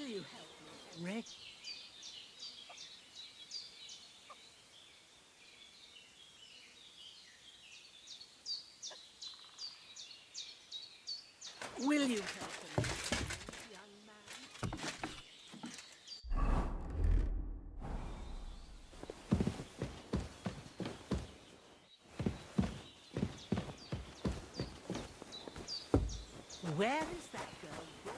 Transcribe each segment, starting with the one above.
you help me, Henry? Will you help me, young man? Where is that girl going?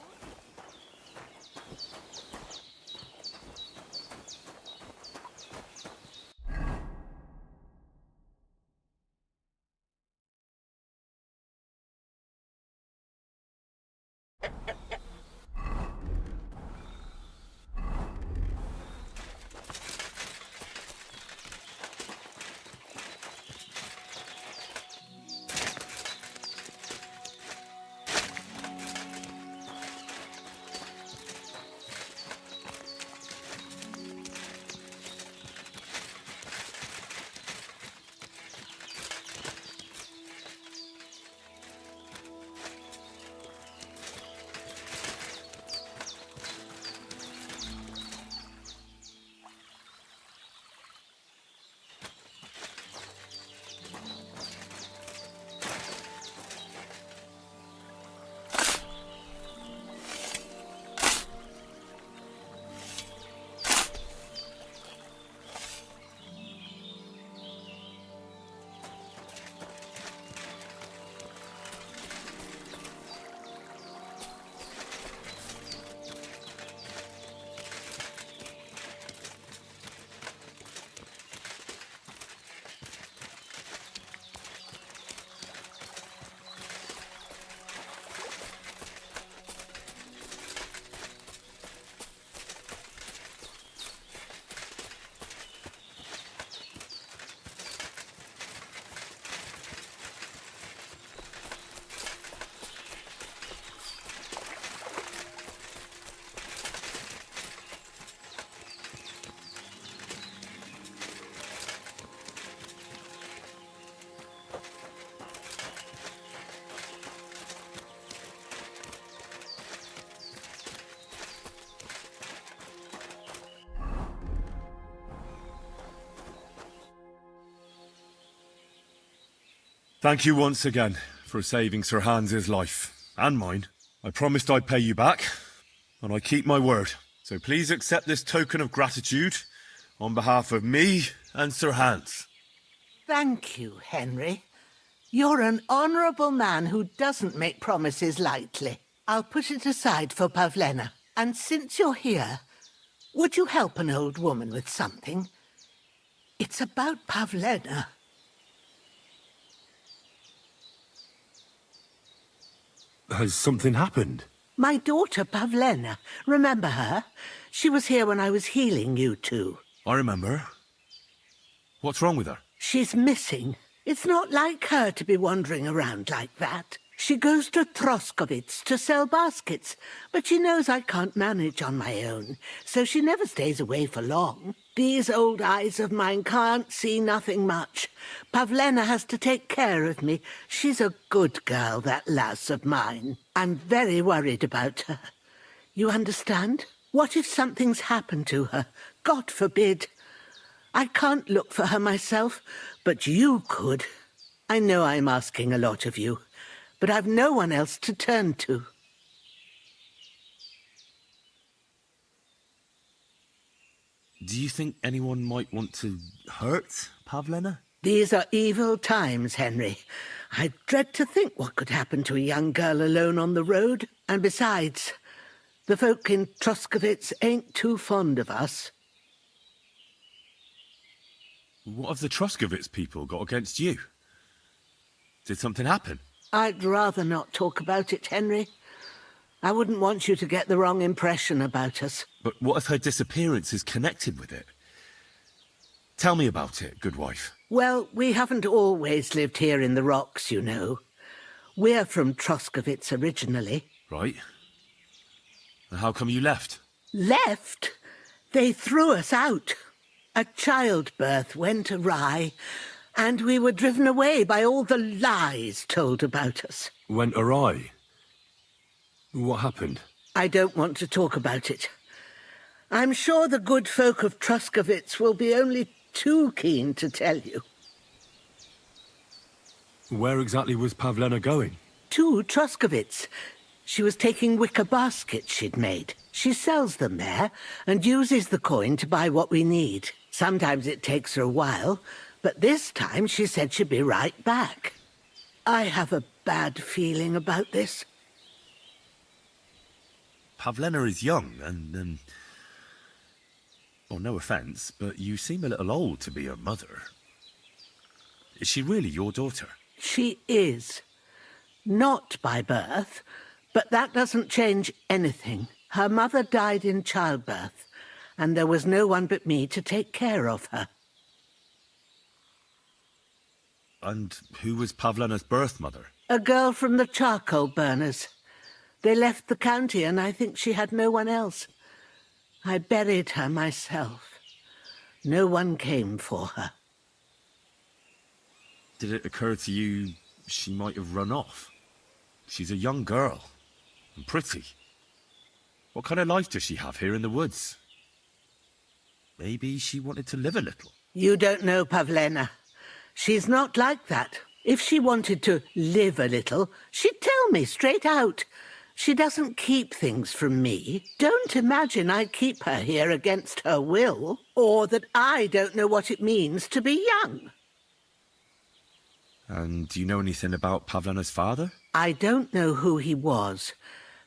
Thank you once again for saving Sir Hans's life, and mine. I promised I'd pay you back, and I keep my word. So please accept this token of gratitude on behalf of me and Sir Hans. Thank you, Henry. You're an honourable man who doesn't make promises lightly. I'll put it aside for Pavlena. And since you're here, would you help an old woman with something? It's about Pavlena. Has something happened? My daughter, Pavlena. Remember her? She was here when I was healing you two. I remember. What's wrong with her? She's missing. It's not like her to be wandering around like that. She goes to Troskovitz to sell baskets, but she knows I can't manage on my own, so she never stays away for long. These old eyes of mine can't see nothing much. Pavlena has to take care of me. She's a good girl, that lass of mine. I'm very worried about her. You understand? What if something's happened to her? God forbid. I can't look for her myself, but you could. I know I'm asking a lot of you, but I've no one else to turn to. Do you think anyone might want to hurt Pavlena? These are evil times, Henry. I dread to think what could happen to a young girl alone on the road. And besides, the folk in Troskovitz ain't too fond of us. What have the Troskovitz people got against you? Did something happen? I'd rather not talk about it, Henry. I wouldn't want you to get the wrong impression about us. But what if her disappearance is connected with it? Tell me about it, good wife. Well, we haven't always lived here in the rocks, you know. We're from Troskovitz originally. Right. And how come you left? Left? They threw us out. A childbirth went awry, and we were driven away by all the lies told about us. Went awry? What happened? I don't want to talk about it. I'm sure the good folk of Truscovitz will be only too keen to tell you. Where exactly was Pavlena going? To Truscovitz. She was taking wicker baskets she'd made. She sells them there, and uses the coin to buy what we need. Sometimes it takes her a while, but this time she said she'd be right back. I have a bad feeling about this. Pavlena is young, and, well, no offence, but you seem a little old to be her mother. Is she really your daughter? She is. Not by birth, but that doesn't change anything. Her mother died in childbirth, and there was no one but me to take care of her. And who was Pavlena's birth mother? A girl from the charcoal burners. They left the county, and I think she had no one else. I buried her myself. No one came for her. Did it occur to you she might have run off? She's a young girl, and pretty. What kind of life does she have here in the woods? Maybe she wanted to live a little. You don't know Pavlena. She's not like that. If she wanted to live a little, she'd tell me straight out. She doesn't keep things from me. Don't imagine I keep her here against her will, or that I don't know what it means to be young. And do you know anything about Pavlena's father? I don't know who he was.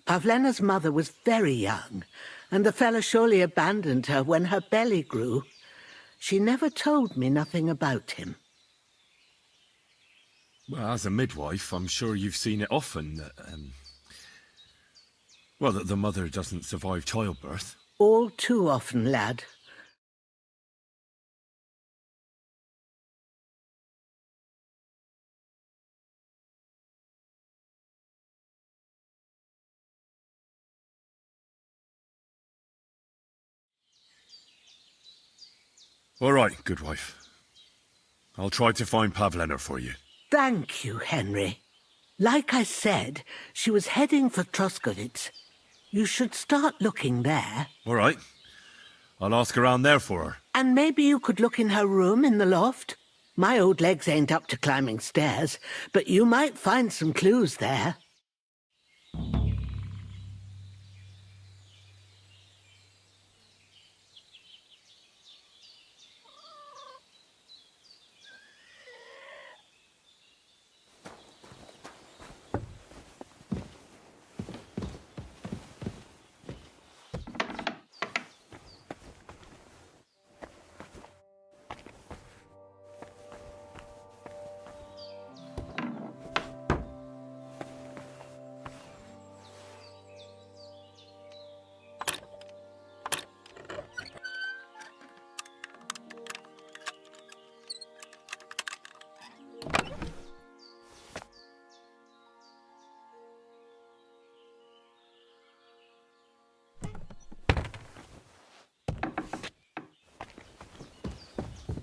Pavlena's mother was very young, and the fella surely abandoned her when her belly grew. She never told me nothing about him. Well, as a midwife, I'm sure you've seen it often that, well, that the mother doesn't survive childbirth. All too often, lad. All right, good wife. I'll try to find Pavlena for you. Thank you, Henry. Like I said, she was heading for Truscovitz. You should start looking there. All right. I'll ask around there for her. And maybe you could look in her room in the loft. My old legs ain't up to climbing stairs, but you might find some clues there.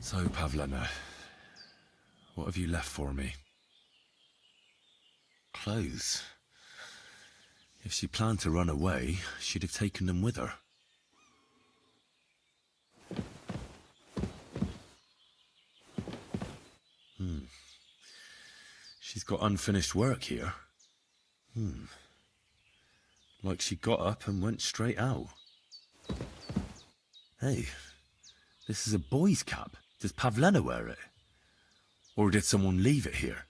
So, Pavlena, what have you left for me? Clothes. If she planned to run away, she'd have taken them with her. She's got unfinished work here. Like she got up and went straight out. Hey, this is a boy's cap. Does Pavlena wear it? Or did someone leave it here?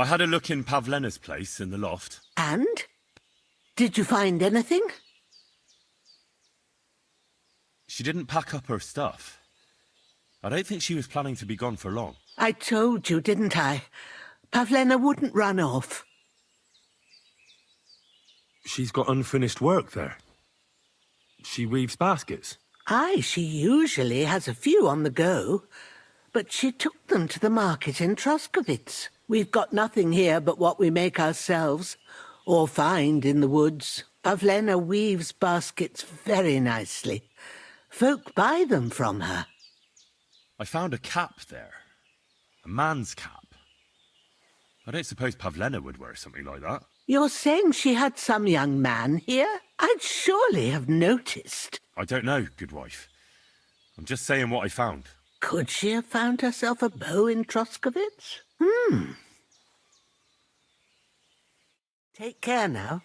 I had a look in Pavlena's place in the loft. And? Did you find anything? She didn't pack up her stuff. I don't think she was planning to be gone for long. I told you, didn't I? Pavlena wouldn't run off. She's got unfinished work there. She weaves baskets. Aye, she usually has a few on the go. But she took them to the market in Troskovitz. We've got nothing here but what we make ourselves, or find in the woods. Pavlena weaves baskets very nicely. Folk buy them from her. I found a cap there. A man's cap. I don't suppose Pavlena would wear something like that. You're saying she had some young man here? I'd surely have noticed. I don't know, good wife. I'm just saying what I found. Could she have found herself a beau in Troskovitz? Take care now.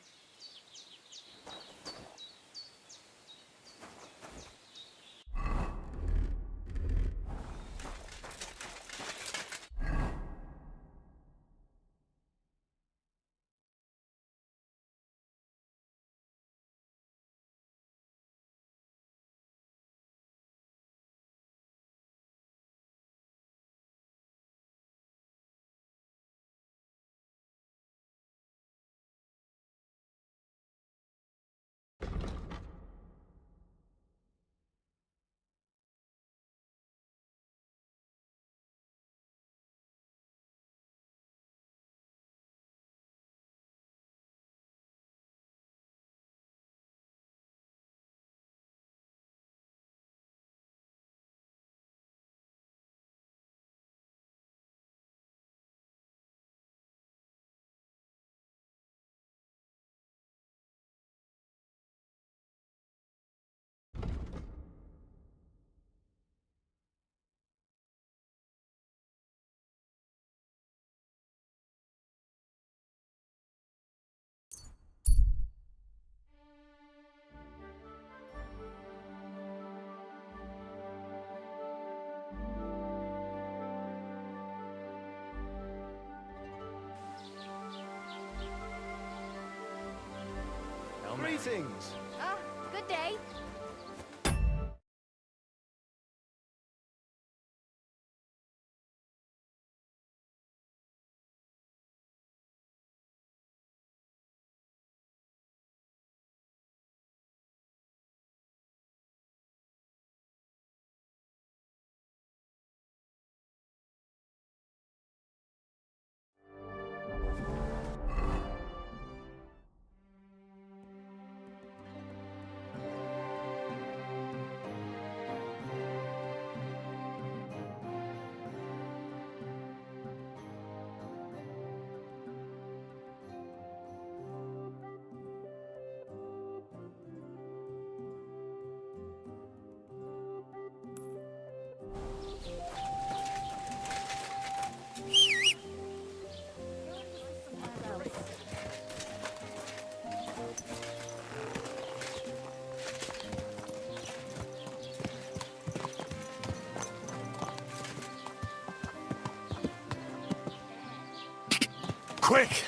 Greetings. Ah, good day. Quick!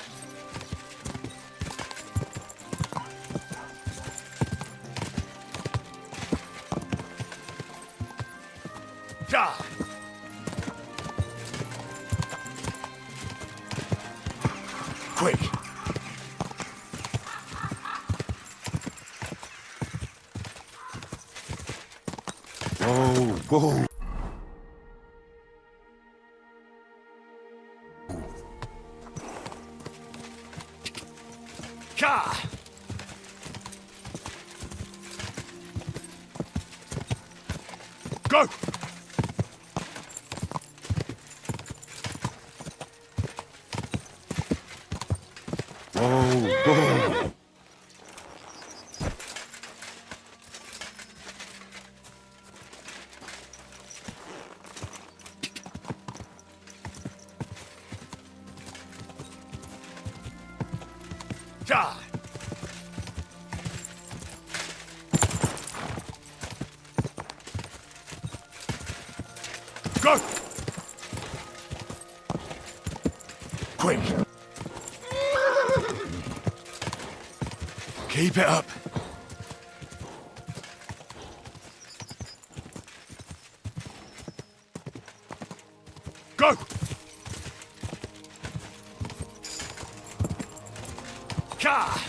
Ja! Quick! Whoa, whoa! Ja! Go! Whoa, whoa! Ja! Go! Quick! Keep it up. Go! Ka!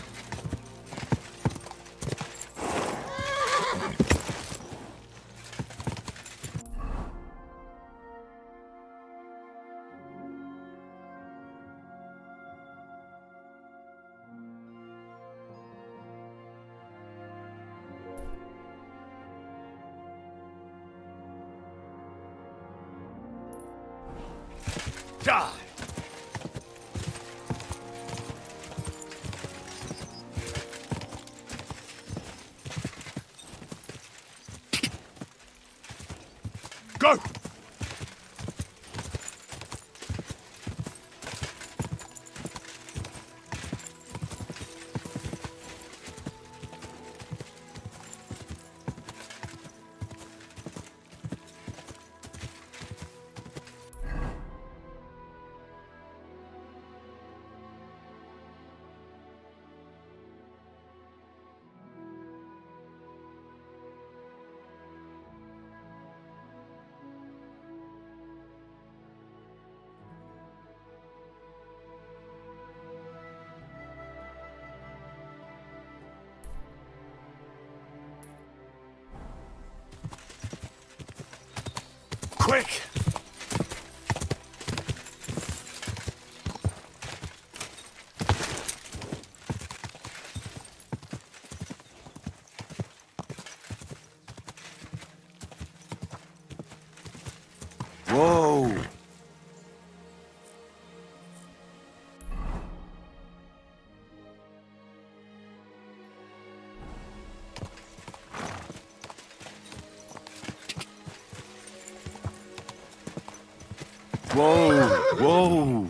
Die! Go! Quick! Whoa! Whoa!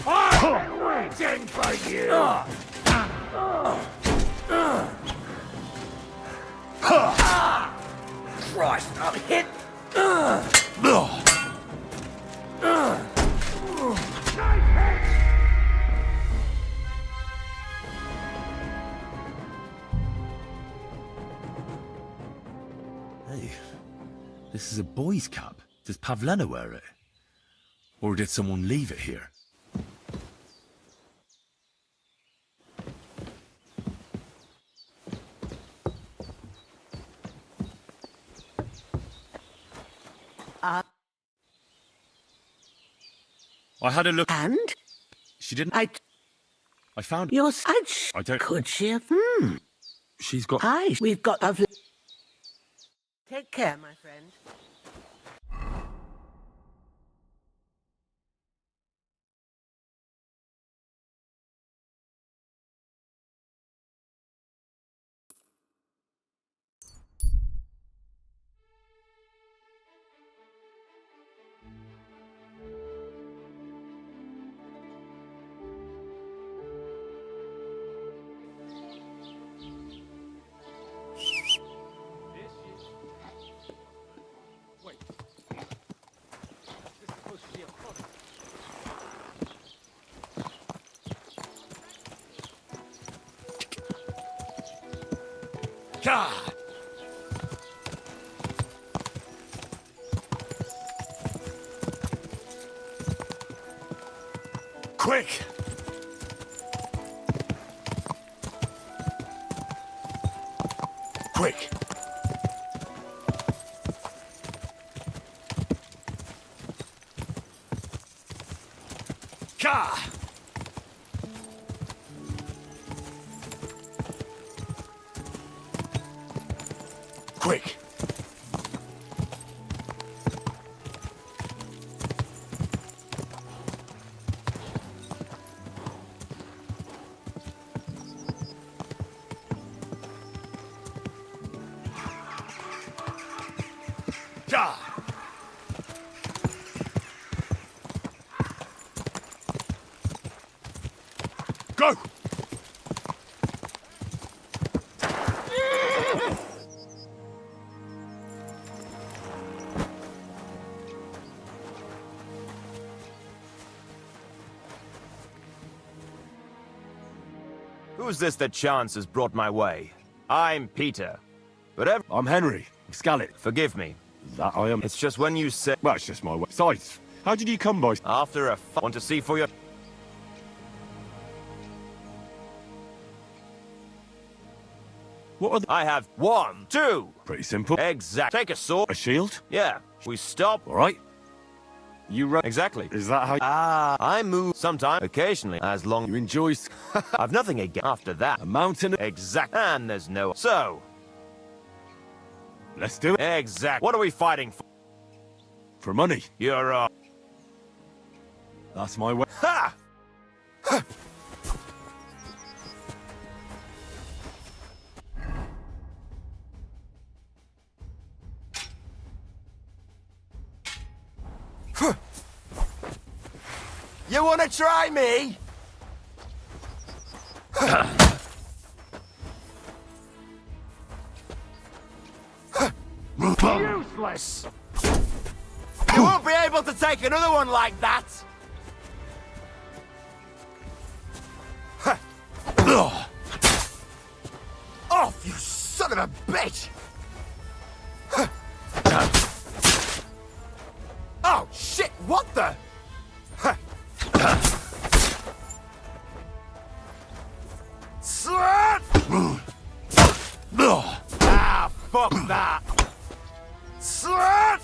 Whoa! Waiting for you! Christ, I'm hit! Hey, this is a boy's cap. Does Pavlena wear it? Or did someone leave it here? I had a look. And? She didn't. I found. Your such. I don't. Could she? She's got... Aye, we've got lovely. Take care, my friend. God! Quick! Quick! Ka! Quick! Ja! Go! Who's this that chance has brought my way? I'm Peter. But I'm Henry. Scarlet. forgive me. That I am. It's just when you say Well, it's just my way. Besides, how did you come by? after a want to see for your What are the... I have 1, 2. Pretty simple. Exact. Take a sword. A shield? Yeah. We stop. All right. You run... Exactly. Is that how... I move sometime, occasionally, as long You enjoy... I've nothing again. After that. a mountain... Exact. And there's no. So. Let's do it. Exact. What are we fighting for? For money. You're That's my way. Ha! You wanna try me? Useless! You won't be able to take another one like that! Off, you son of a bitch! Oh, shit, what the? Slut! Ah, fuck that! Slut!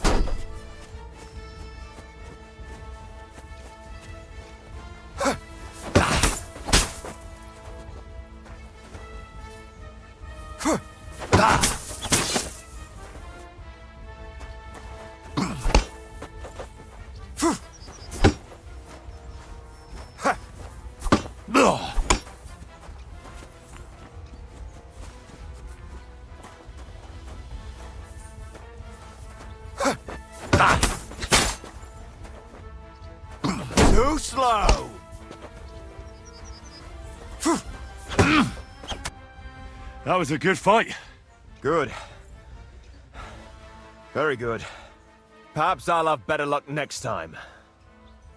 Too slow! That was a good fight. Good. Very good. Perhaps I'll have better luck next time.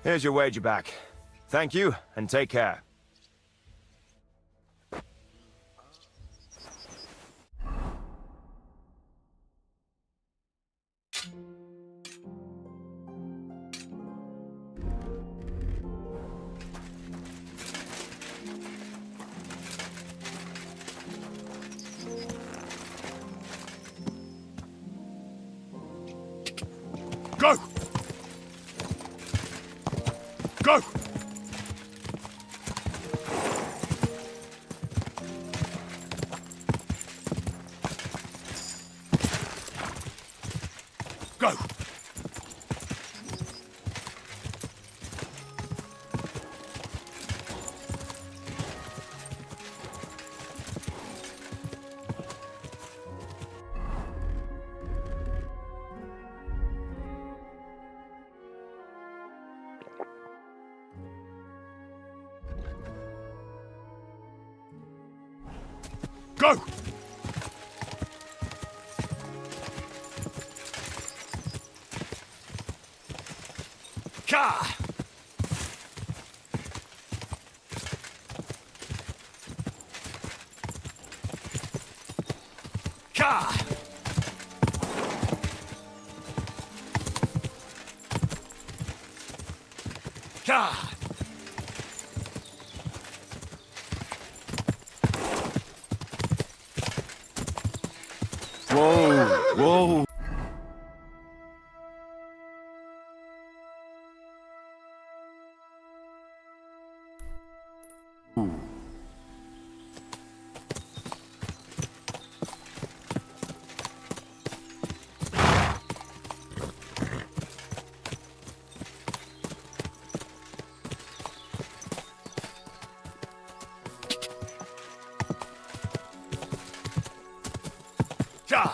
Here's your wager back. Thank you, and take care. Go! Go! Go! Go! Ka! Ka! Ka! Whoa! Whoa! Ja!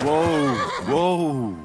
Whoa! Whoa!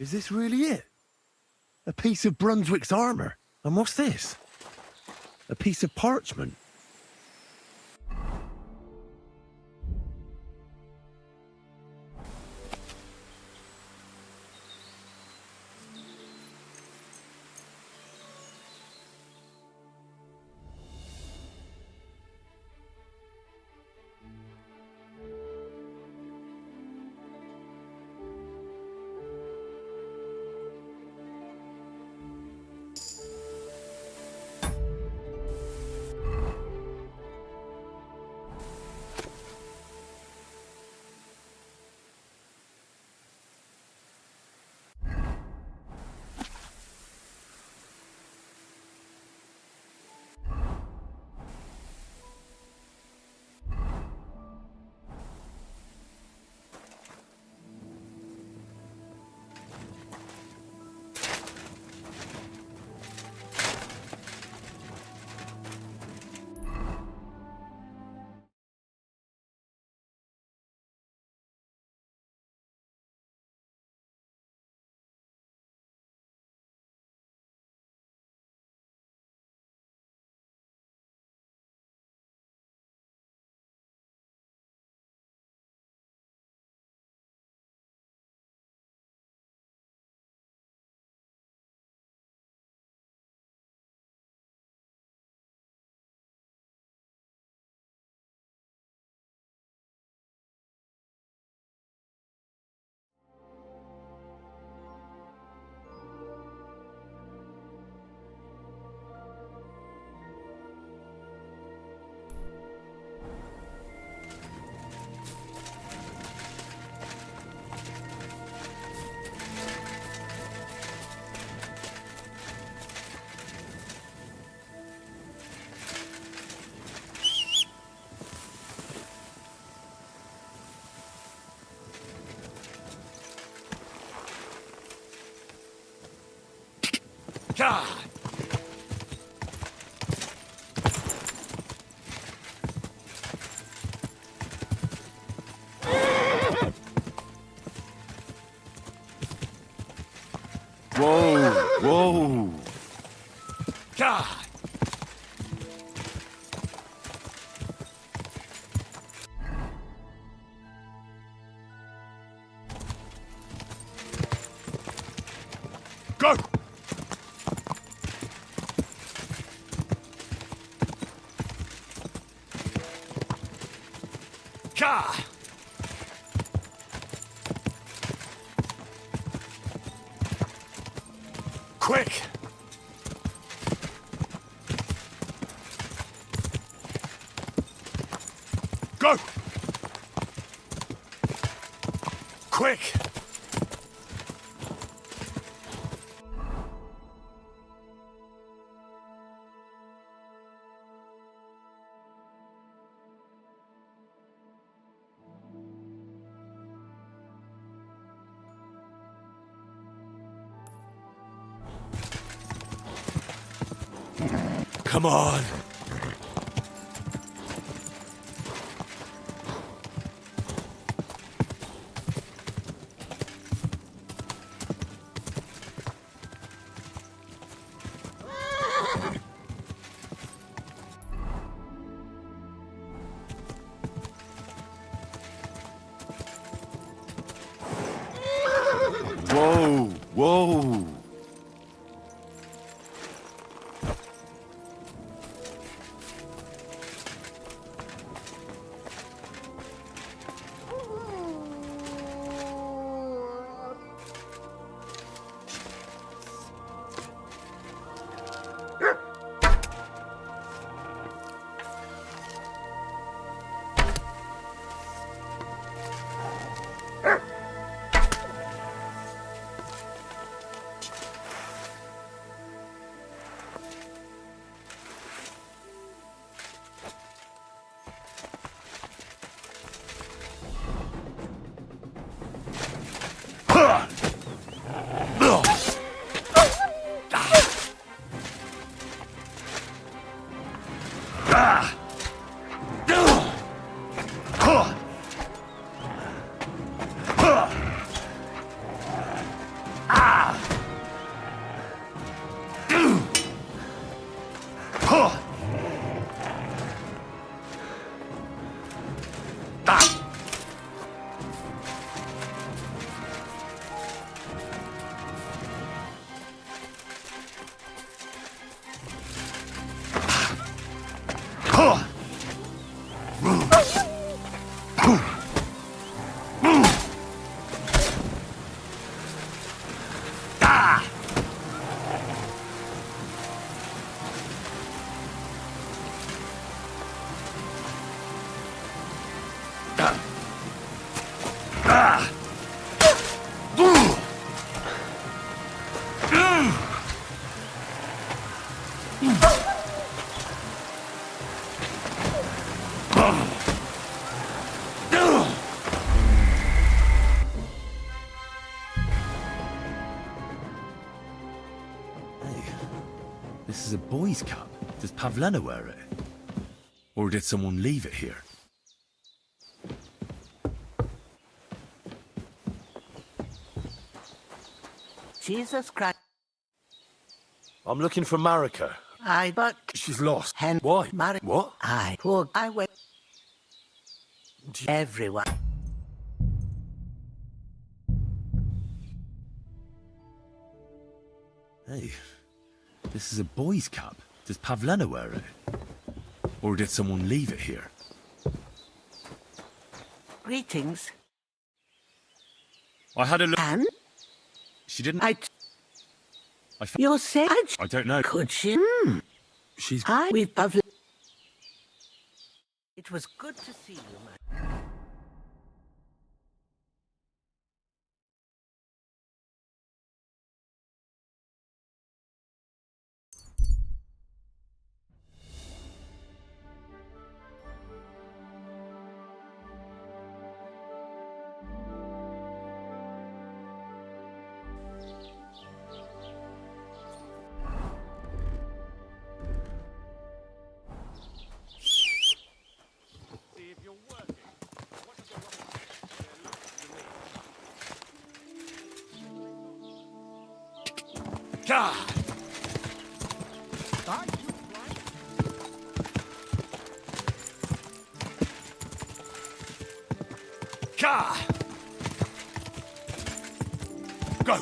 Is this really it? A piece of Brunswick's armor. And what's this? A piece of parchment. God! Whoa! Whoa! God! Go! God! Quick! Go! Quick! Come on! Whoa! Whoa! This is a boy's cap. Does Pavlena wear it? Or did someone leave it here? Jesus Christ. I'm looking for Marika. Aye, but She's lost. Hen Why? Mary. What? Aye, poor I went. Everyone. Hey, this is a boy's cap. Does Pavlena wear it? Or did someone leave it here? Greetings. I had a look. And She didn't. you're saying I don't know. could she? She's... Hi, we've Pavlina. It was good to see you, man. God! God! Go!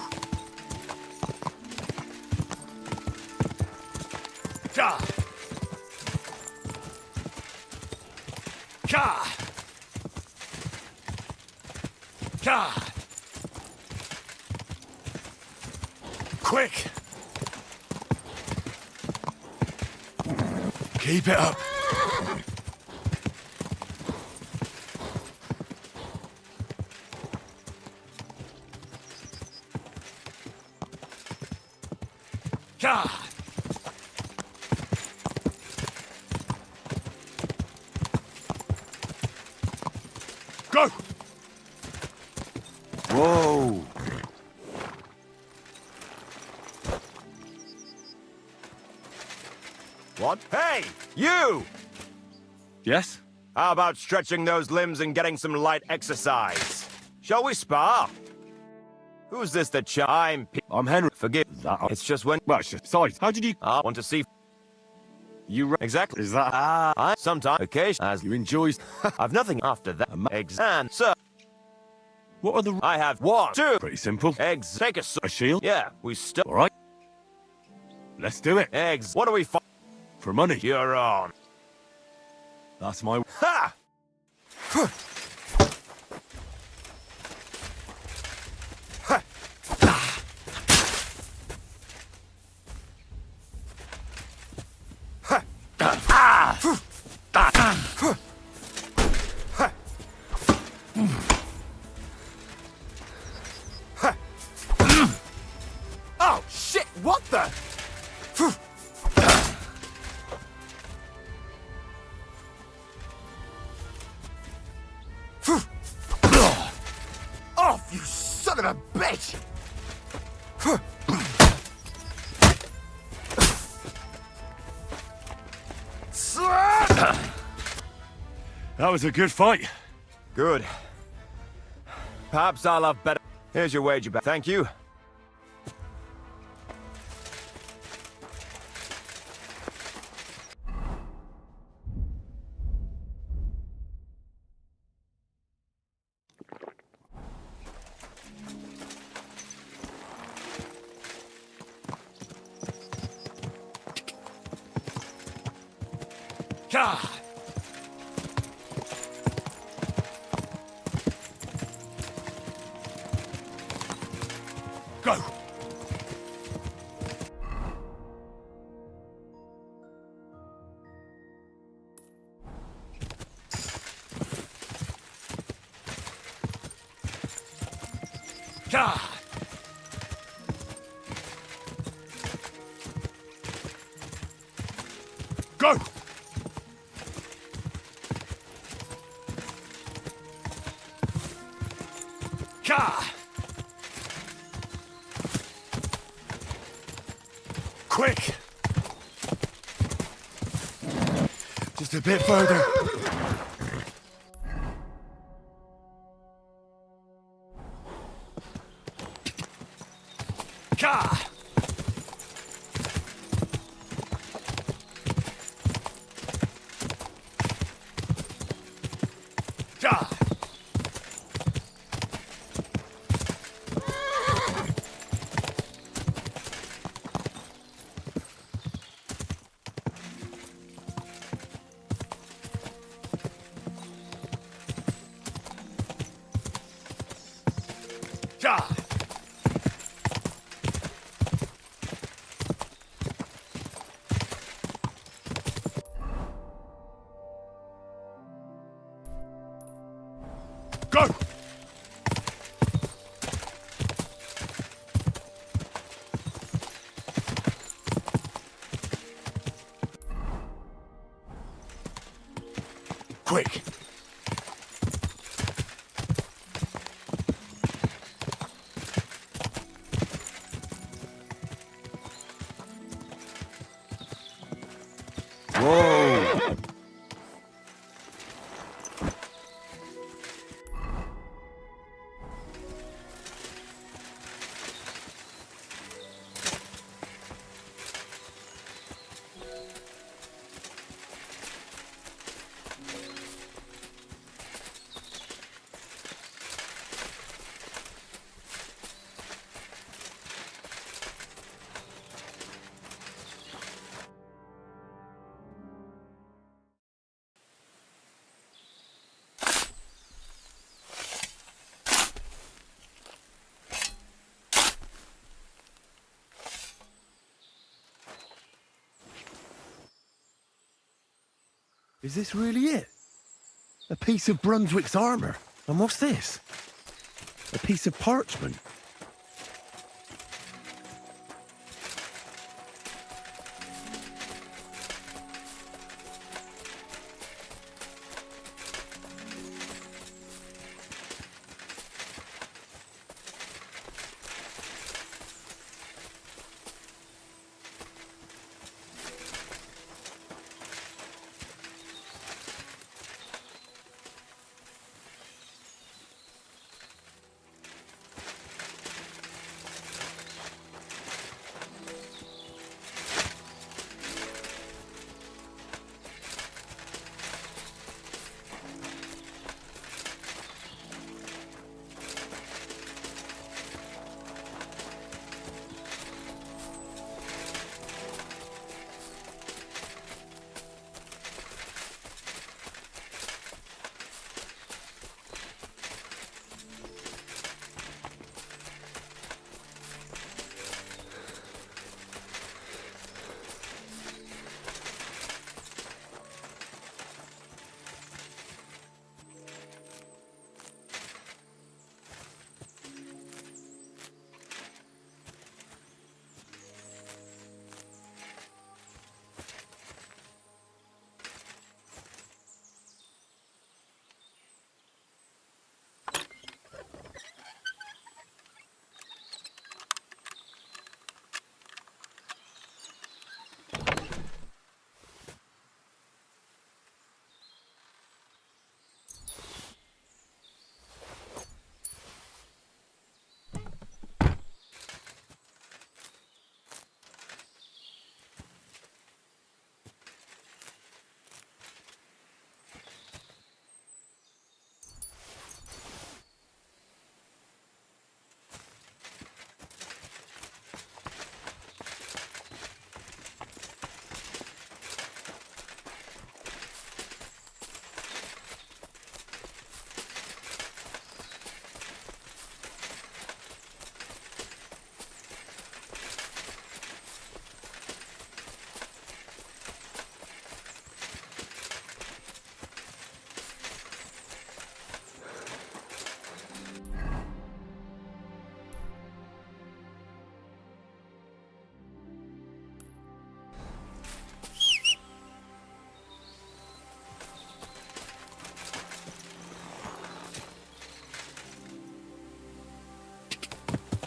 God! God! God! Quick! Keep it up. God! Go! Whoa! What? Hey, you! Yes? How about stretching those limbs and getting some light exercise? Shall we spar? Who's this that I'm Henry. Forgive. It's just when... Well, it's just size. How did you... I want to see... You... Exactly. Is that... I sometimes, occasion, as You enjoy... I've nothing after that. Eggs and sir, What are the... I have 1, 2 Pretty simple. eggs. Take a A shield? Yeah, we still All right. Let's do it. eggs. What do we find? For money. You're on. That's my... Ha! Oh shit! What the? Off, you son of a bitch! That was a good fight. Good. Perhaps I'll have better. Here's your wager back. Thank you. God! Go! God! Go! God! Quick! Just a bit further. Ka! Ja! Ja! Go! Quick! Whoa! Is this really it? A piece of Brunswick's armour. And what's this? A piece of parchment.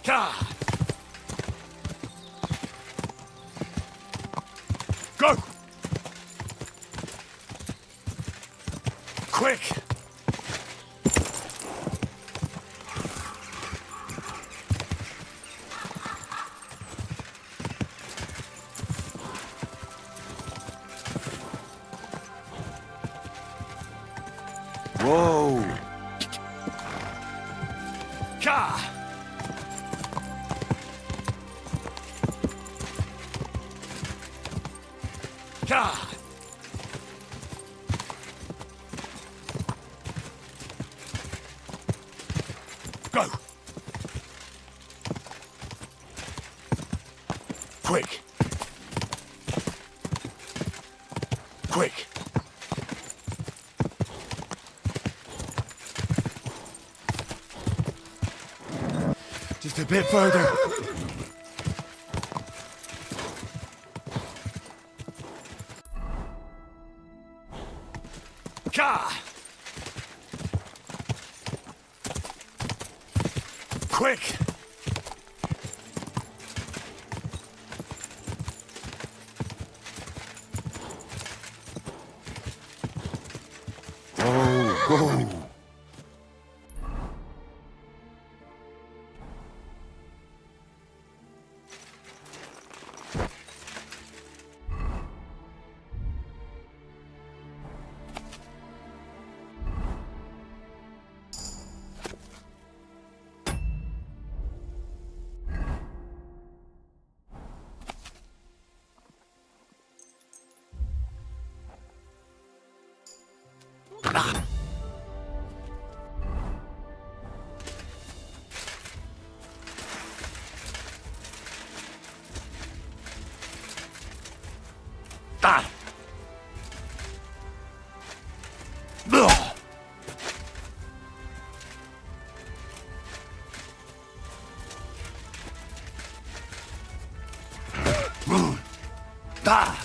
Ka! Go! Quick! Whoa! Ka! Ka! Go! Quick! Quick! Just a bit further. Ka! Quick! Whoa! Ah! Ugh! Ah!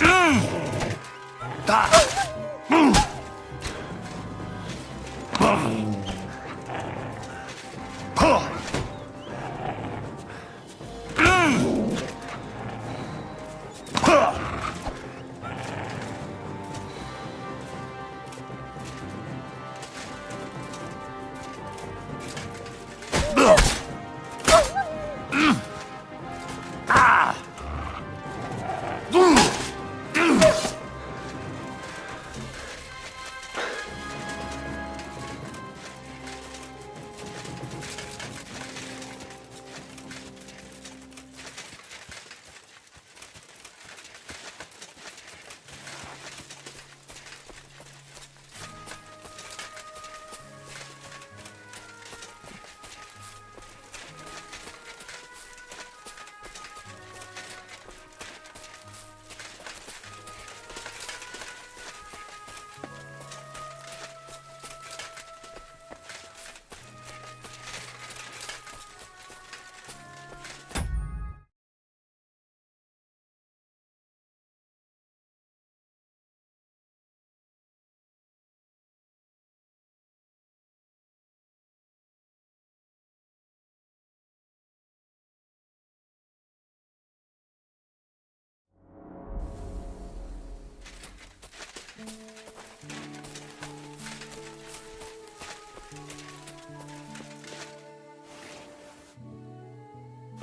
Ah!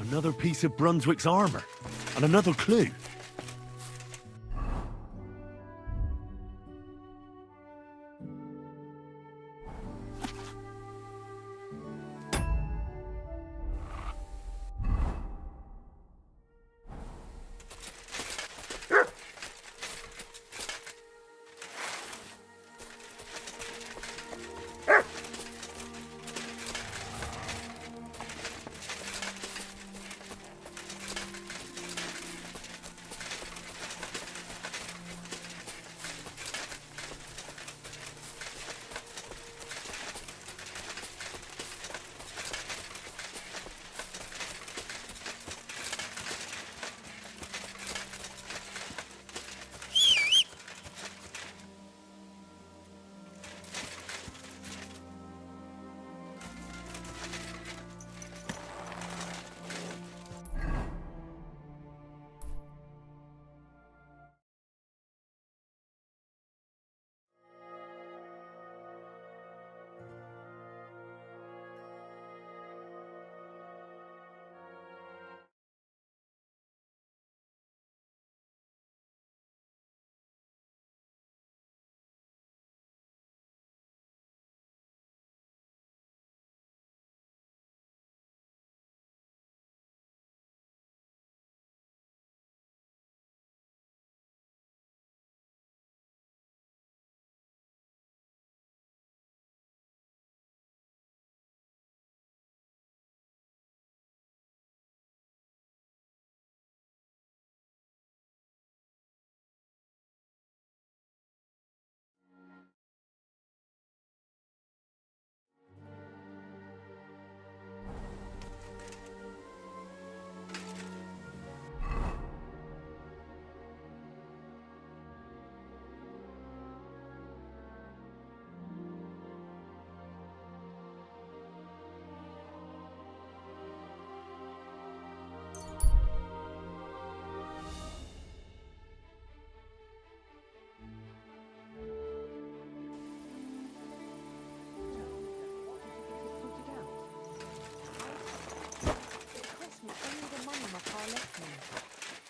Another piece of Brunswick's armor. And another clue.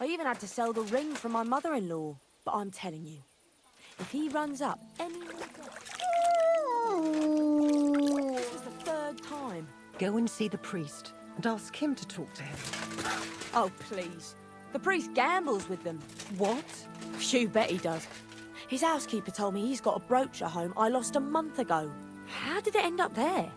I even had to sell the ring from my mother-in-law. But I'm telling you, if he runs up any more... This is the third time. Go and see the priest and ask him to talk to him. Oh, please. The priest gambles with them. What? You bet he does. His housekeeper told me he's got a brooch at home I lost a month ago. How did it end up there?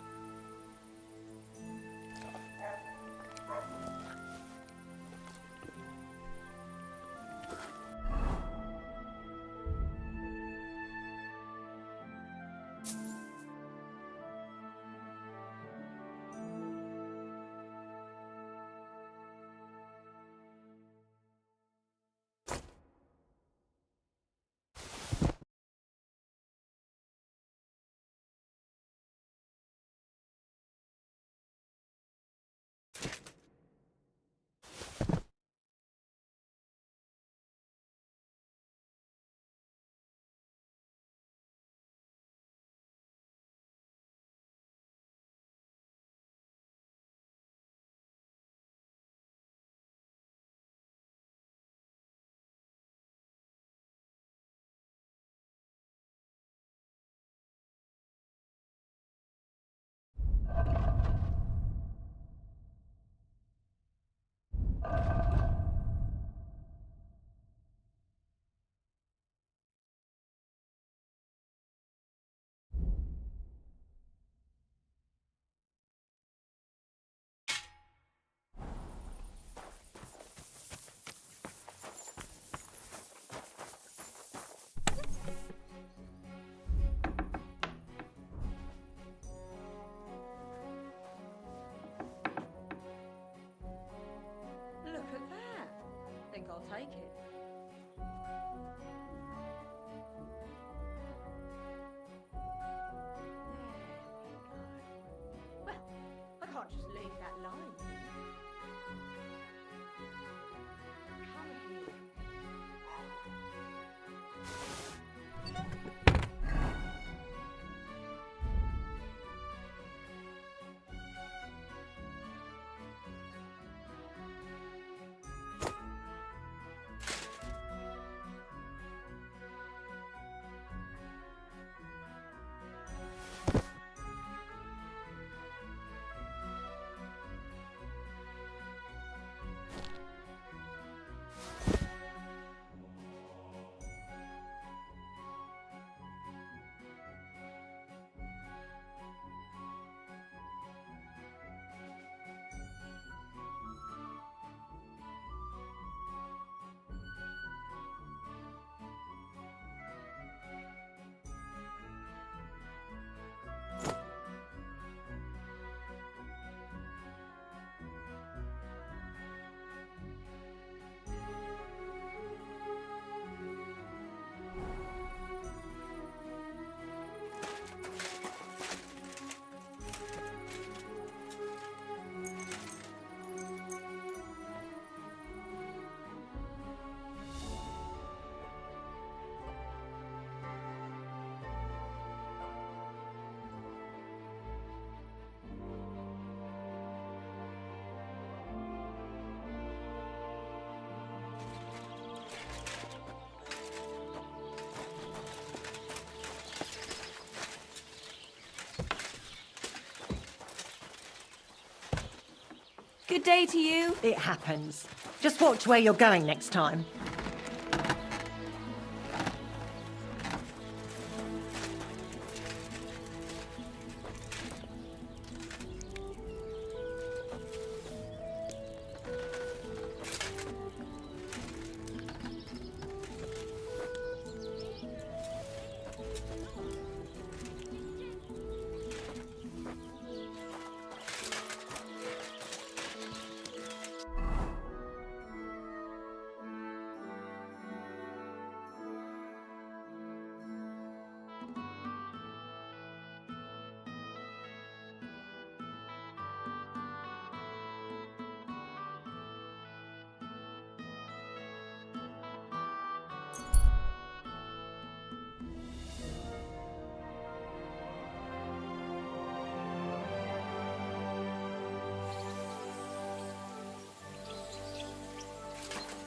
Good day to you. It happens. Just watch where you're going next time.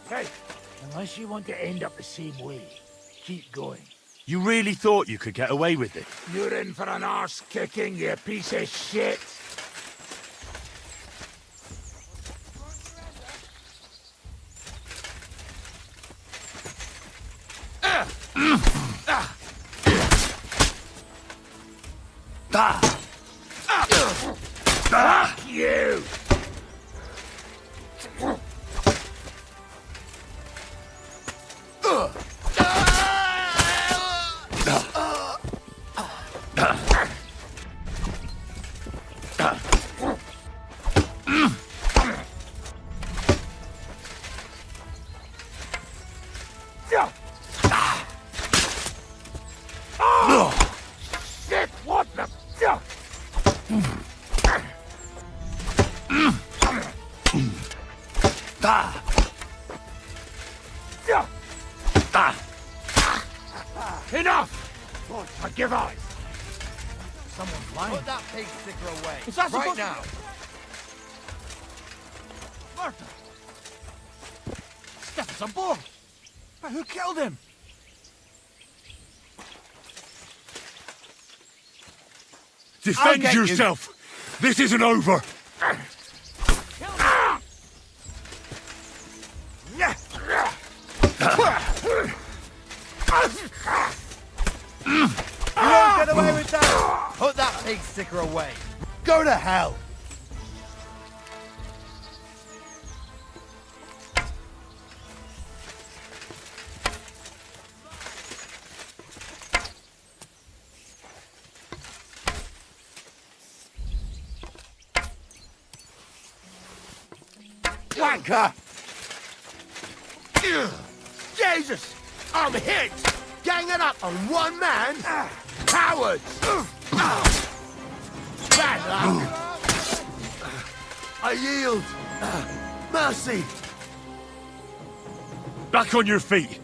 Hey, unless you want to end up the same way, keep going. You really thought you could get away with it? You're in for an arse kicking, you piece of shit. Fuck you! Shit, what the... Enough! Lord, forgive us! Someone's lying. Put that pig sticker away. Is that right supposed now? Martha! Stephen's on board! But who killed him? Defend get you. yourself! This isn't over! You won't get away with that! Put that pig sticker away. Go to hell! Wanker! Jesus! I'm hit! Ganging up on one man? Cowards! Bad luck! I yield! Mercy! Back on your feet!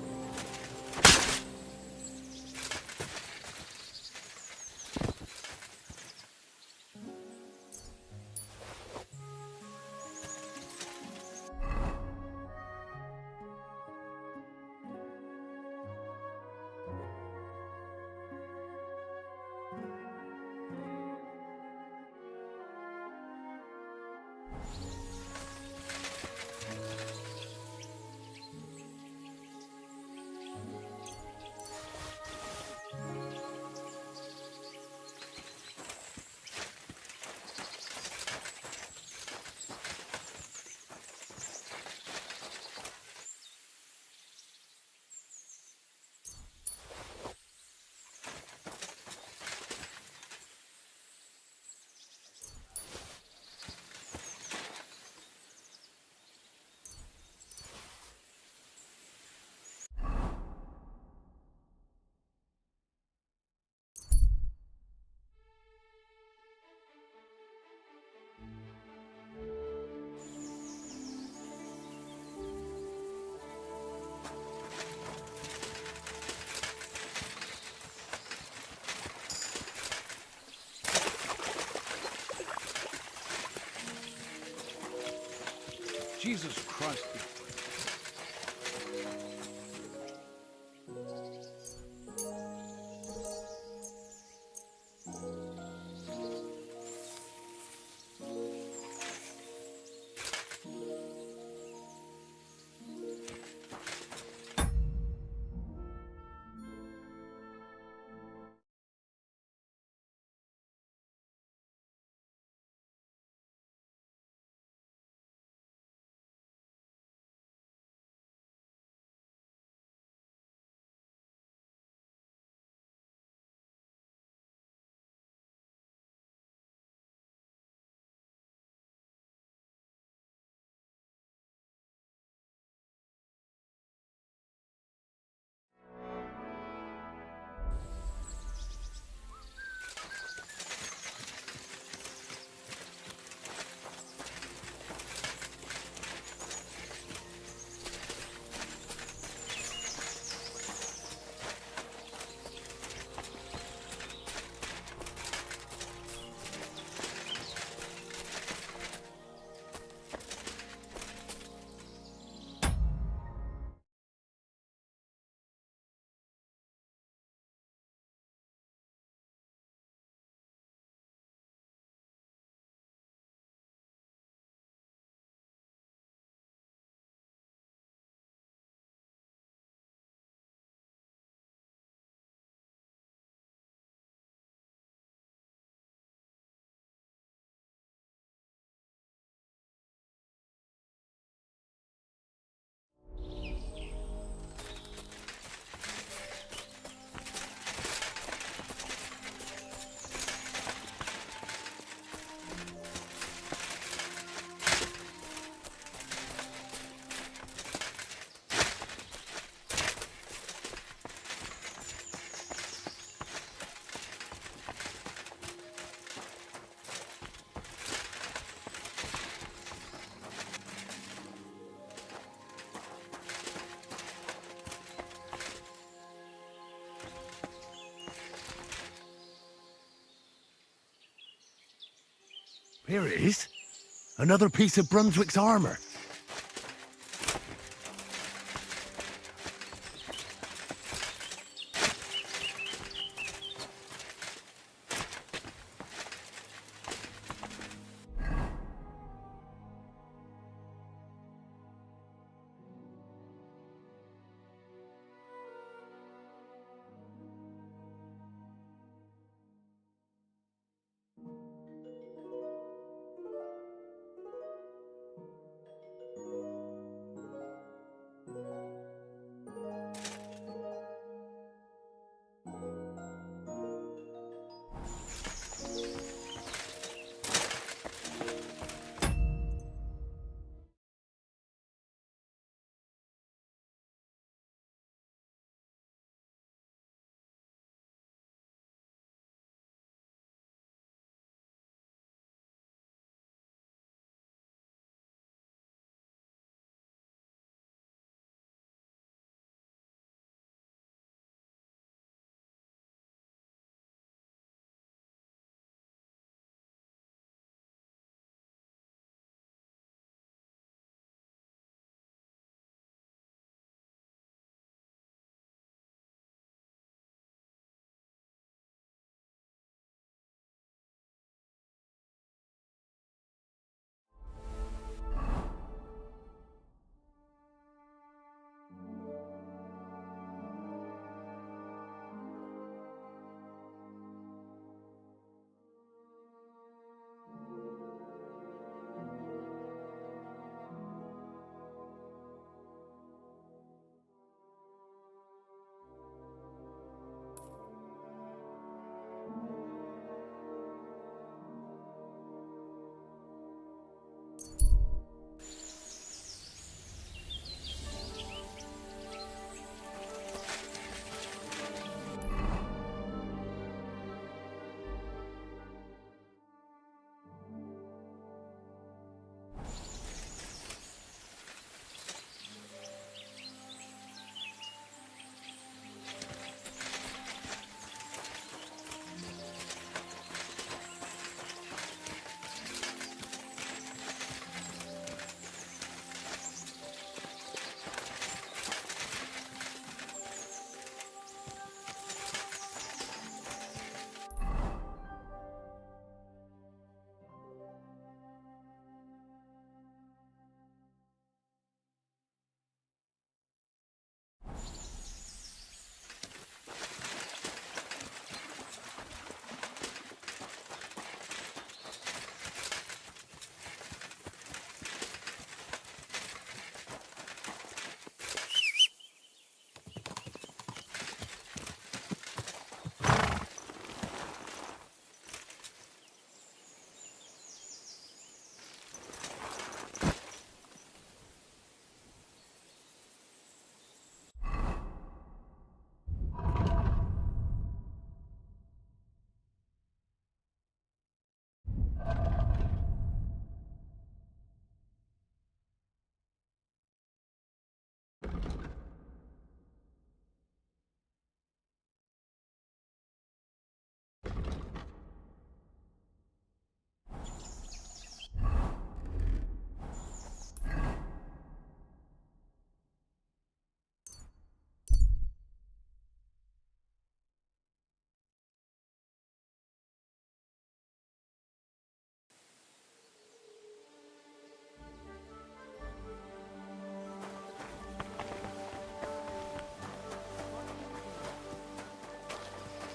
Jesus Christ. Here it is. Another piece of Brunswick's armor.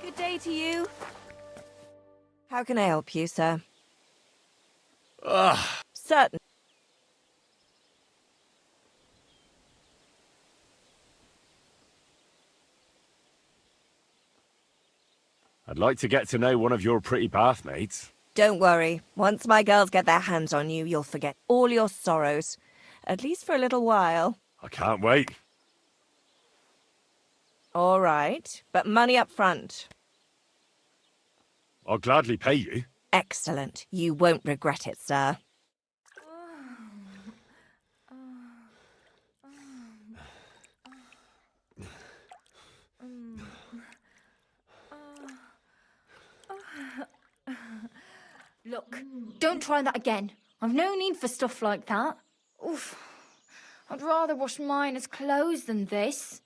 Good day to you. How can I help you, sir? Certain. I'd like to get to know one of your pretty bathmates. Don't worry. Once my girls get their hands on you, you'll forget all your sorrows. At least for a little while. I can't wait. All right, but money up front. I'll gladly pay you. Excellent. You won't regret it, sir. Look, don't try that again. I've no need for stuff like that. Oof. I'd rather wash mine as clothes than this.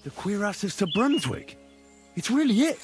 The cuirass to Brunswick. It's really it.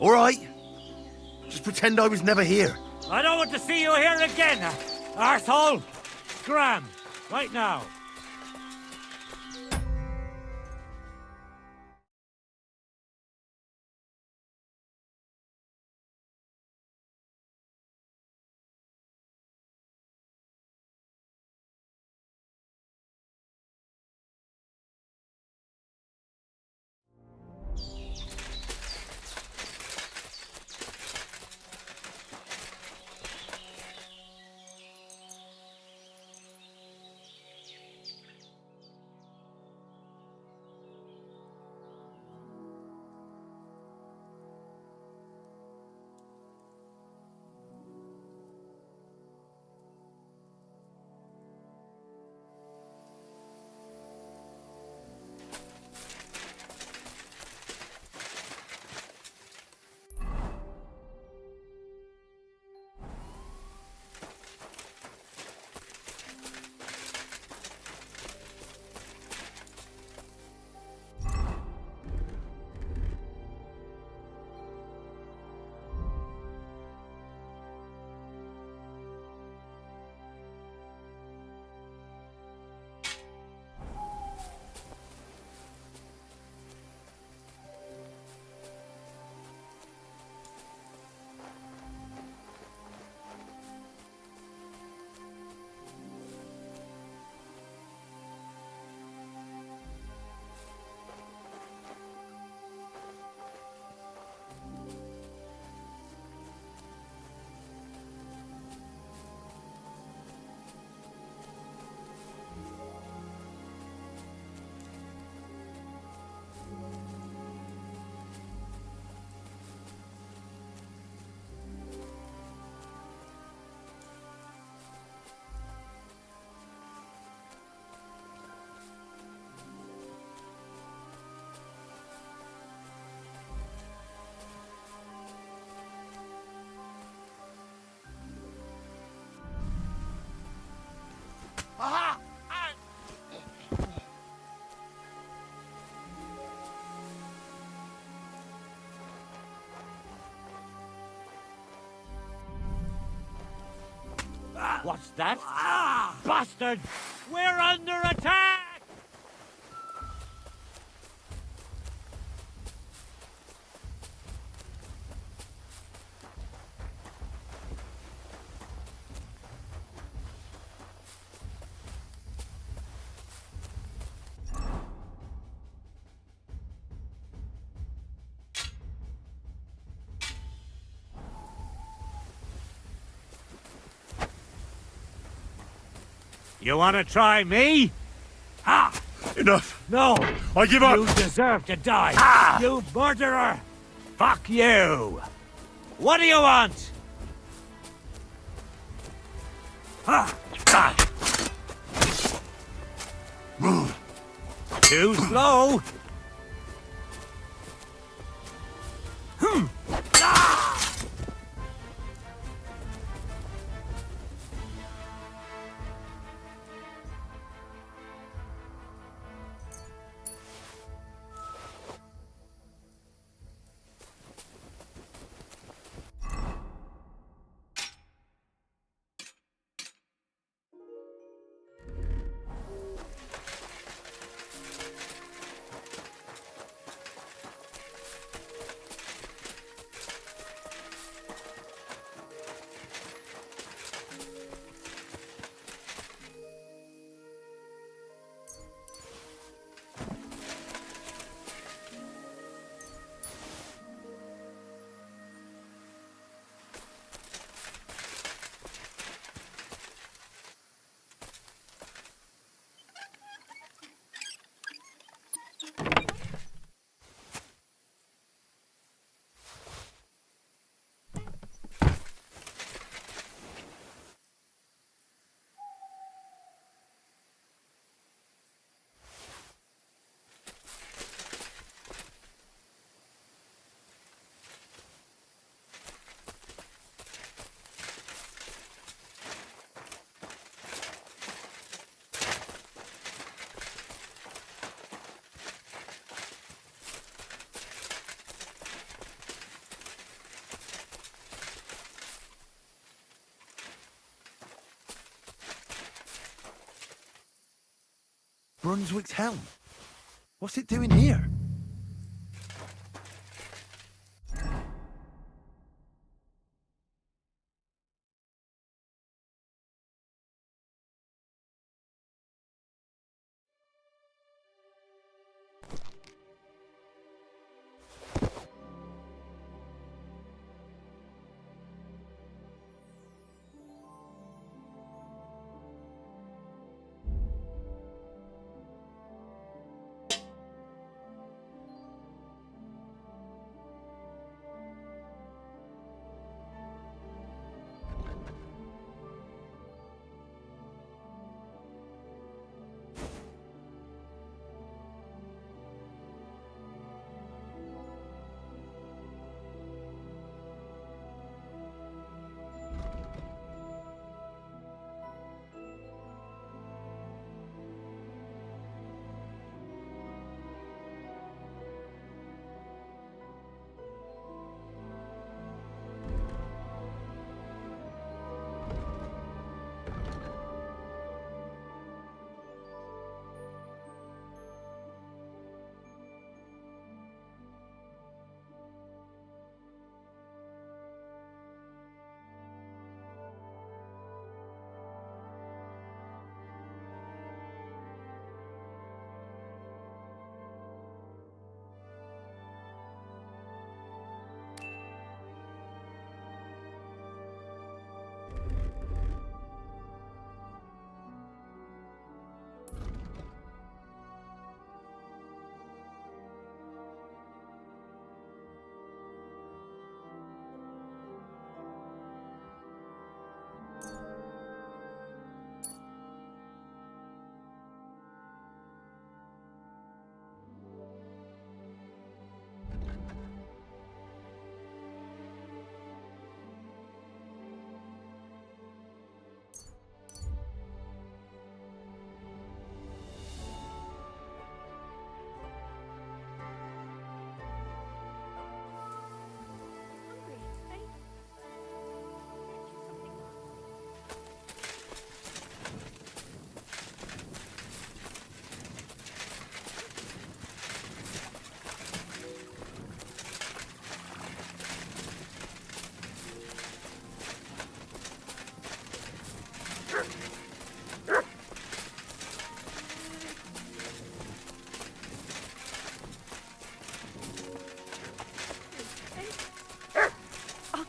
All right. Just pretend I was never here. I don't want to see you here again, arsehole! Scram! Right now! Aha! What's that? Bastard! We're under attack! You want to try me? Ah! Enough. No! I give up. You deserve to die! You murderer! Fuck you! What do you want? Too slow! Brunswick's helm? What's it doing here?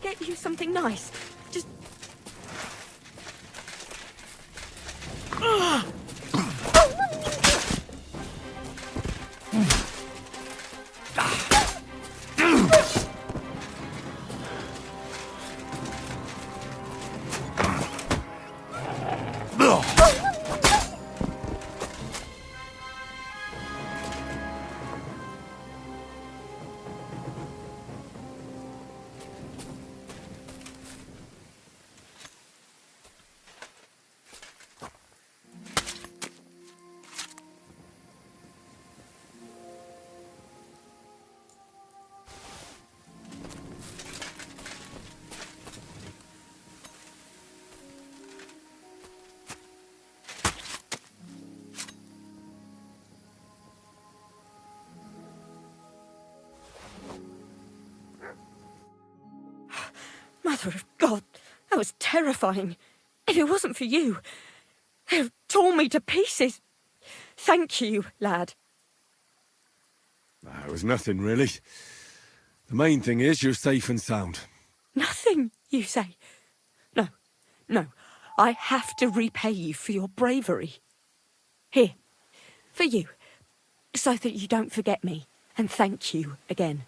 Get you something nice. Just... Mother of God, that was terrifying. If it wasn't for you, they'd have torn me to pieces. Thank you, lad. It was nothing, really. The main thing is you're safe and sound. Nothing, you say? No, no. I have to repay you for your bravery. Here, for you, so that you don't forget me. And thank you again.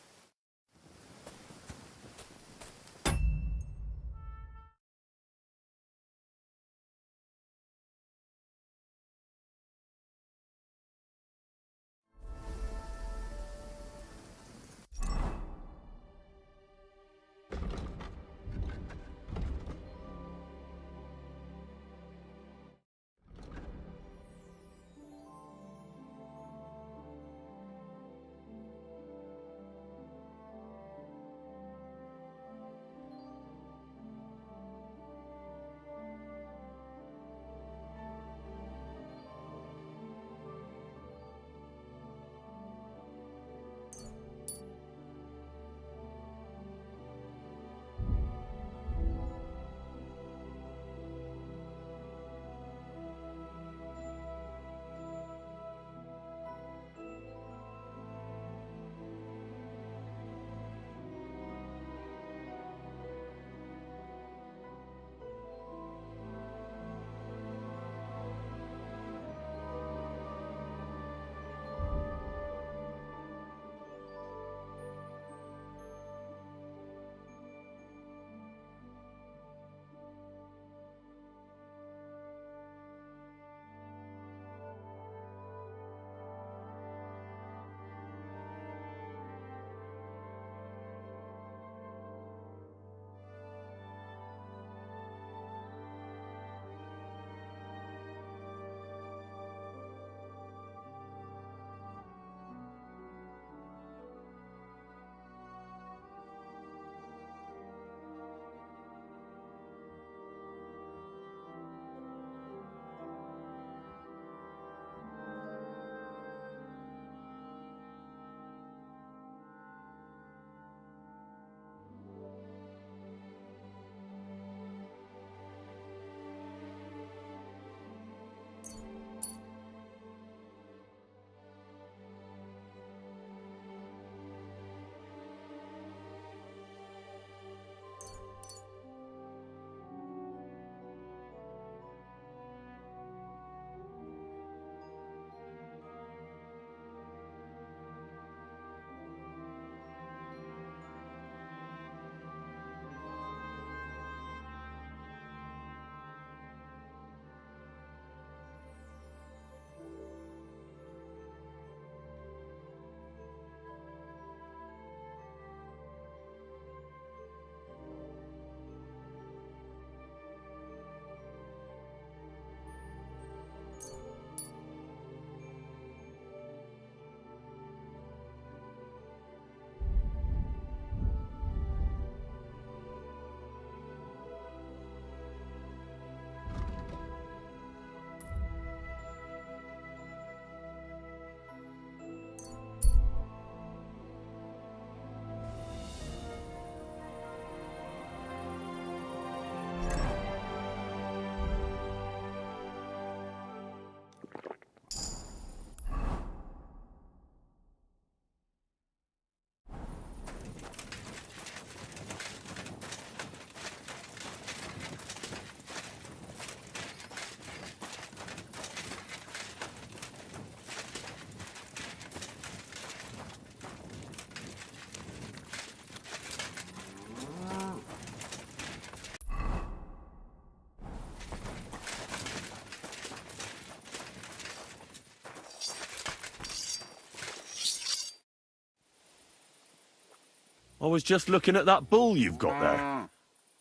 I was just looking at that bull you've got there.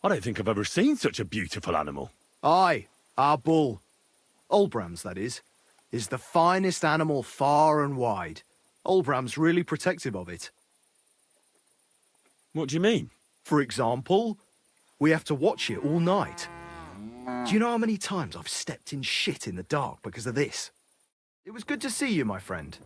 I don't think I've ever seen such a beautiful animal. Aye, our bull. Olbram's, that is the finest animal far and wide. Olbram's really protective of it. What do you mean? For example, we have to watch it all night. Do you know how many times I've stepped in shit in the dark because of this? It was good to see you, my friend.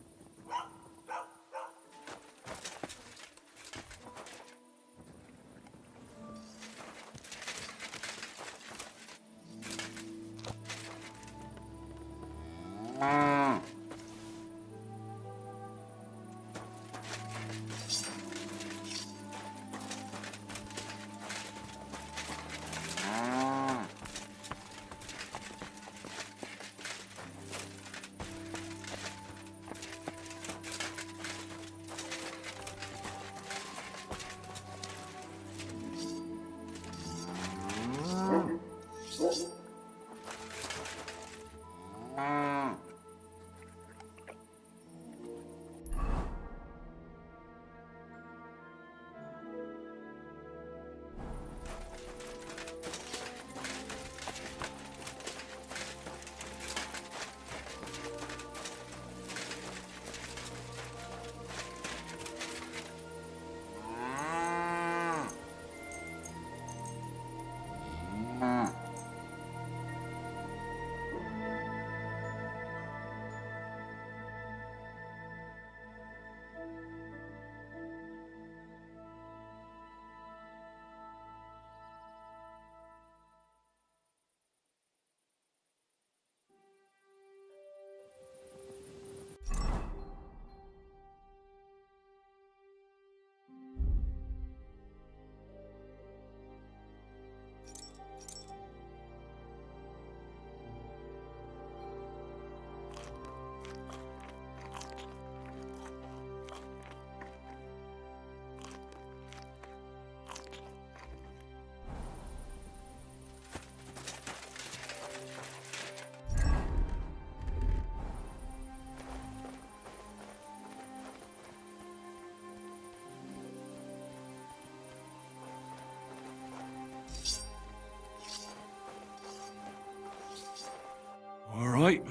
All right.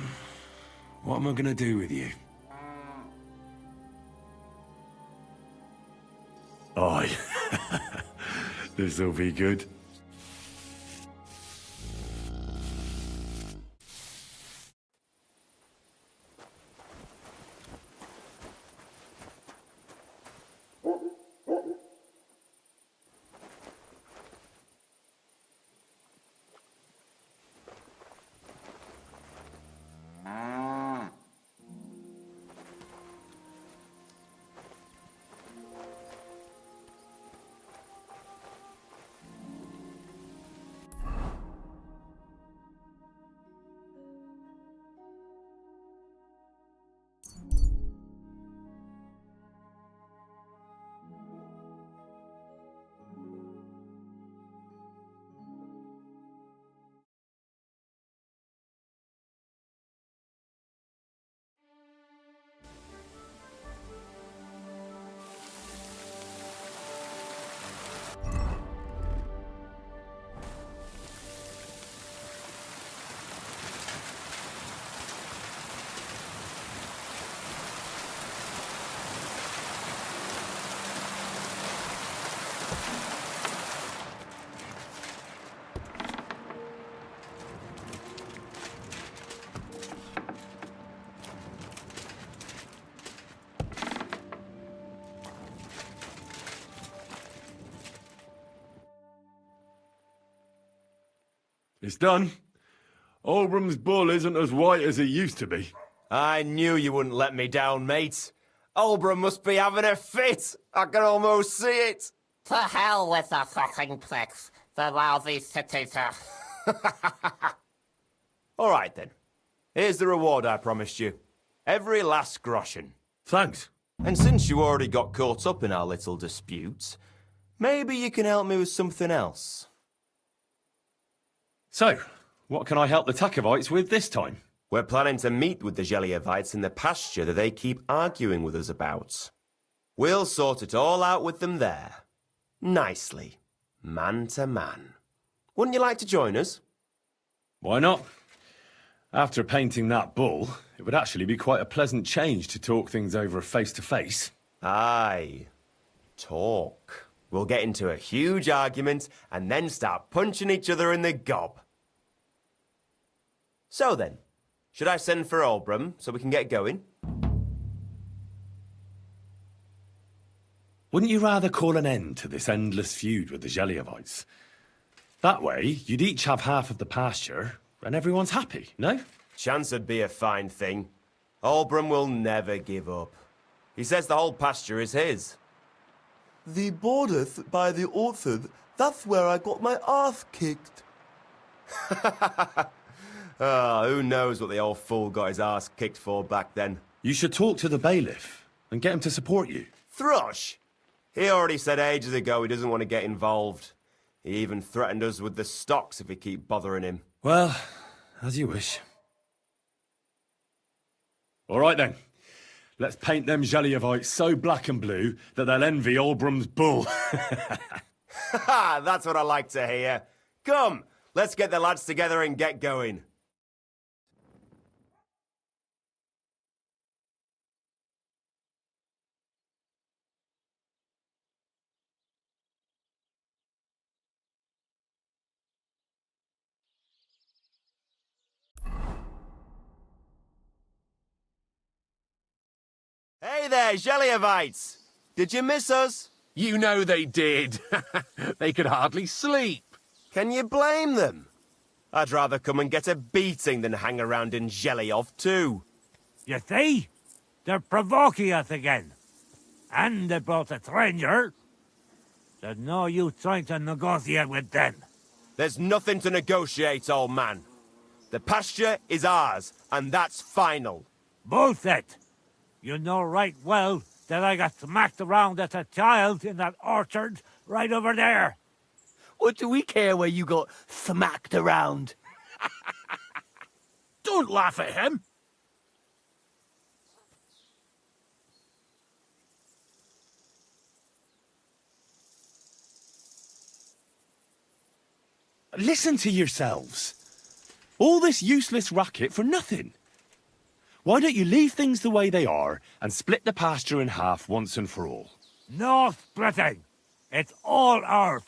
What am I gonna do with you? Aye. This'll be good. It's done. Olbram's bull isn't as white as it used to be. I knew you wouldn't let me down, mate. Olbram must be having a fit. I can almost see it. To hell with the fucking pricks. The lousy cities are... All right, then. Here's the reward I promised you. Every last groschen. Thanks. And since you already got caught up in our little dispute, maybe you can help me with something else. So, what can I help the Takovites with this time? We're planning to meet with the Gelievites in the pasture that they keep arguing with us about. We'll sort it all out with them there. nicely, man to man. Wouldn't you like to join us? Why not? After painting that bull, it would actually be quite a pleasant change to talk things over face-to-face. Aye. Talk. We'll get into a huge argument and then start punching each other in the gob. So then, should I send for Oldbrum so we can get going? Wouldn't you rather call an end to this endless feud with the Geliovites? That way, you'd each have half of the pasture, and everyone's happy, no? Chance would be a fine thing. Oldbrum will never give up. He says the whole pasture is his. The borders by the orchard, that's where I got my ass kicked. Oh, who knows what the old fool got his ass kicked for back then. You should talk to the bailiff and get him to support you. Thrush! He already said ages ago he doesn't want to get involved. He even threatened us with the stocks if we keep bothering him. Well, as you wish. All right then. Let's paint them Geliovites so black and blue that they'll envy Oldbrum's bull. That's what I like to hear. Come, let's get the lads together and get going. Hey there, Geliovites! Did you miss us? You know they did. They could hardly sleep. Can you blame them? I'd rather come and get a beating than hang around in Geliov too. You see? They're provoking us again. And they brought a stranger. There's no use trying to negotiate with them. There's nothing to negotiate, old man. The pasture is ours, and that's final. Bullshit! You know right well that I got smacked around as a child in that orchard right over there. What do we care where you got smacked around? Don't laugh at him. Listen to yourselves. All this useless racket for nothing. Why don't you leave things the way they are and split the pasture in half once and for all? No splitting. It's all ours.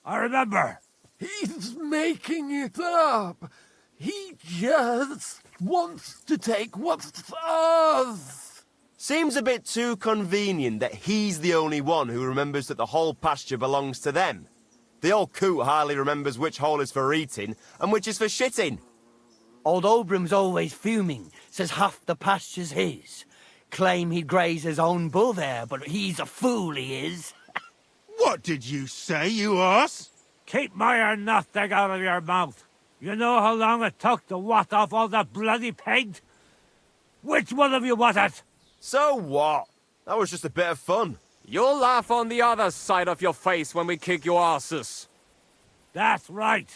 I remember. He's making it up. He just wants to take what's ours. Seems a bit too convenient that he's the only one who remembers that the whole pasture belongs to them. The old coot hardly remembers which hole is for eating and which is for shitting. Old Oldbrum's always fuming, says half the pasture's his. Claim he'd graze his own bull there, but he's a fool, he is. What did you say, you ass? Keep my nothing out of your mouth. You know how long it took to wash off all that bloody paint? Which one of you was it? So what? That was just a bit of fun. You'll laugh on the other side of your face when we kick your asses. That's right.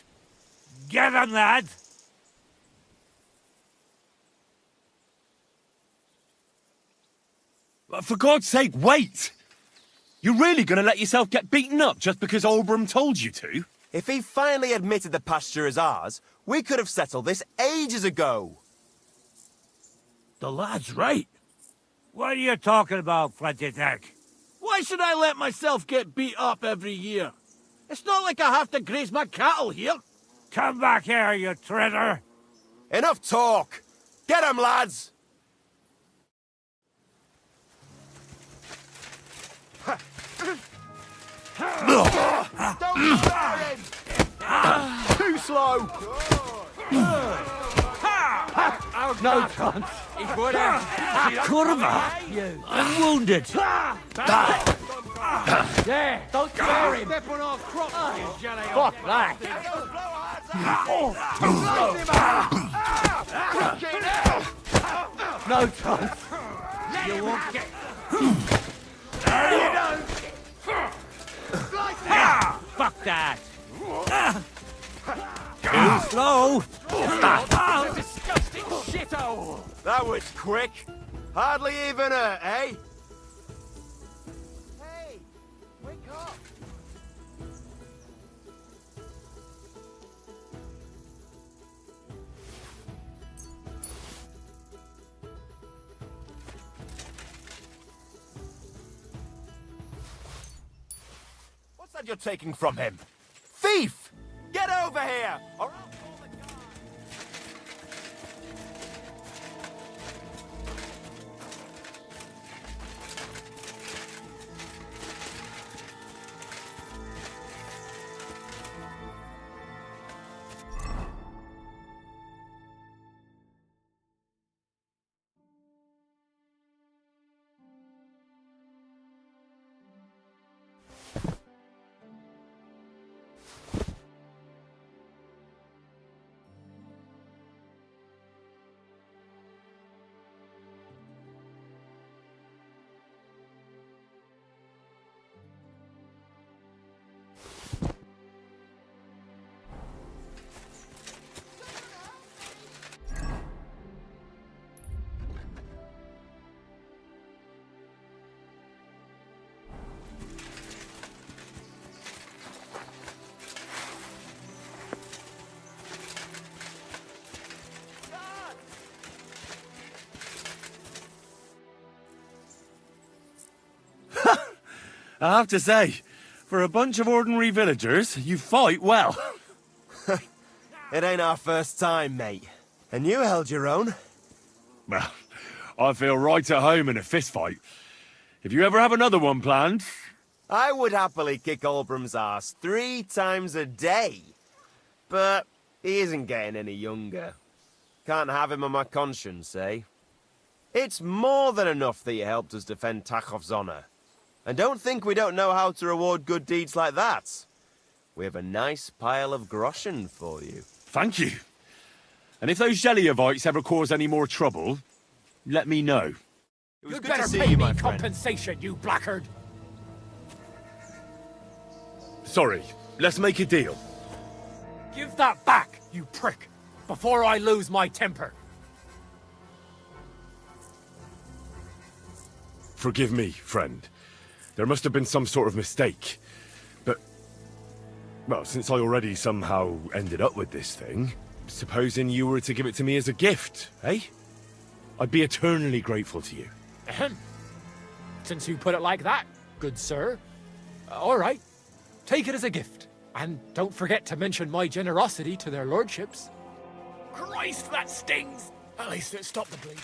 Get 'em, lad. For God's sake, wait! You're really going to let yourself get beaten up just because Oldbrum told you to? If he finally admitted the pasture is ours, we could have settled this ages ago. The lad's right. What are you talking about, Frantitek? Why should I let myself get beat up every year? It's not like I have to graze my cattle here. Come back here, you traitor! Enough talk! Get 'em, lads! Don't fire him! Too slow! No chance! Curva! I'm wounded! There! Don't scare him! Step on our crop, Fuck that! No chance! You won't get... Fuck that! Too slow! Disgusting shithole! That was quick. Hardly even a, eh? Hey, wake up! you're taking from him. Thief! Get over here, or I'll call the guard. I have to say, for a bunch of ordinary villagers, you fight well. It ain't our first time, mate. And you held your own. Well, I feel right at home in a fistfight. If you ever have another one planned... I would happily kick Olbram's ass 3 times a day. But he isn't getting any younger. Can't have him on my conscience, eh? It's more than enough that you helped us defend Tachov's honor. And don't think we don't know how to reward good deeds like that. We have a nice pile of groschen for you. Thank you. And if those Jelliavites ever cause any more trouble, let me know. It was You'd good better to see pay you, me my friend. compensation, you blackguard. Sorry, let's make a deal. Give that back, you prick, before I lose my temper. Forgive me, friend. There must have been some sort of mistake. But, well, since I already somehow ended up with this thing, supposing you were to give it to me as a gift, eh? I'd be eternally grateful to you. Ahem. Since you put it like that, good sir. All right. Take it as a gift. And don't forget to mention my generosity to their lordships. Christ, that stings! At least it stopped the bleeding.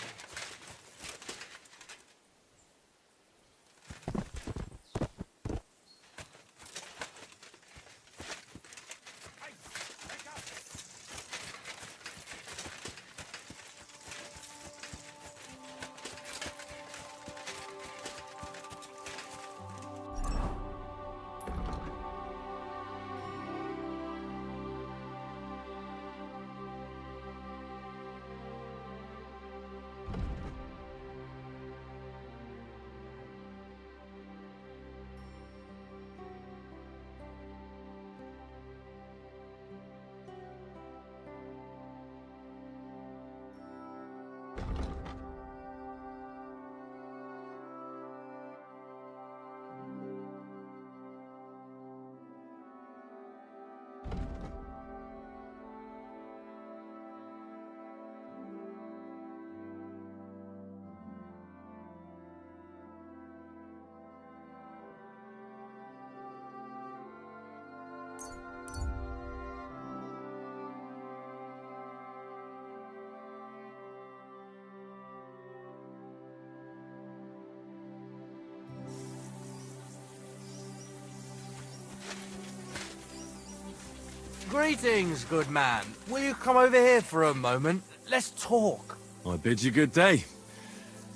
Greetings, good man. Will you come over here for a moment? Let's talk. I bid you good day.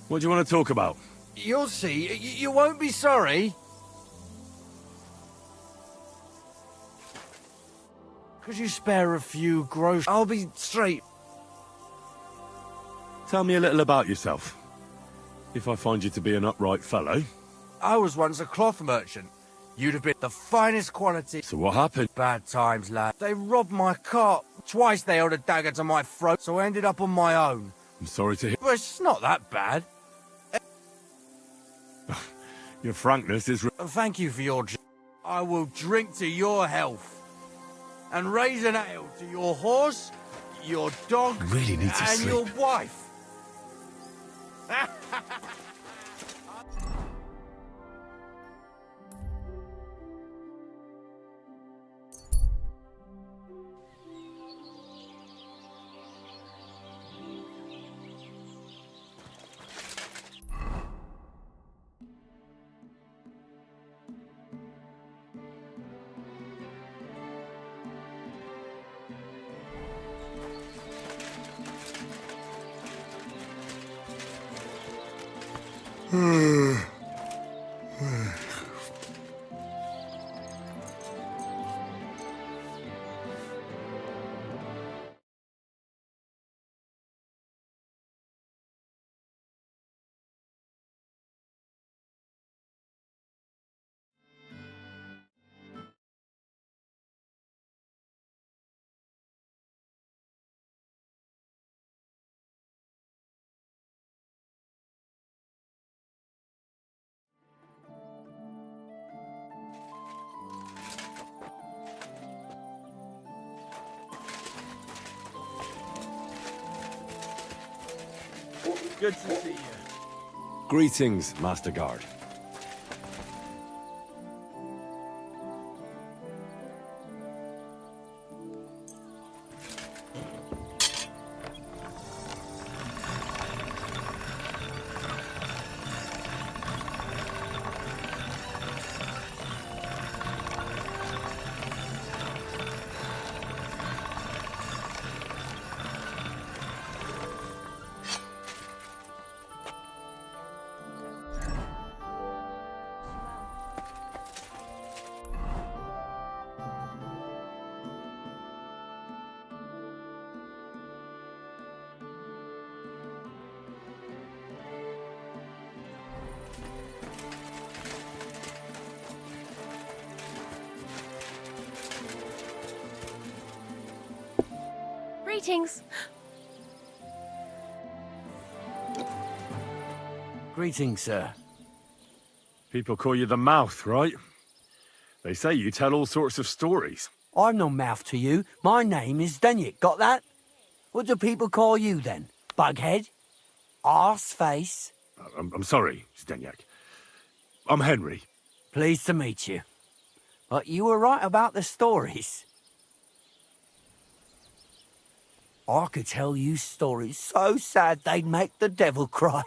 What do you want to talk about? You'll see. You won't be sorry. Could you spare a few gross... I'll be straight. Tell me a little about yourself. If I find you to be an upright fellow. I was once a cloth merchant. You'd have been the finest quality. So what happened? Bad times, lad. They robbed my cart. Twice they held a dagger to my throat, so I ended up on my own. I'm sorry to hear. But it's not that bad. Your frankness is... Thank you for your... I will drink to your health. And raise an ale to your horse, your dog, I really need to and sleep. your wife. Good to see you. Greetings, Master Guard. Greetings. Greetings, sir. People call you the Mouth, right? They say you tell all sorts of stories. I've no mouth to you. My name is Denyek. Got that? What do people call you then? Bughead? Arseface? I'm sorry, Zdenek. I'm Henry. Pleased to meet you. But you were right about the stories. I could tell you stories so sad they'd make the devil cry.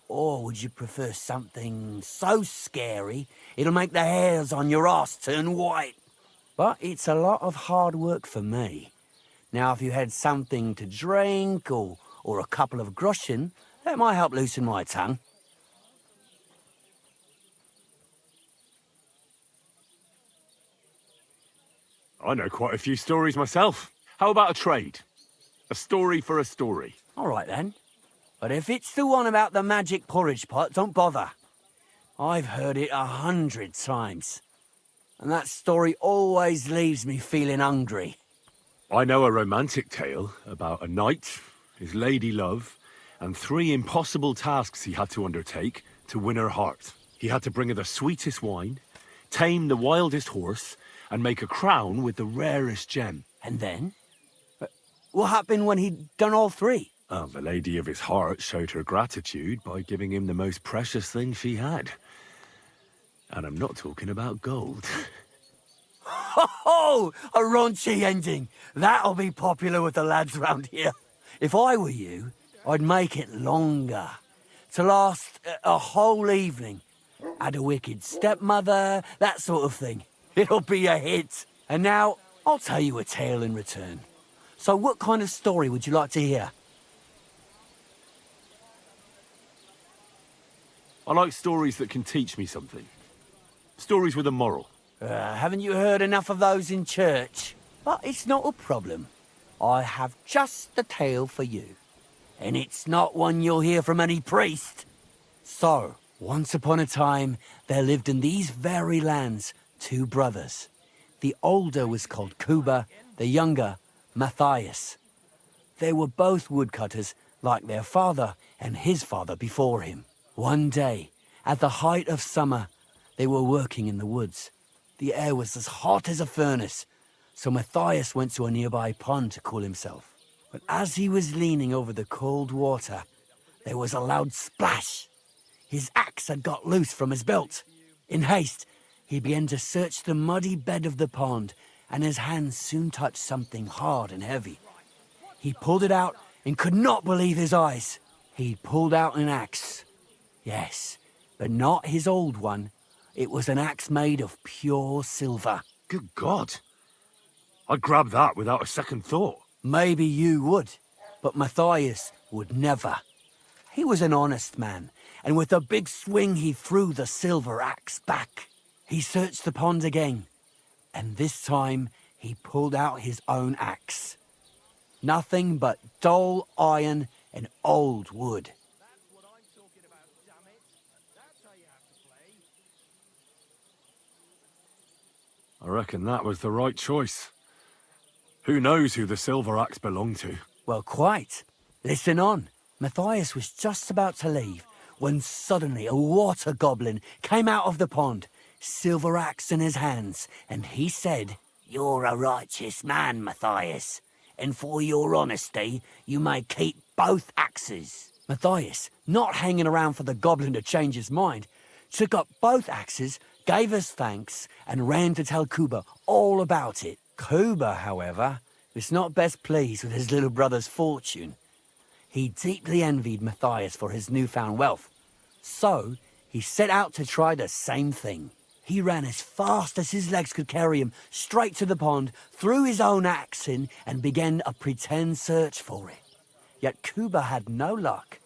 Or would you prefer something so scary it'll make the hairs on your ass turn white? But it's a lot of hard work for me. Now, if you had something to drink or a couple of groschen, that might help loosen my tongue. I know quite a few stories myself. How about a trade? A story for a story. All right, then. But if it's the one about the magic porridge pot, don't bother. I've heard it 100 times. And that story always leaves me feeling hungry. I know a romantic tale about a knight, his lady love, and 3 impossible tasks he had to undertake to win her heart. He had to bring her the sweetest wine, tame the wildest horse, and make a crown with the rarest gem. And then? What happened when he'd done all 3? The lady of his heart showed her gratitude by giving him the most precious thing she had. And I'm not talking about gold. Ho! A raunchy ending. That'll be popular with the lads round here. If I were you, I'd make it longer. To last a whole evening. Add a wicked stepmother, that sort of thing. It'll be a hit. And now, I'll tell you a tale in return. So what kind of story would you like to hear? I like stories that can teach me something. Stories with a moral. Haven't you heard enough of those in church? But it's not a problem. I have just the tale for you. And it's not one you'll hear from any priest. So, once upon a time, there lived in these very lands 2 brothers. The older was called Kuba, the younger, Matthias. They were both woodcutters, like their father and his father before him. One day, at the height of summer, they were working in the woods. The air was as hot as a furnace, so Matthias went to a nearby pond to cool himself. But as he was leaning over the cold water, there was a loud splash. His axe had got loose from his belt. In haste, he began to search the muddy bed of the pond, and his hands soon touched something hard and heavy. He pulled it out and could not believe his eyes. He'd pulled out an axe. Yes, but not his old one. It was an axe made of pure silver. Good God. I'd grab that without a second thought. Maybe you would, but Matthias would never. He was an honest man, and with a big swing he threw the silver axe back. He searched the pond again, and this time he pulled out his own axe. Nothing but dull iron and old wood. I reckon that was the right choice. Who knows who the silver axe belonged to? Well, quite. Listen on. Matthias was just about to leave when suddenly a water goblin came out of the pond, silver axe in his hands, and he said, "You're a righteous man, Matthias, and for your honesty, you may keep both axes." Matthias, not hanging around for the goblin to change his mind, took up both axes, gave us thanks, and ran to tell Kuba all about it. Kuba, however, was not best pleased with his little brother's fortune. He deeply envied Matthias for his newfound wealth, so he set out to try the same thing. He ran as fast as his legs could carry him straight to the pond, threw his own axe in, and began a pretend search for it. Yet Kuba had no luck.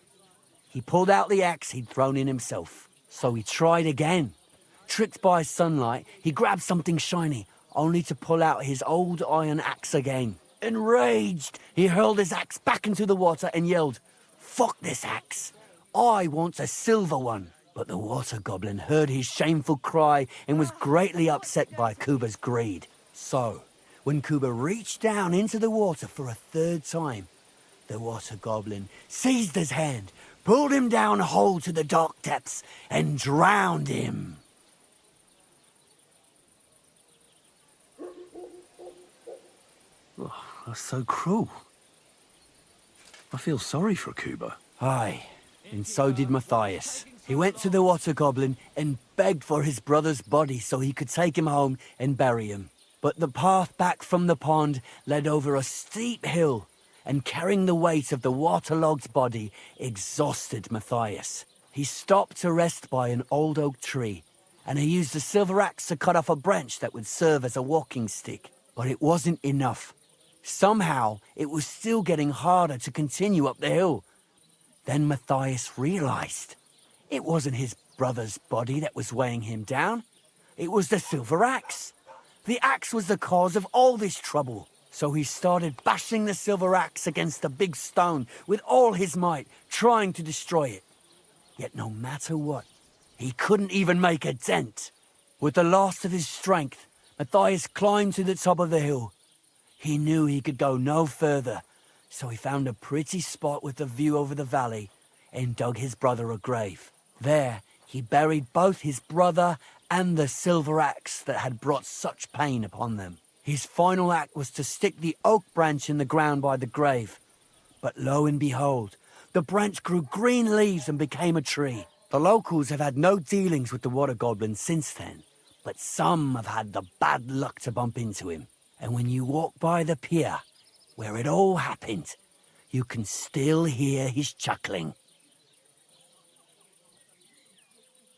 He pulled out the axe he'd thrown in himself, so he tried again. Tricked by sunlight, he grabbed something shiny, only to pull out his old iron axe again. Enraged, he hurled his axe back into the water and yelled, "Fuck this axe! I want a silver one!" But the water goblin heard his shameful cry and was greatly upset by Kuba's greed. So, when Kuba reached down into the water for a third time, the water goblin seized his hand, pulled him down whole to the dark depths, and drowned him. Oh, that's so cruel. I feel sorry for Kuba. Aye, and so did Matthias. He went to the water goblin and begged for his brother's body so he could take him home and bury him. But the path back from the pond led over a steep hill, and carrying the weight of the waterlogged body exhausted Matthias. He stopped to rest by an old oak tree, and he used the silver axe to cut off a branch that would serve as a walking stick. But it wasn't enough. Somehow, it was still getting harder to continue up the hill. Then Matthias realized it wasn't his brother's body that was weighing him down. It was the silver axe. The axe was the cause of all this trouble. So he started bashing the silver axe against the big stone with all his might, trying to destroy it. Yet no matter what, he couldn't even make a dent. With the last of his strength, Matthias climbed to the top of the hill. He knew he could go no further, so he found a pretty spot with a view over the valley and dug his brother a grave. There, he buried both his brother and the silver axe that had brought such pain upon them. His final act was to stick the oak branch in the ground by the grave. But lo and behold, the branch grew green leaves and became a tree. The locals have had no dealings with the water goblin since then, but some have had the bad luck to bump into him. And when you walk by the pier, where it all happened, you can still hear his chuckling.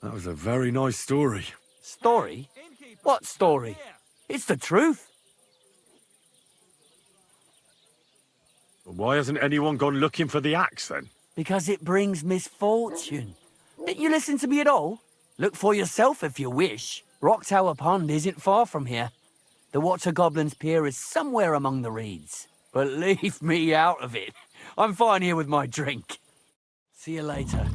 That was a very nice story. Story? What story? It's the truth. Why hasn't anyone gone looking for the axe, then? Because it brings misfortune. Didn't you listen to me at all? Look for yourself if you wish. Rock Tower Pond isn't far from here. The Water Goblin's pier is somewhere among the reeds. But leave me out of it. I'm fine here with my drink. See you later.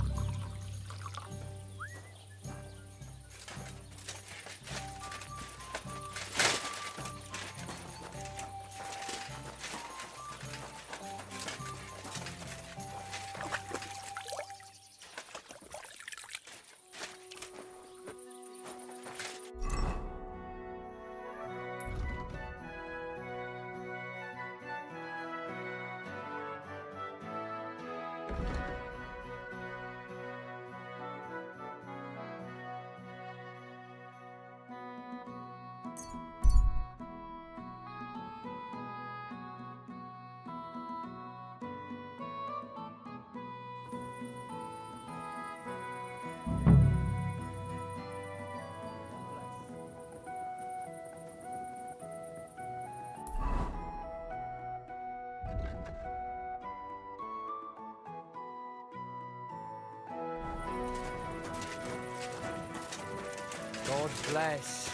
God bless.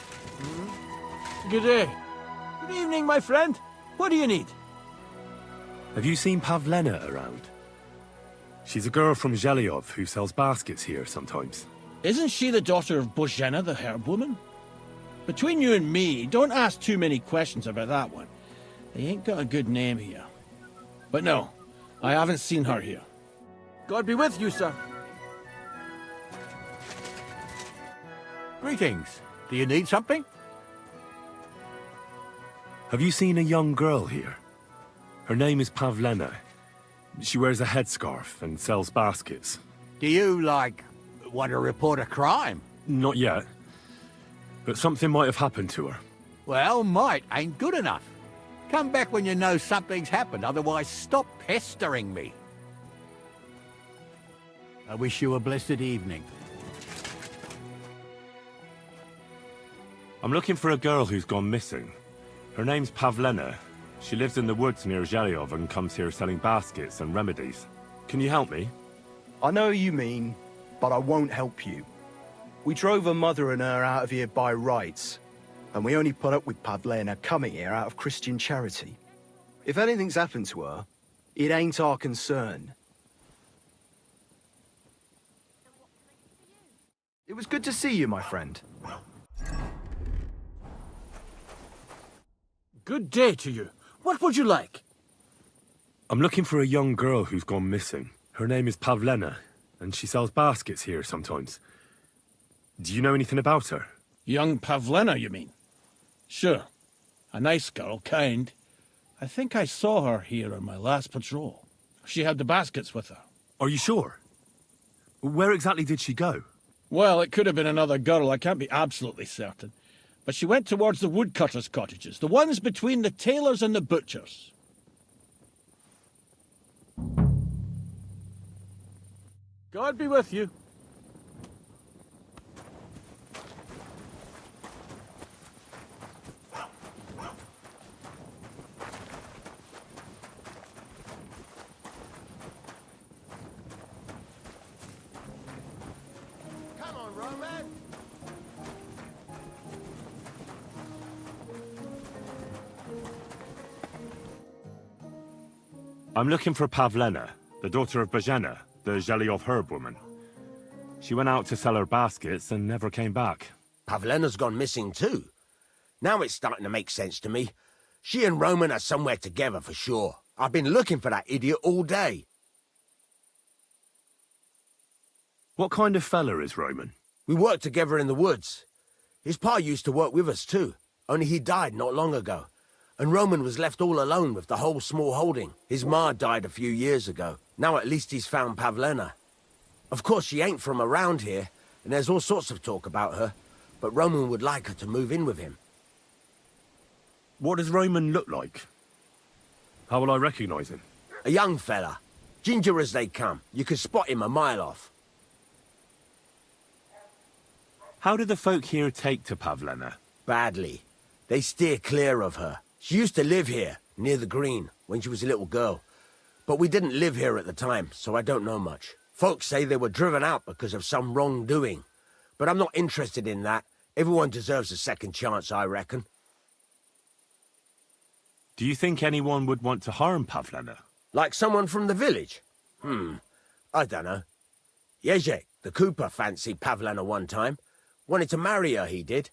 Good day. Good evening, my friend. What do you need? Have you seen Pavlena around? She's a girl from Zhelyov who sells baskets here sometimes. Isn't she the daughter of Bozhena, the herb woman? Between you and me, don't ask too many questions about that one. They ain't got a good name here. But no, I haven't seen her here. God be with you, sir. Greetings. Do you need something? Have you seen a young girl here? Her name is Pavlena. She wears a headscarf and sells baskets. Do you, want to report a crime? Not yet. But something might have happened to her. Well, might ain't good enough. Come back when you know something's happened, otherwise stop pestering me. I wish you a blessed evening. I'm looking for a girl who's gone missing. Her name's Pavlena. She lives in the woods near Zhelyov and comes here selling baskets and remedies. Can you help me? I know what you mean, but I won't help you. We drove her mother and her out of here by rights, and we only put up with Pavlena coming here out of Christian charity. If anything's happened to her, it ain't our concern. It was good to see you, my friend. Good day to you. What would you like? I'm looking for a young girl who's gone missing. Her name is Pavlena, and she sells baskets here sometimes. Do you know anything about her? Young Pavlena, you mean? Sure. A nice girl, kind. I think I saw her here on my last patrol. She had the baskets with her. Are you sure? Where exactly did she go? Well, it could have been another girl. I can't be absolutely certain. But she went towards the woodcutters' cottages, the ones between the tailors and the butchers. God be with you. Come on, Roman! I'm looking for Pavlena, the daughter of Bozhena, the Zhelyov herb woman. She went out to sell her baskets and never came back. Pavlena's gone missing too. Now it's starting to make sense to me. She and Roman are somewhere together for sure. I've been looking for that idiot all day. What kind of fella is Roman? We worked together in the woods. His pa used to work with us too, only he died not long ago. And Roman was left all alone with the whole small holding. His ma died a few years ago. Now at least he's found Pavlena. Of course, she ain't from around here, and there's all sorts of talk about her, but Roman would like her to move in with him. What does Roman look like? How will I recognize him? A young fella. Ginger as they come. You could spot him a mile off. How do the folk here take to Pavlena? Badly. They steer clear of her. She used to live here, near the green, when she was a little girl. But we didn't live here at the time, so I don't know much. Folks say they were driven out because of some wrongdoing. But I'm not interested in that. Everyone deserves a second chance, I reckon. Do you think anyone would want to harm Pavlena? Like someone from the village? I don't know. Jezek, the cooper, fancied Pavlena one time. Wanted to marry her, he did.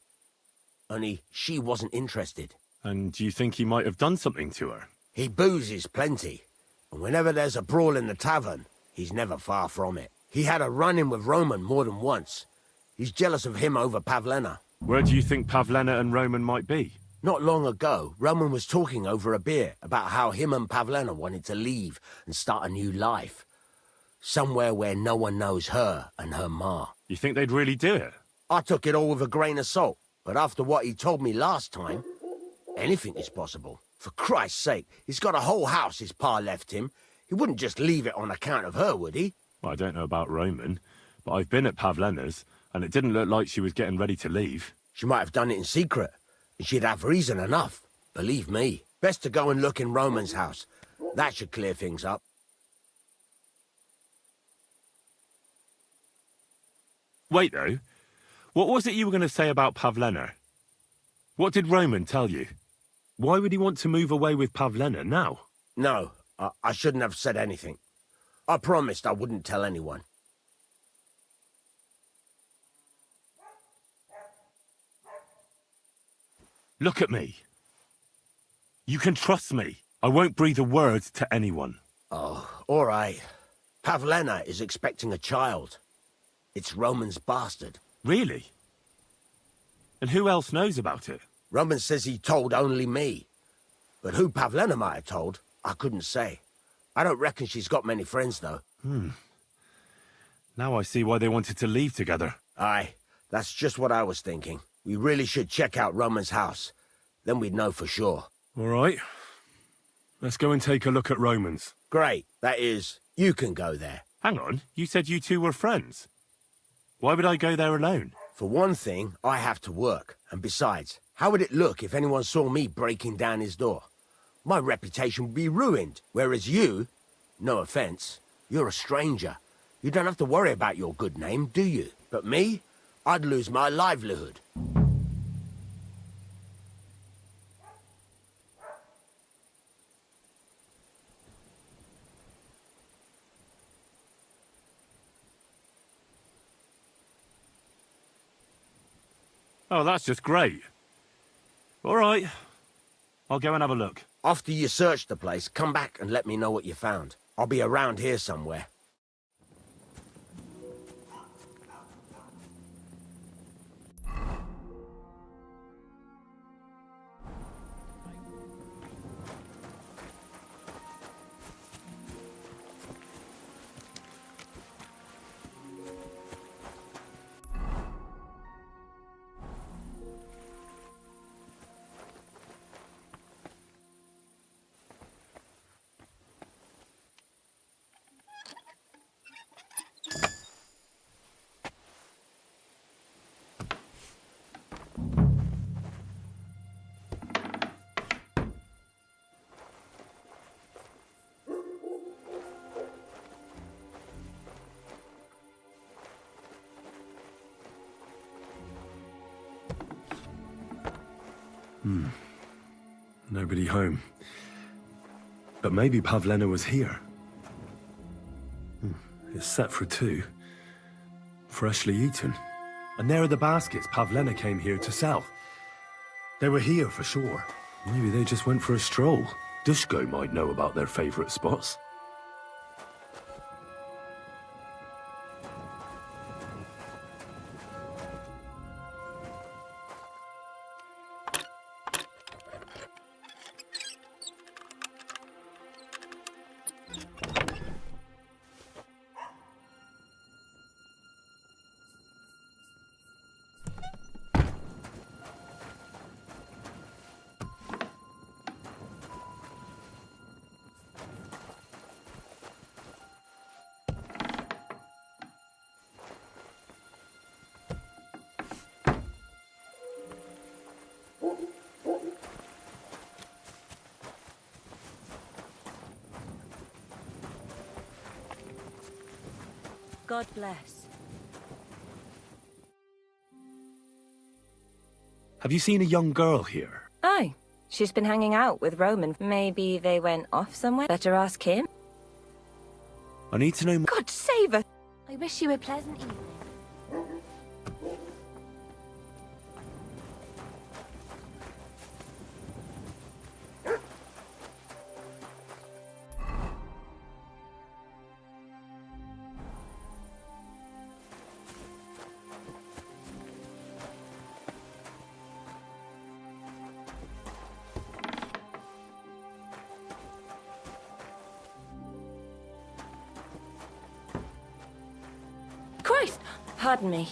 Only she wasn't interested. And do you think he might have done something to her? He boozes plenty. And whenever there's a brawl in the tavern, he's never far from it. He had a run-in with Roman more than once. He's jealous of him over Pavlena. Where do you think Pavlena and Roman might be? Not long ago, Roman was talking over a beer about how him and Pavlena wanted to leave and start a new life. Somewhere where no one knows her and her ma. You think they'd really do it? I took it all with a grain of salt, but after what he told me last time, anything is possible. For Christ's sake, he's got a whole house his pa left him. He wouldn't just leave it on account of her, would he? Well, I don't know about Roman, but I've been at Pavlena's, and it didn't look like she was getting ready to leave. She might have done it in secret, and she'd have reason enough. Believe me. Best to go and look in Roman's house. That should clear things up. Wait, though. What was it you were going to say about Pavlena? What did Roman tell you? Why would he want to move away with Pavlena now? No, I shouldn't have said anything. I promised I wouldn't tell anyone. Look at me. You can trust me. I won't breathe a word to anyone. Oh, all right. Pavlena is expecting a child. It's Roman's bastard. Really? And who else knows about it? Roman says he told only me. But who Pavlena might have told, I couldn't say. I don't reckon she's got many friends, though. Now I see why they wanted to leave together. Aye, that's just what I was thinking. We really should check out Roman's house. Then we'd know for sure. All right. Let's go and take a look at Roman's. Great. That is, you can go there. Hang on, you said you two were friends. Why would I go there alone? For one thing, I have to work. And besides, how would it look if anyone saw me breaking down his door? My reputation would be ruined. Whereas you, no offense, you're a stranger. You don't have to worry about your good name, do you? But me, I'd lose my livelihood. Oh, that's just great. All right. I'll go and have a look. After you search the place, come back and let me know what you found. I'll be around here somewhere. Nobody home. But maybe Pavlena was here. It's set for 2. Freshly eaten. And there are the baskets Pavlena came here to sell. They were here for sure. Maybe they just went for a stroll. Dushko might know about their favorite spots. God bless. Have you seen a young girl here? Aye. She's been hanging out with Roman. Maybe they went off somewhere. Better ask him. I need to know... God save her! I wish you a pleasant evening. Christ! Pardon me.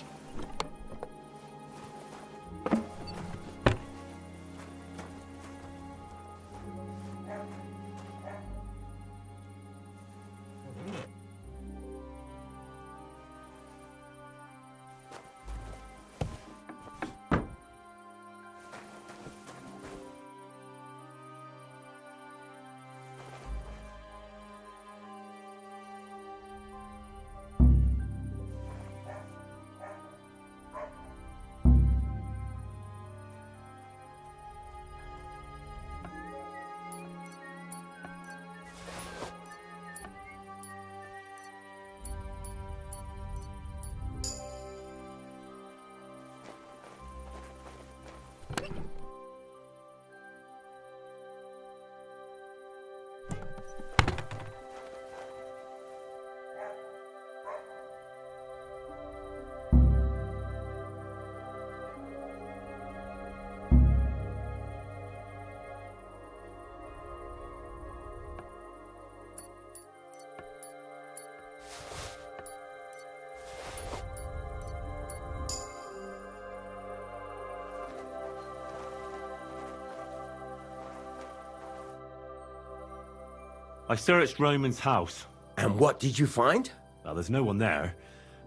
I searched Roman's house. And what did you find? Well, there's no one there,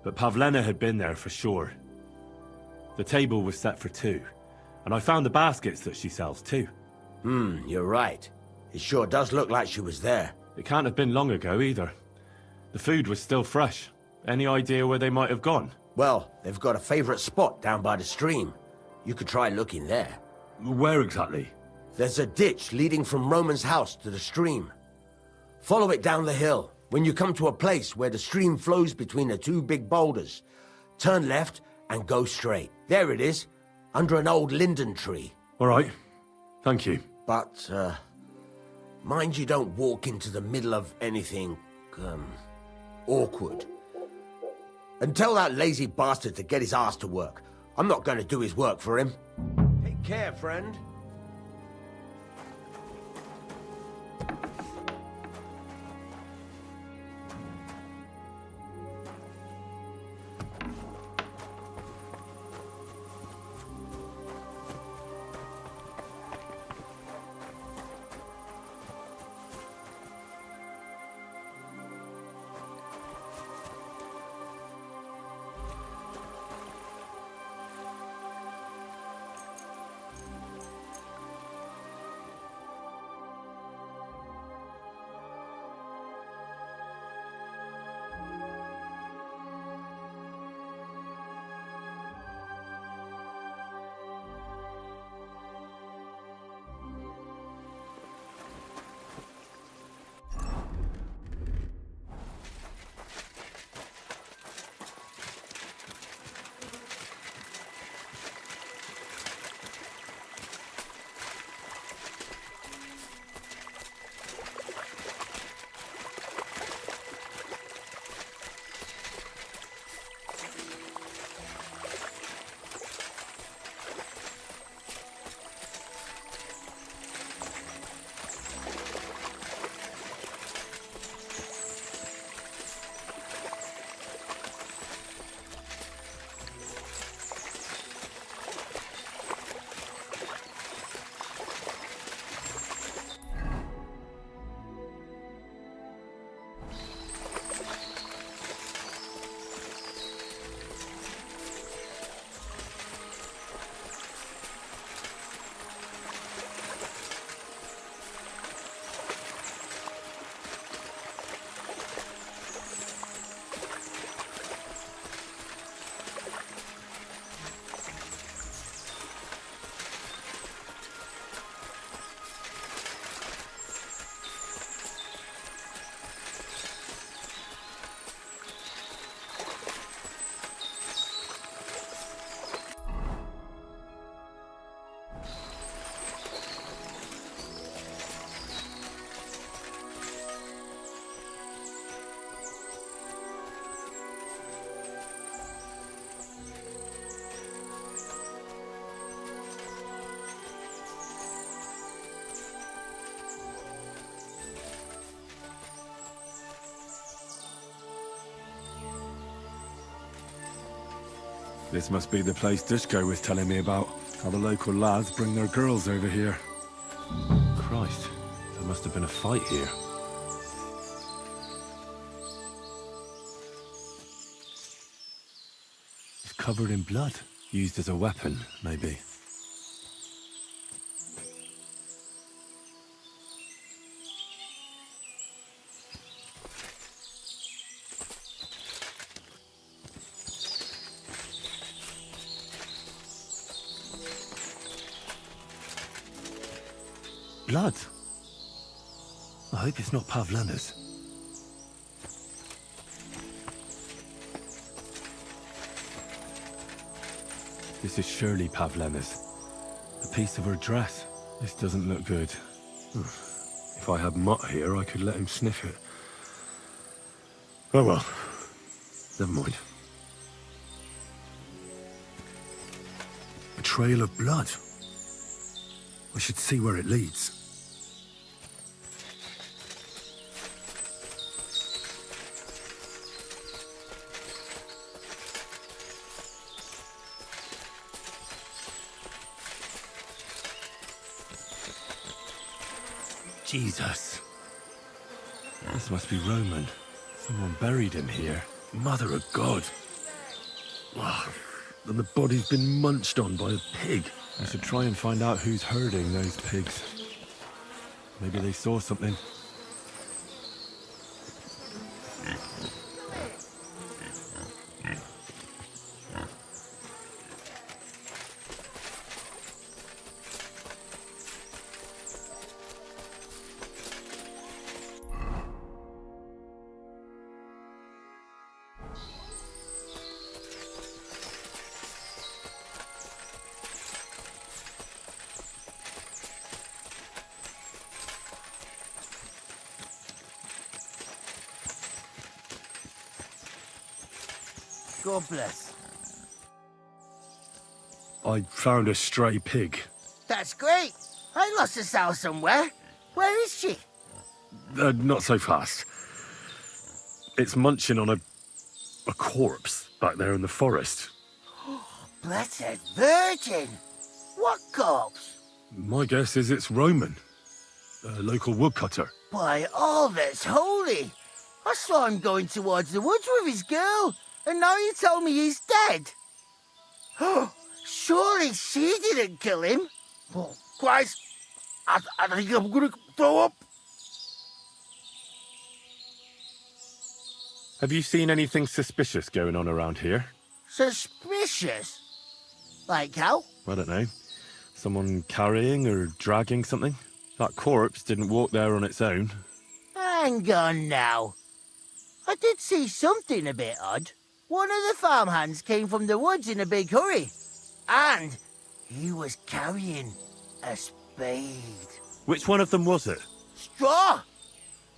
but Pavlena had been there for sure. The table was set for 2, and I found the baskets that she sells too. You're right. It sure does look like she was there. It can't have been long ago either. The food was still fresh. Any idea where they might have gone? Well, they've got a favorite spot down by the stream. You could try looking there. Where exactly? There's a ditch leading from Roman's house to the stream. Follow it down the hill. When you come to a place where the stream flows between the 2 big boulders, turn left and go straight. There it is, under an old linden tree. All right. Thank you. But, mind you don't walk into the middle of anything, awkward. And tell that lazy bastard to get his ass to work. I'm not going to do his work for him. Take care, friend. This must be the place Dushko was telling me about. How the local lads bring their girls over here. Christ, there must have been a fight here. It's covered in blood. Used as a weapon, maybe. Blood? I hope it's not Pavlena's. This is surely Pavlena's. A piece of her dress. This doesn't look good. If I had Mutt here, I could let him sniff it. Oh well. Never mind. A trail of blood. I should see where it leads. Jesus. This must be Roman. Someone buried him here. Mother of God. Ah, and the body's been munched on by a pig. I should try and find out who's herding those pigs. Maybe they saw something. God bless. I found a stray pig. That's great. I lost a sow somewhere. Where is she? Not so fast. It's munching on a corpse back there in the forest. Blessed Virgin! What corpse? My guess is it's Roman, a local woodcutter. By all that's holy! I saw him going towards the woods with his girl, and now you tell me he's dead. Oh, surely she didn't kill him. Oh, Christ! I think I'm gonna throw up. Have you seen anything suspicious going on around here? Suspicious? Like how? I don't know. Someone carrying or dragging something? That corpse didn't walk there on its own. Hang on now. I did see something a bit odd. One of the farmhands came from the woods in a big hurry. And he was carrying a spade. Which one of them was it? Straw!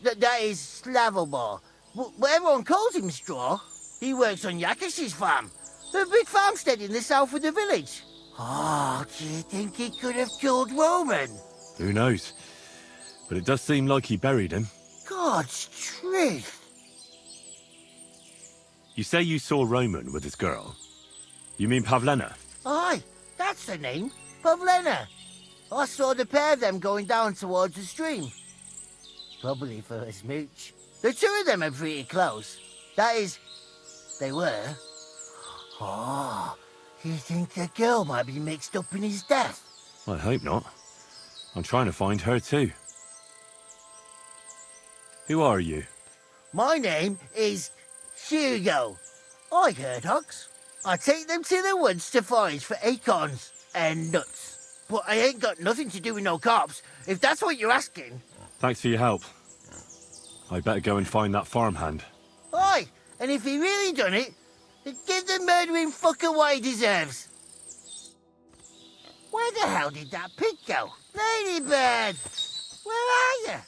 That is Slavobor. But everyone calls him Straw. He works on Yakish's farm. The big farmstead in the south of the village. Oh, do you think he could have killed Roman? Who knows? But it does seem like he buried him. God's truth. You say you saw Roman with his girl. You mean Pavlena? Aye, that's the name. Pavlena. I saw the pair of them going down towards the stream. Probably for a smooch. The two of them are pretty close. That is, they were. Oh, you think the girl might be mixed up in his death? I hope not. I'm trying to find her too. Who are you? My name is Hugo. I herd hogs. I take them to the woods to forage for acorns and nuts. But I ain't got nothing to do with no cops, if that's what you're asking. Thanks for your help. I better go and find that farmhand. Aye, and if he really done it, give the murdering fucker what he deserves. Where the hell did that pig go? Ladybird! Where are you?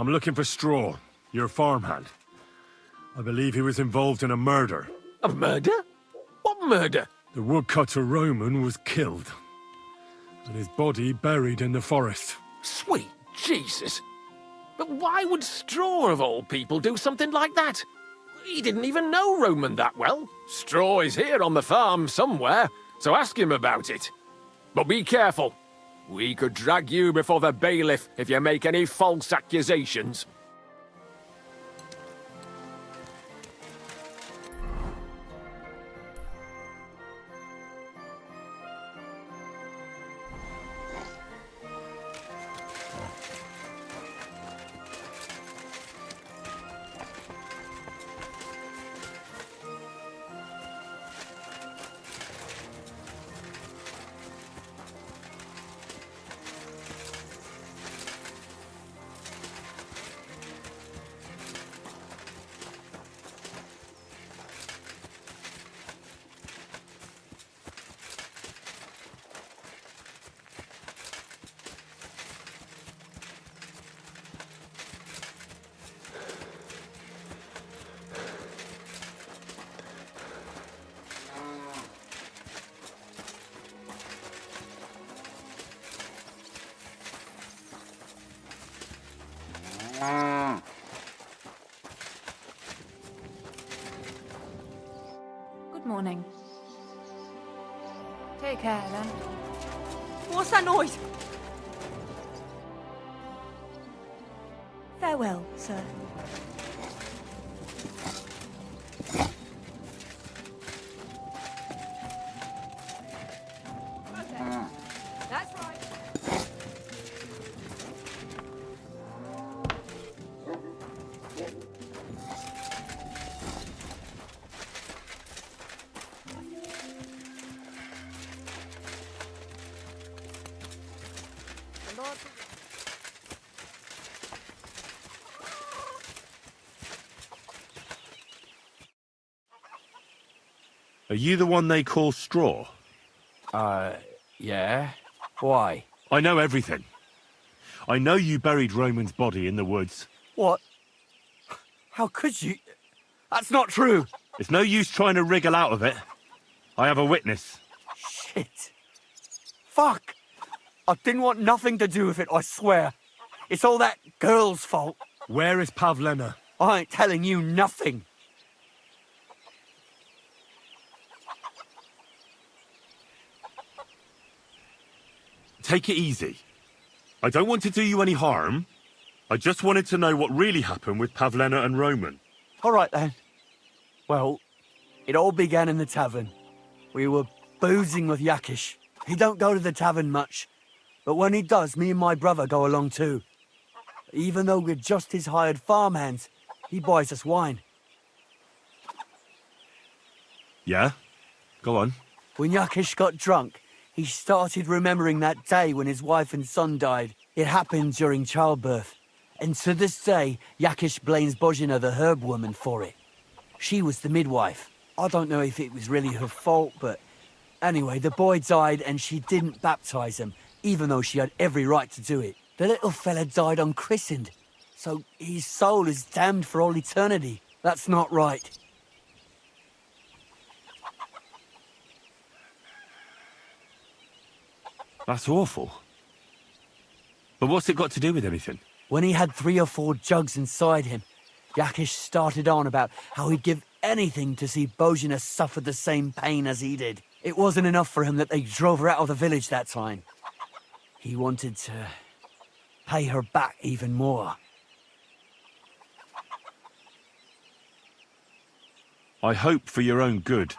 I'm looking for Straw, your farmhand. I believe he was involved in a murder. A murder? What murder? The woodcutter Roman was killed, and his body buried in the forest. Sweet Jesus. But why would Straw, of all people, do something like that? He didn't even know Roman that well. Straw is here on the farm somewhere, so ask him about it. But be careful. We could drag you before the bailiff if you make any false accusations. Good morning. Take care, then. What's that noise? Farewell, sir. That's right. Are you the one they call Straw? Yeah. Why? I know everything. I know you buried Roman's body in the woods. What? How could you? That's not true. It's no use trying to wriggle out of it. I have a witness. Shit. Fuck. I didn't want nothing to do with it, I swear. It's all that girl's fault. Where is Pavlena? I ain't telling you nothing. Take it easy. I don't want to do you any harm. I just wanted to know what really happened with Pavlena and Roman. All right, then. Well, it all began in the tavern. We were boozing with Yakish. He don't go to the tavern much, but when he does, me and my brother go along too. Even though we're just his hired farmhands, he buys us wine. Yeah? Go on. When Yakish got drunk, he started remembering that day when his wife and son died. It happened during childbirth. And to this day, Yakish blames Bozhina, the herb woman, for it. She was the midwife. I don't know if it was really her fault, but anyway, the boy died and she didn't baptize him, even though she had every right to do it. The little fella died unchristened, so his soul is damned for all eternity. That's not right. That's awful. But what's it got to do with anything? When he had 3 or 4 jugs inside him, Yakish started on about how he'd give anything to see Bozhina suffer the same pain as he did. It wasn't enough for him that they drove her out of the village that time. He wanted to pay her back even more. I hope for your own good,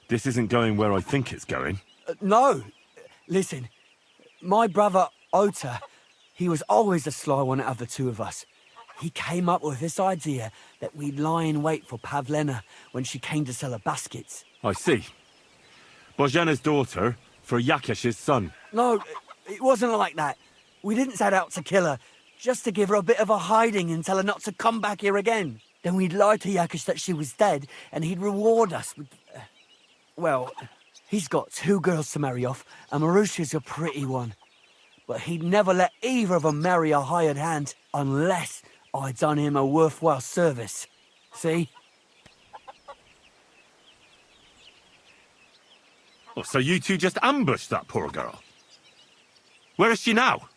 this isn't going where I think it's going. No. Listen, my brother, Ota, he was always the sly one out of the two of us. He came up with this idea that we'd lie in wait for Pavlena when she came to sell her baskets. I see. Bozhena's daughter for Yakish's son. No, it wasn't like that. We didn't set out to kill her, just to give her a bit of a hiding and tell her not to come back here again. Then we'd lie to Yakish that she was dead, and he'd reward us with... well, he's got 2 girls to marry off, and Marusha's a pretty one. But he'd never let either of them marry a hired hand, unless I done him a worthwhile service. See? Oh, so you two just ambushed that poor girl? Where is she now?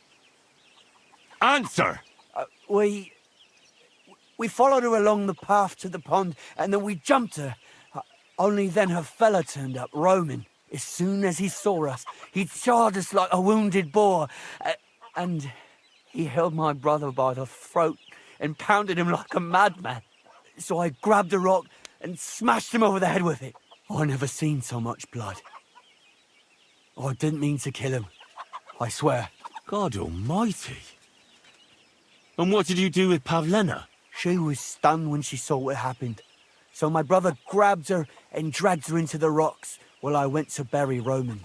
Answer! We followed her along the path to the pond, and then we jumped her. Only then her fella turned up, Roman. As soon as he saw us, he charged us like a wounded boar. And he held my brother by the throat and pounded him like a madman. So I grabbed a rock and smashed him over the head with it. I never seen so much blood. I didn't mean to kill him. I swear. God almighty. And what did you do with Pavlena? She was stunned when she saw what happened. So my brother grabbed her and dragged her into the rocks while I went to bury Roman.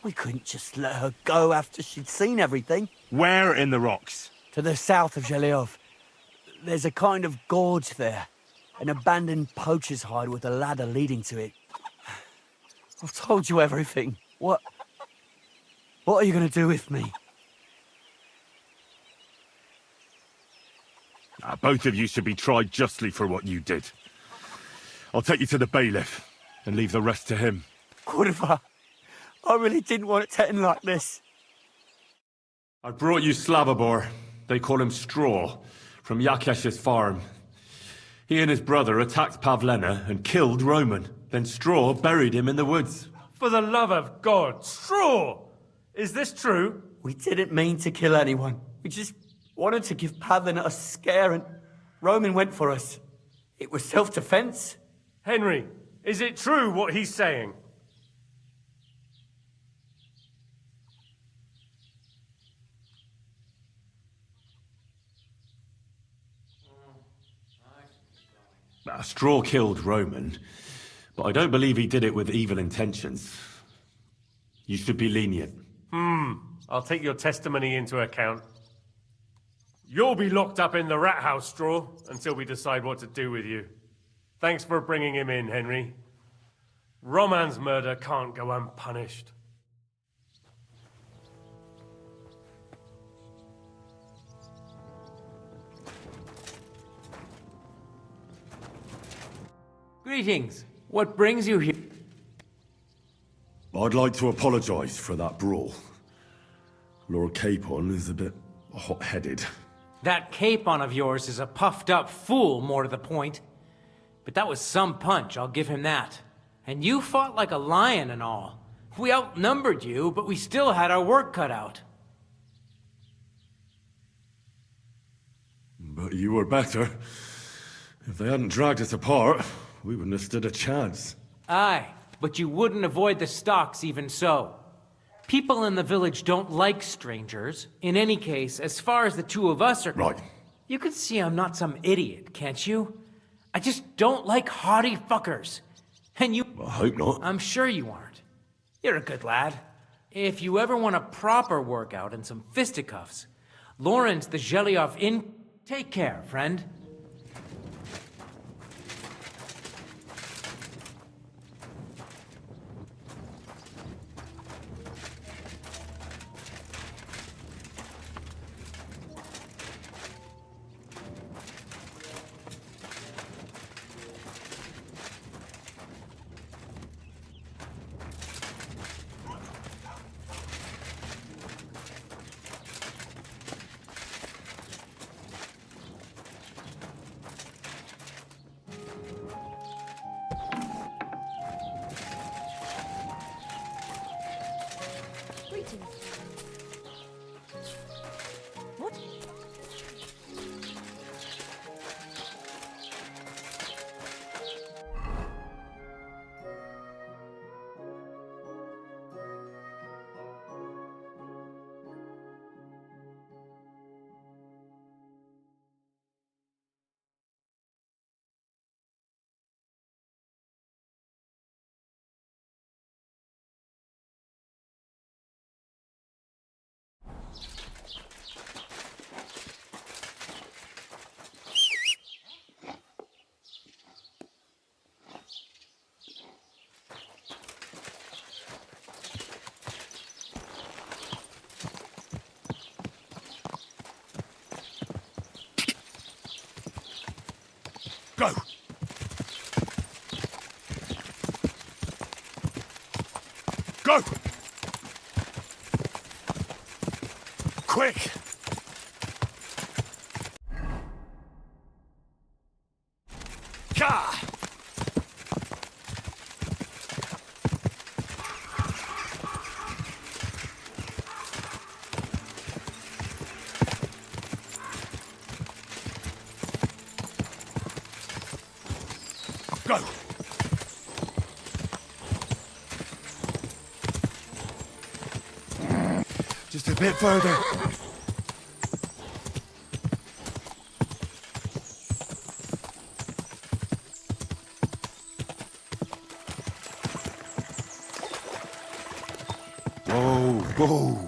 We couldn't just let her go after she'd seen everything. Where in the rocks? To the south of Zhelyov. There's a kind of gorge there. An abandoned poacher's hide with a ladder leading to it. I've told you everything. What are you going to do with me? Both of you should be tried justly for what you did. I'll take you to the bailiff and leave the rest to him. Kurva, I really didn't want it to end like this. I brought you Slavobor. They call him Straw, from Yakesh's farm. He and his brother attacked Pavlena and killed Roman. Then Straw buried him in the woods. For the love of God, Straw! Is this true? We didn't mean to kill anyone. We just wanted to give Pavlena a scare, and Roman went for us. It was self-defense. Henry, is it true what he's saying? Straw killed Roman, but I don't believe he did it with evil intentions. You should be lenient. I'll take your testimony into account. You'll be locked up in the rat house, Straw, until we decide what to do with you. Thanks for bringing him in, Henry. Roman's murder can't go unpunished. Greetings. What brings you here? I'd like to apologize for that brawl. Lord Capon is a bit hot-headed. That Capon of yours is a puffed-up fool, more to the point. But that was some punch, I'll give him that. And you fought like a lion and all. We outnumbered you, but we still had our work cut out. But you were better. If they hadn't dragged us apart, we wouldn't have stood a chance. Aye, but you wouldn't avoid the stocks even so. People in the village don't like strangers. In any case, as far as the two of us are... Right. You can see I'm not some idiot, can't you? I just don't like haughty fuckers. And you... I hope not. I'm sure you aren't. You're a good lad. If you ever want a proper workout and some fisticuffs, Lawrence the Zhelyov Inn... Take care, friend. Go! Go! Quick! Ka! Go! Just a bit further. Whoa, whoa.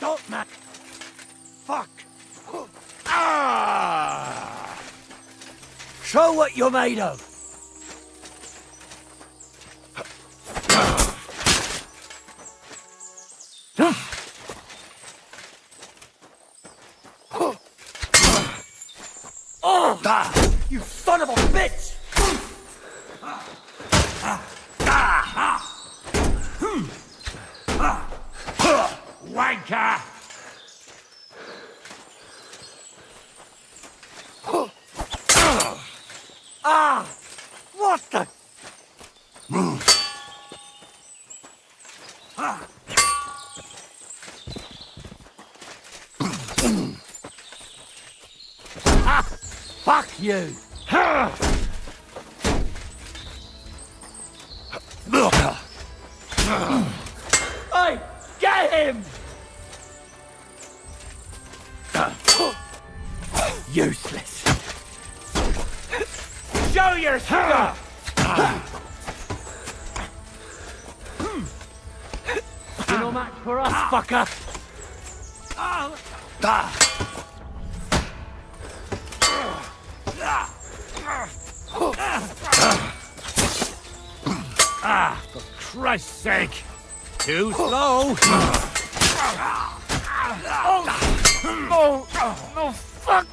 Stop, man! Fuck! Ah! Show what you're made of! Oh! You son of a bitch! Wanker! Ah! What the? Move! Ah! Fuck you! Hey! Get him! Useless. Show your stuff! You're no match for us, fucker! Christ's sake! Too slow! No, fuck!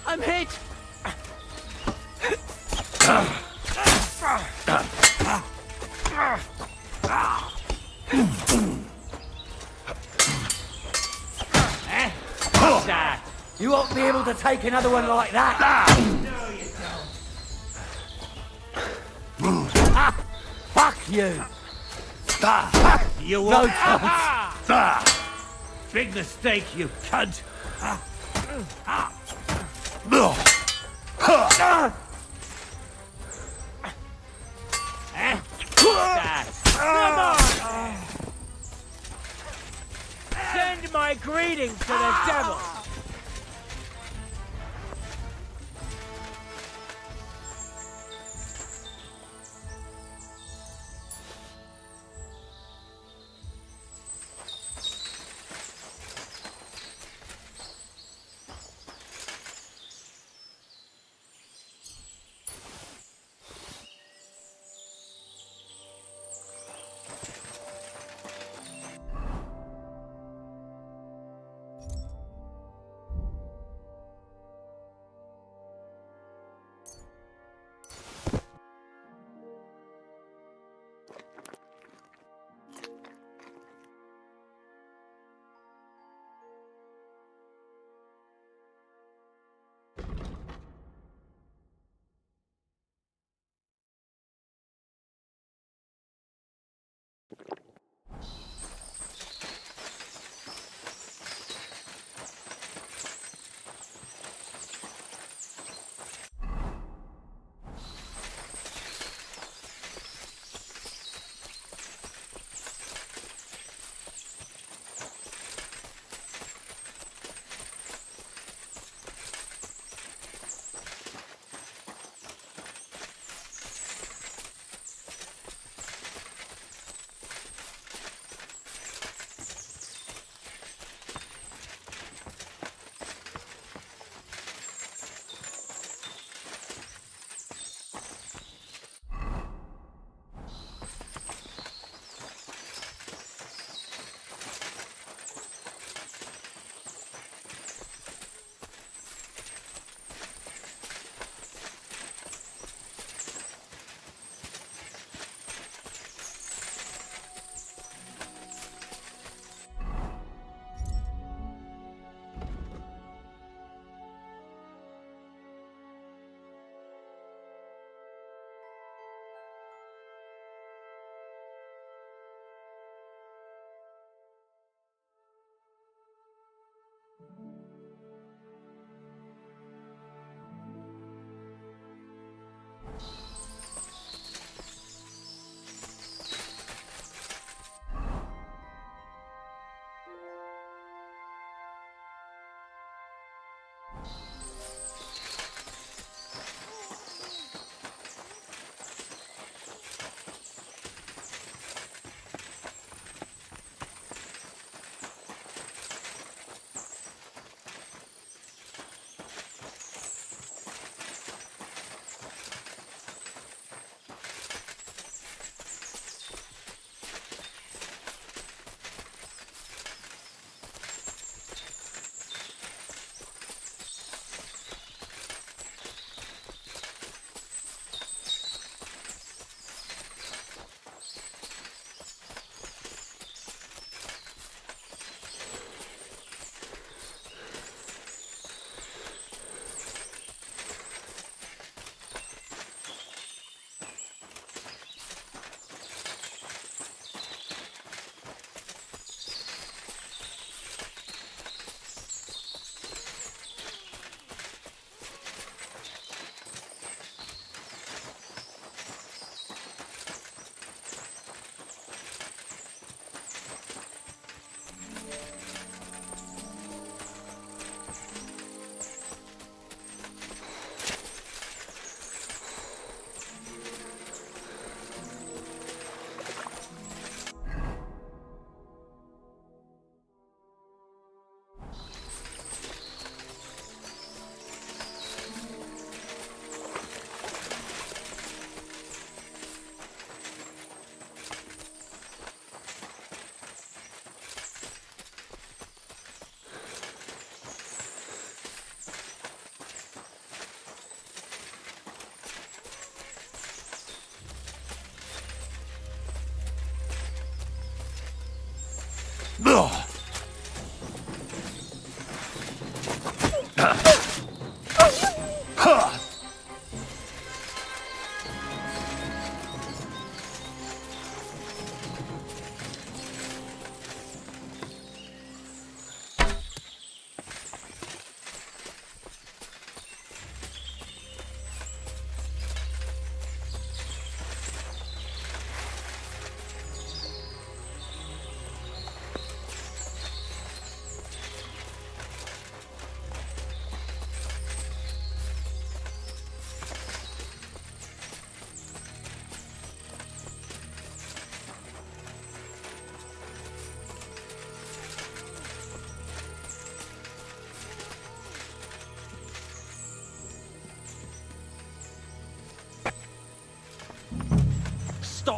I'm hit! You won't be able to take another one like that! Fuck you! You No won't! chance! Big mistake, you cunt! Come on! Send my greetings to the devil!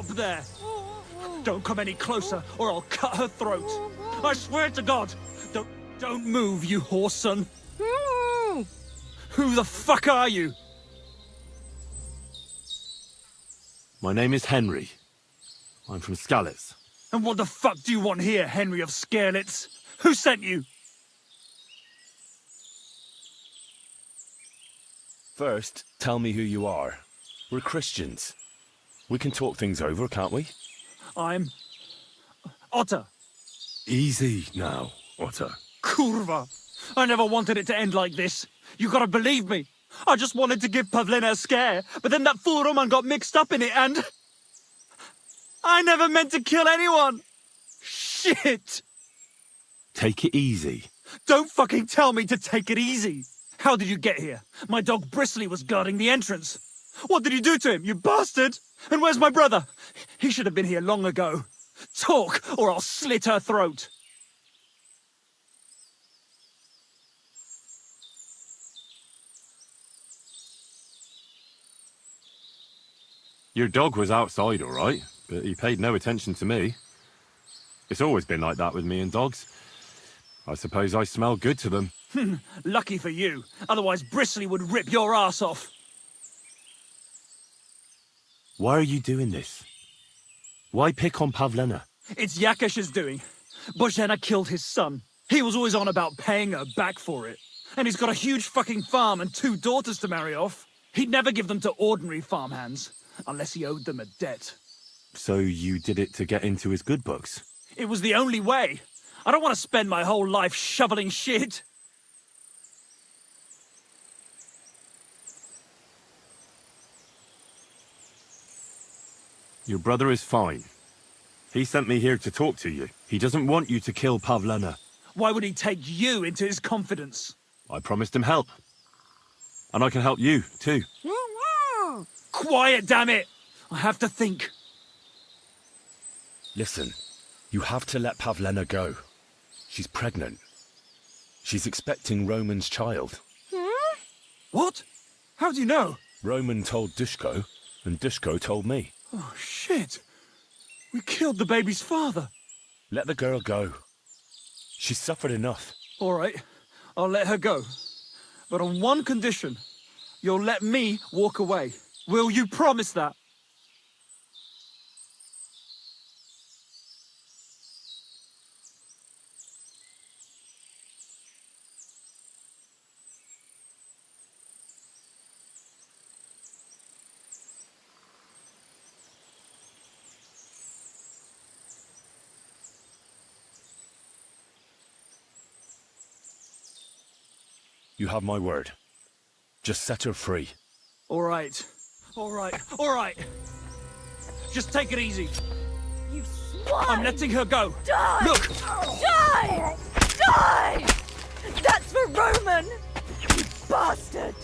Stop there! Don't come any closer, or I'll cut her throat. I swear to God! Don't move, you horse son. Who the fuck are you? My name is Henry. I'm from Skalitz. And what the fuck do you want here, Henry of Skalitz? Who sent you? First, tell me who you are. We're Christians. We can talk things over, can't we? I'm... Otter. Easy now, Otter. Kurva! I never wanted it to end like this. You gotta believe me. I just wanted to give Pavlina a scare, but then that fool Roman got mixed up in it and... I never meant to kill anyone! Shit! Take it easy. Don't fucking tell me to take it easy! How did you get here? My dog Bristly was guarding the entrance. What did you do to him, you bastard? And where's my brother? He should have been here long ago. Talk, or I'll slit her throat. Your dog was outside, all right, but he paid no attention to me. It's always been like that with me and dogs. I suppose I smell good to them. Lucky for you. Otherwise, Bristly would rip your ass off. Why are you doing this? Why pick on Pavlina? It's Yakash's doing. Bozhena killed his son. He was always on about paying her back for it. And he's got a huge fucking farm and 2 daughters to marry off. He'd never give them to ordinary farmhands, unless he owed them a debt. So you did it to get into his good books? It was the only way. I don't want to spend my whole life shoveling shit. Your brother is fine. He sent me here to talk to you. He doesn't want you to kill Pavlina. Why would he take you into his confidence? I promised him help. And I can help you, too. Quiet, damn it! I have to think. Listen, you have to let Pavlina go. She's pregnant. She's expecting Roman's child. What? How do you know? Roman told Dushko, and Dushko told me. Oh, shit. We killed the baby's father. Let the girl go. She's suffered enough. All right, I'll let her go. But on one condition. You'll let me walk away. Will you promise that? You have my word. Just set her free. All right. All right. All right. Just take it easy. You swine! I'm letting her go. Die! Look! Die! Die! That's for Roman! You bastard!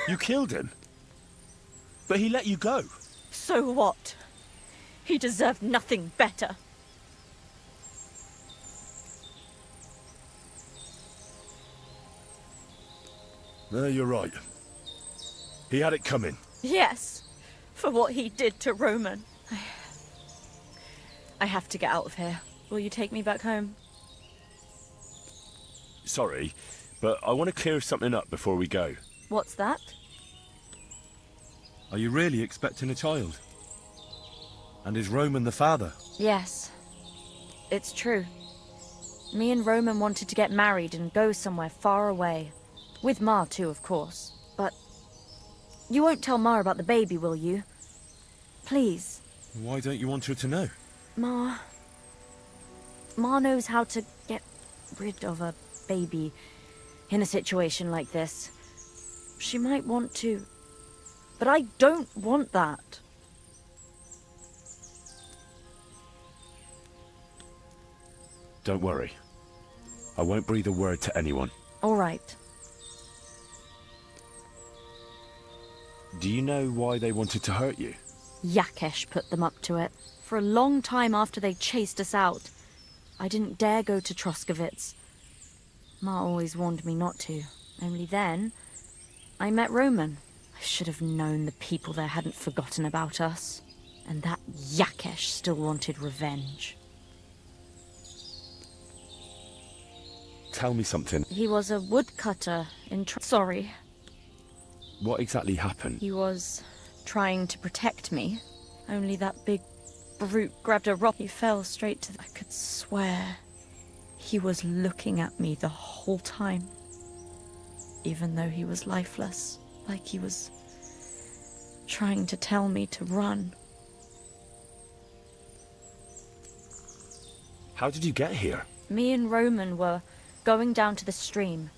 You killed him? But he let you go. So what? He deserved nothing better. No, you're right. He had it coming. Yes, for what he did to Roman. I have to get out of here. Will you take me back home? Sorry, but I want to clear something up before we go. What's that? Are you really expecting a child? And is Roman the father? Yes, it's true. Me and Roman wanted to get married and go somewhere far away. With Ma too, of course. But you won't tell Ma about the baby, will you? Please. Why don't you want her to know? Ma knows how to get rid of a baby in a situation like this. She might want to, but I don't want that. Don't worry. I won't breathe a word to anyone. All right. Do you know why they wanted to hurt you? Yakesh put them up to it. For a long time after they chased us out, I didn't dare go to Troskovitz. Ma always warned me not to. Only then, I met Roman. I should have known the people there hadn't forgotten about us. And that Yakesh still wanted revenge. Tell me something. He was a woodcutter in Sorry. What exactly happened? He was trying to protect me. Only that big brute grabbed a rock. He fell straight to I could swear he was looking at me the whole time. Even though he was lifeless. Like he was trying to tell me to run. How did you get here? Me and Roman were going down to the stream.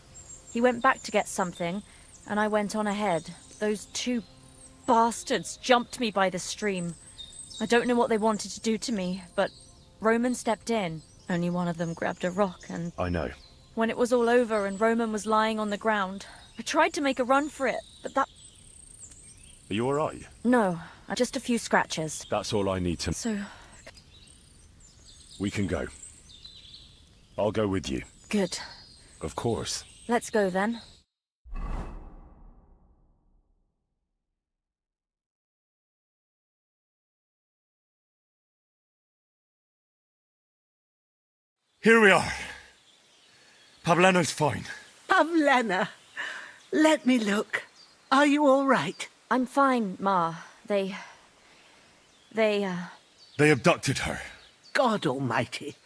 He went back to get something, and I went on ahead. Those two bastards jumped me by the stream. I don't know what they wanted to do to me, but Roman stepped in. Only one of them grabbed a rock, and I know. when it was all over and Roman was lying on the ground, I tried to make a run for it, but that... Are you alright? No, just a few scratches. That's all I need to... So... We can go. I'll go with you. Good. Of course. Let's go then. Here we are. Pavlena's fine. Pavlena, let me look. Are you all right? I'm fine, Ma. They abducted her. God almighty.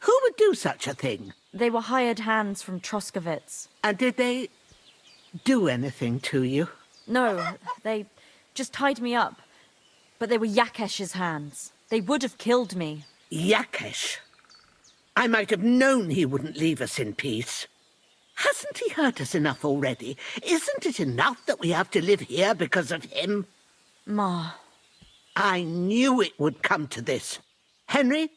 Who would do such a thing? They were hired hands from Troskovitz. And did they do anything to you? No, they just tied me up. But they were Yakesh's hands. They would have killed me. Yakesh? I might have known he wouldn't leave us in peace. Hasn't he hurt us enough already? Isn't it enough that we have to live here because of him? Ma. I knew it would come to this. Henry,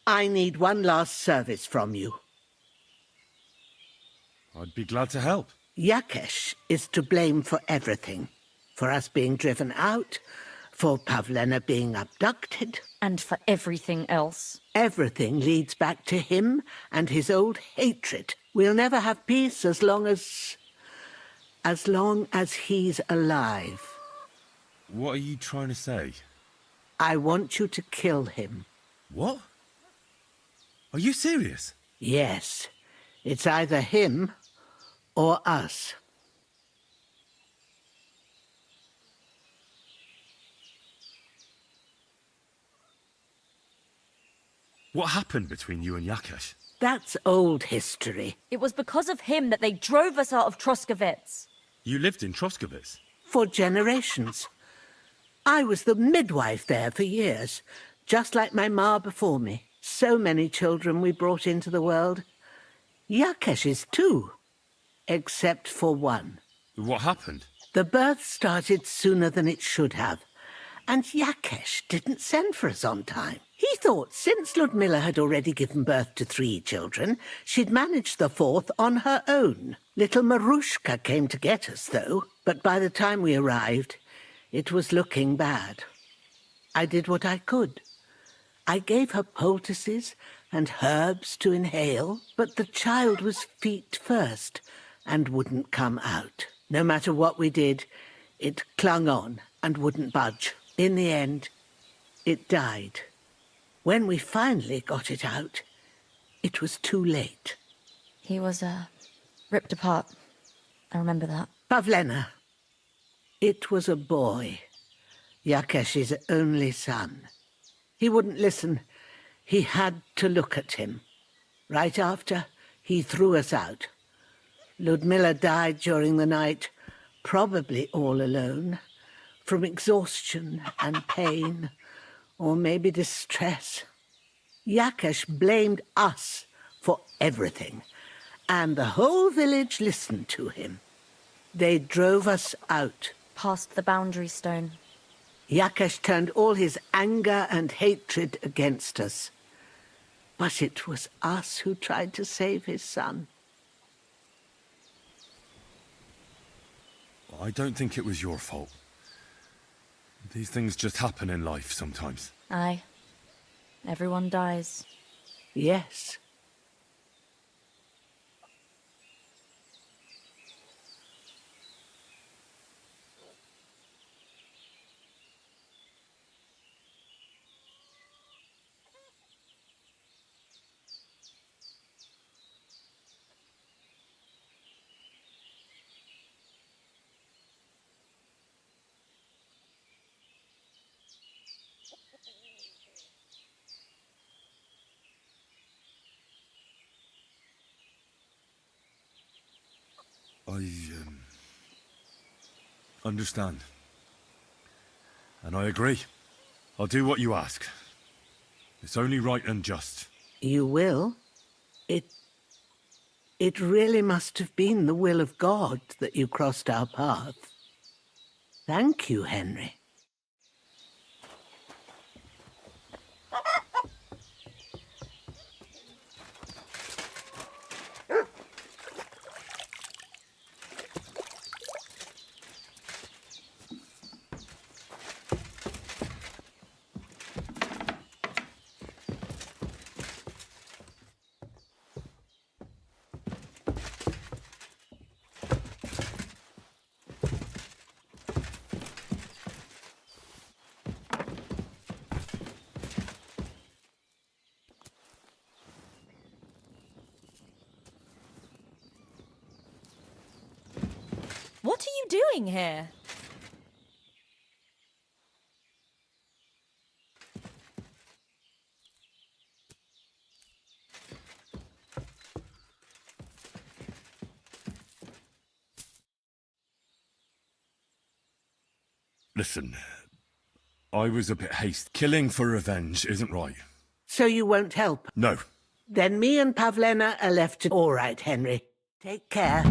I need one last service from you. I'd be glad to help. Yakesh is to blame for everything. For us being driven out, for Pavlena being abducted. And for everything else. Everything leads back to him and his old hatred. We'll never have peace as long as he's alive. What are you trying to say? I want you to kill him. What? Are you serious? Yes. It's either him or us. What happened between you and Yakesh? That's old history. It was because of him that they drove us out of Troskovitz. You lived in Troskovitz? For generations. I was the midwife there for years, just like my ma before me. So many children we brought into the world. Yakesh's too, except for one. What happened? The birth started sooner than it should have, And Yakesh didn't send for us on time. He thought since Ludmilla had already given birth to 3 children, she'd manage the 4th on her own. Little Marushka came to get us, though, but by the time we arrived, it was looking bad. I did what I could. I gave her poultices and herbs to inhale, but the child was feet first and wouldn't come out. No matter what we did, it clung on and wouldn't budge. In the end, it died. When we finally got it out, it was too late. He was, ripped apart. I remember that. Pavlena. It was a boy. Yakesh's only son. He wouldn't listen. He had to look at him. Right after, he threw us out. Ludmilla died during the night, probably all alone, from exhaustion and pain, or maybe distress. Yakesh blamed us for everything, and the whole village listened to him. They drove us out. Past the boundary stone. Yakesh turned all his anger and hatred against us. But it was us who tried to save his son. I don't think it was your fault. These things just happen in life sometimes. Aye. Everyone dies. Yes. I understand. And I agree. I'll do what you ask. It's only right and just. You will? It really must have been the will of God that you crossed our path. Thank you, Henry. What are you doing here? Listen, I was a bit hasty. Killing for revenge isn't right. So you won't help? No. Then me and Pavlena are left to... All right, Henry. Take care.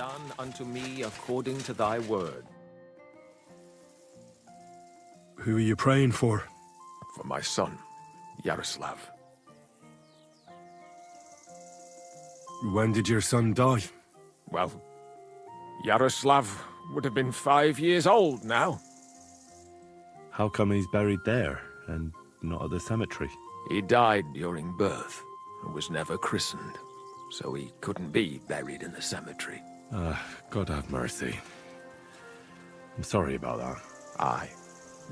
done unto me according to thy word. Who are you praying for? For my son, Yaroslav. When did your son die? Well, Yaroslav would have been 5 years old now. How come he's buried there and not at the cemetery? He died during birth and was never christened, so he couldn't be buried in the cemetery. God have mercy. I'm sorry about that. Aye,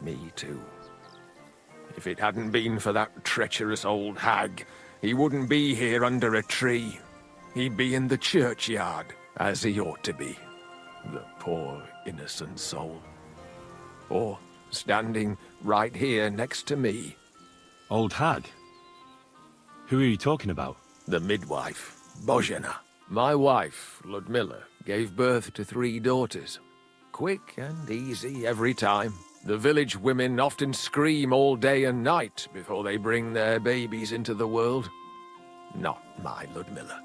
me too. If it hadn't been for that treacherous old hag, he wouldn't be here under a tree. He'd be in the churchyard, as he ought to be. The poor, innocent soul. Or standing right here next to me. Old hag? Who are you talking about? The midwife, Bozhena. My wife, Ludmilla, gave birth to 3 daughters. Quick and easy every time. The village women often scream all day and night before they bring their babies into the world. Not my Ludmilla.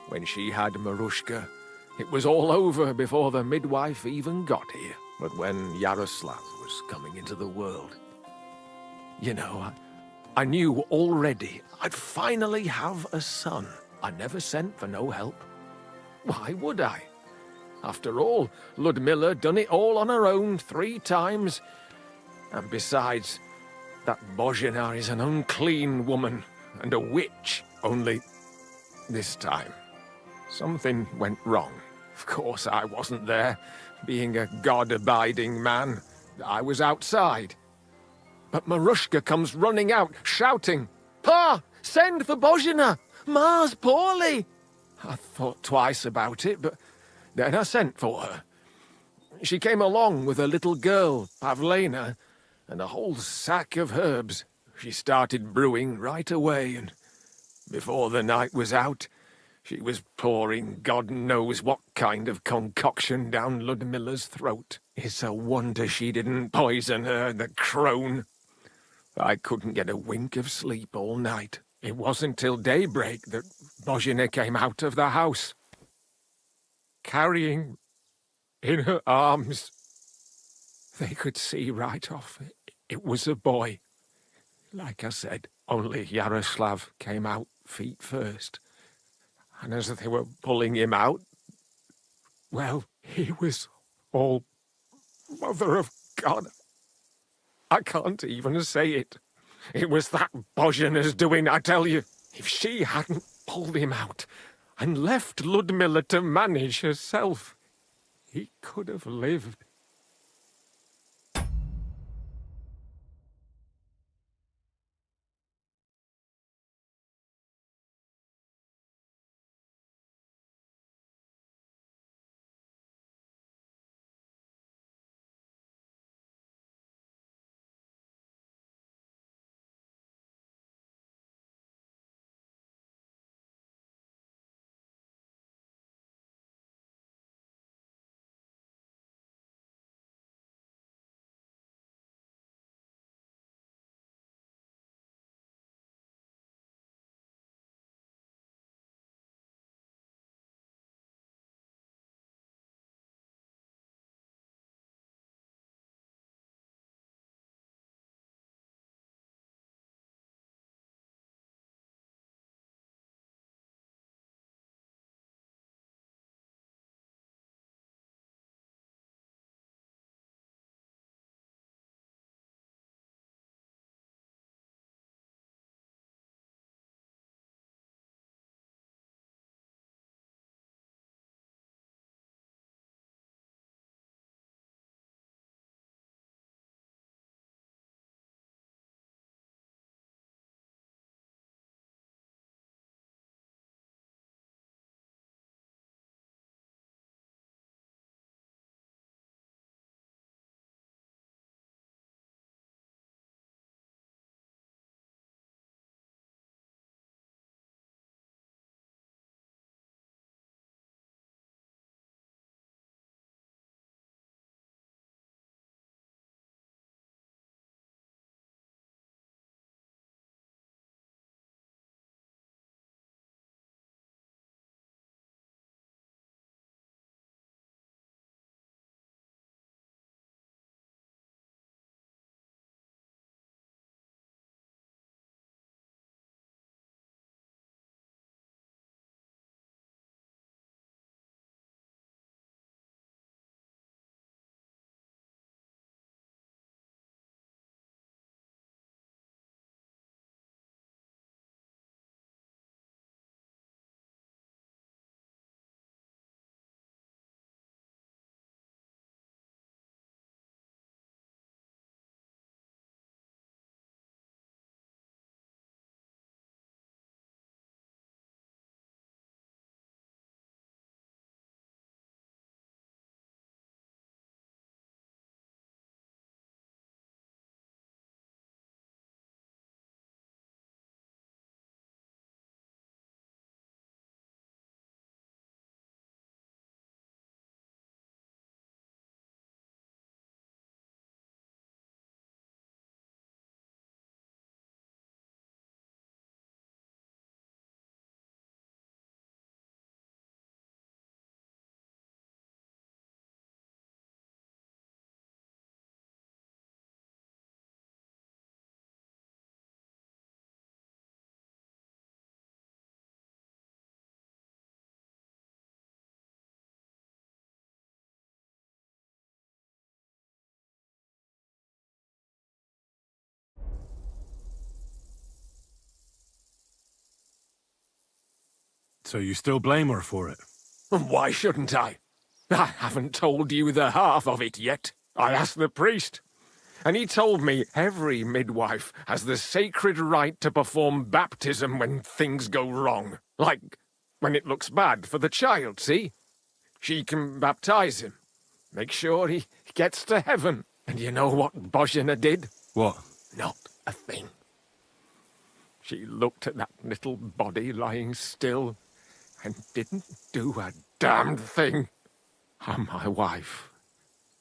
When she had Marushka, it was all over before the midwife even got here. But when Yaroslav was coming into the world, you know, I knew already I'd finally have a son. I never sent for no help. Why would I? After all, Ludmilla done it all on her own 3 times. And besides, that Bozhena is an unclean woman and a witch. Only this time, something went wrong. Of course, I wasn't there. Being a God-abiding man, I was outside. But Marushka comes running out, shouting, "Pa! Send for Bozhena! Ma's poorly!" I thought twice about it, but then I sent for her. She came along with a little girl, Pavlena, and a whole sack of herbs. She started brewing right away, and before the night was out, she was pouring God knows what kind of concoction down Ludmilla's throat. It's a wonder she didn't poison her, the crone. I couldn't get a wink of sleep all night. It wasn't till daybreak that Bozhena came out of the house, carrying in her arms. They could see right off it was a boy. Like I said, only Yaroslav came out feet first. And as they were pulling him out, well, he was all Mother of God. I can't even say it. It was that Bozhena's doing, I tell you. If she hadn't pulled him out and left Ludmilla to manage herself, he could have lived. So you still blame her for it? And why shouldn't I? I haven't told you the half of it yet. I asked the priest, and he told me every midwife has the sacred right to perform baptism when things go wrong. Like when it looks bad for the child, see? She can baptize him, make sure he gets to heaven. And you know what Bozhena did? What? Not a thing. She looked at that little body lying still and didn't do a damned thing. And my wife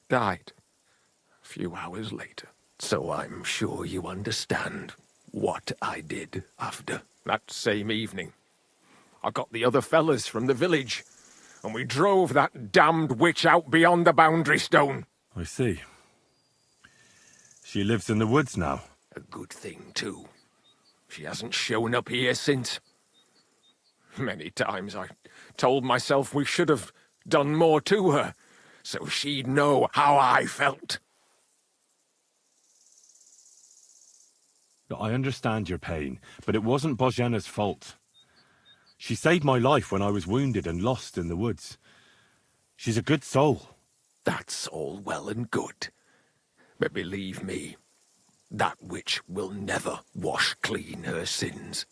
died a few hours later. So I'm sure you understand what I did after. That same evening, I got the other fellas from the village, and we drove that damned witch out beyond the boundary stone. I see. She lives in the woods now. A good thing, too. She hasn't shown up here since. Many times I told myself we should have done more to her, so she'd know how I felt. I understand your pain, but it wasn't Bozhena's fault. She saved my life when I was wounded and lost in the woods. She's a good soul. That's all well and good. But believe me, that witch will never wash clean her sins.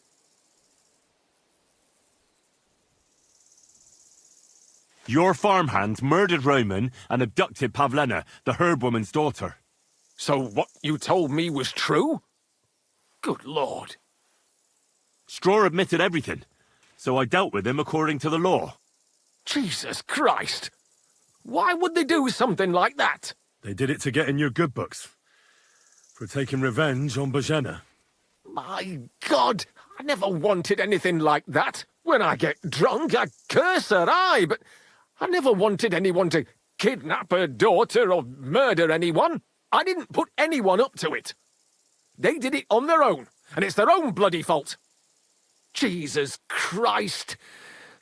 Your farmhands murdered Roman and abducted Pavlena, the herb woman's daughter. So what you told me was true? Good Lord. Straw admitted everything, so I dealt with him according to the law. Jesus Christ! Why would they do something like that? They did it to get in your good books. For taking revenge on Bozhena. My God! I never wanted anything like that. When I get drunk, I curse her, aye, but I never wanted anyone to kidnap her daughter or murder anyone. I didn't put anyone up to it. They did it on their own, and it's their own bloody fault. Jesus Christ!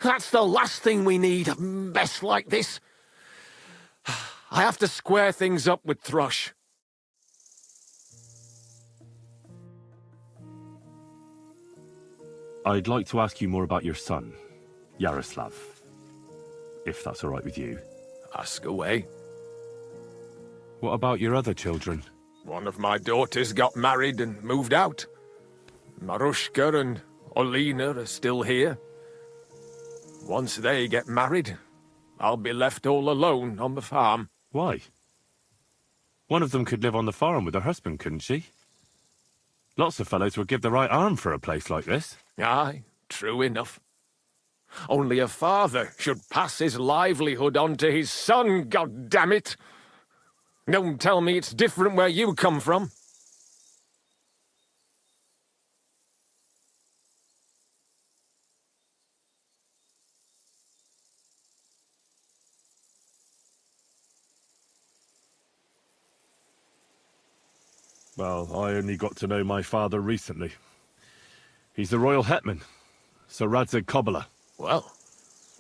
That's the last thing we need, a mess like this. I have to square things up with Thrush. I'd like to ask you more about your son, Yaroslav. If that's all right with you. Ask away. What about your other children? One of my daughters got married and moved out. Marushka and Olina are still here. Once they get married, I'll be left all alone on the farm. Why? One of them could live on the farm with her husband, couldn't she? Lots of fellows would give the right arm for a place like this. Aye, true enough. Only a father should pass his livelihood on to his son, goddammit! Don't tell me it's different where you come from. Well, I only got to know my father recently. He's the royal hetman, Sir Radzig Kobyla. Well,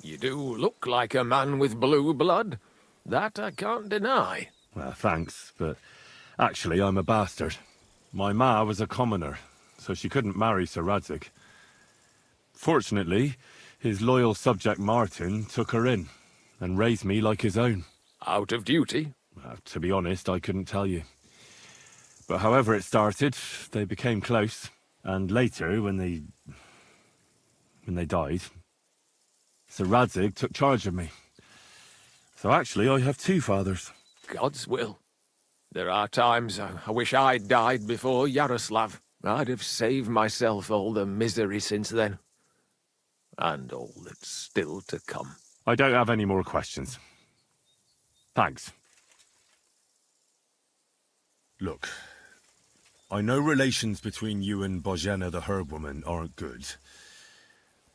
you do look like a man with blue blood. That I can't deny. Well, thanks, but actually I'm a bastard. My ma was a commoner, so she couldn't marry Sir Radzig. Fortunately, his loyal subject Martin took her in and raised me like his own. Out of duty? To be honest, I couldn't tell you. But however it started, they became close. And later, when they died, Sir Radzig took charge of me. So actually, I have two fathers. God's will. There are times I wish I'd died before Yaroslav. I'd have saved myself all the misery since then. And all that's still to come. I don't have any more questions. Thanks. Look, I know relations between you and Bozhena the herb woman aren't good,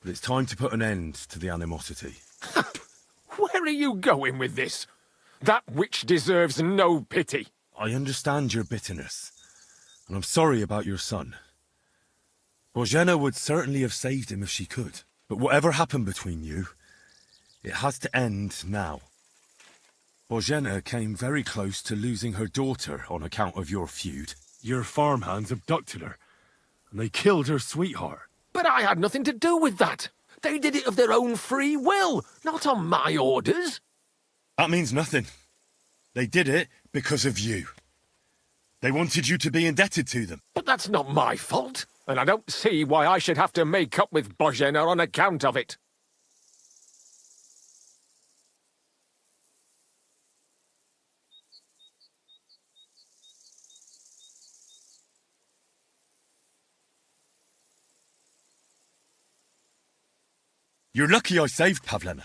but it's time to put an end to the animosity. Where are you going with this? That witch deserves no pity. I understand your bitterness, and I'm sorry about your son. Bozhena would certainly have saved him if she could, but whatever happened between you, it has to end now. Bozhena came very close to losing her daughter on account of your feud. Your farmhands abducted her, and they killed her sweetheart. But I had nothing to do with that. They did it of their own free will, not on my orders. That means nothing. They did it because of you. They wanted you to be indebted to them. But that's not my fault, and I don't see why I should have to make up with Bozhena on account of it. You're lucky I saved Pavlena.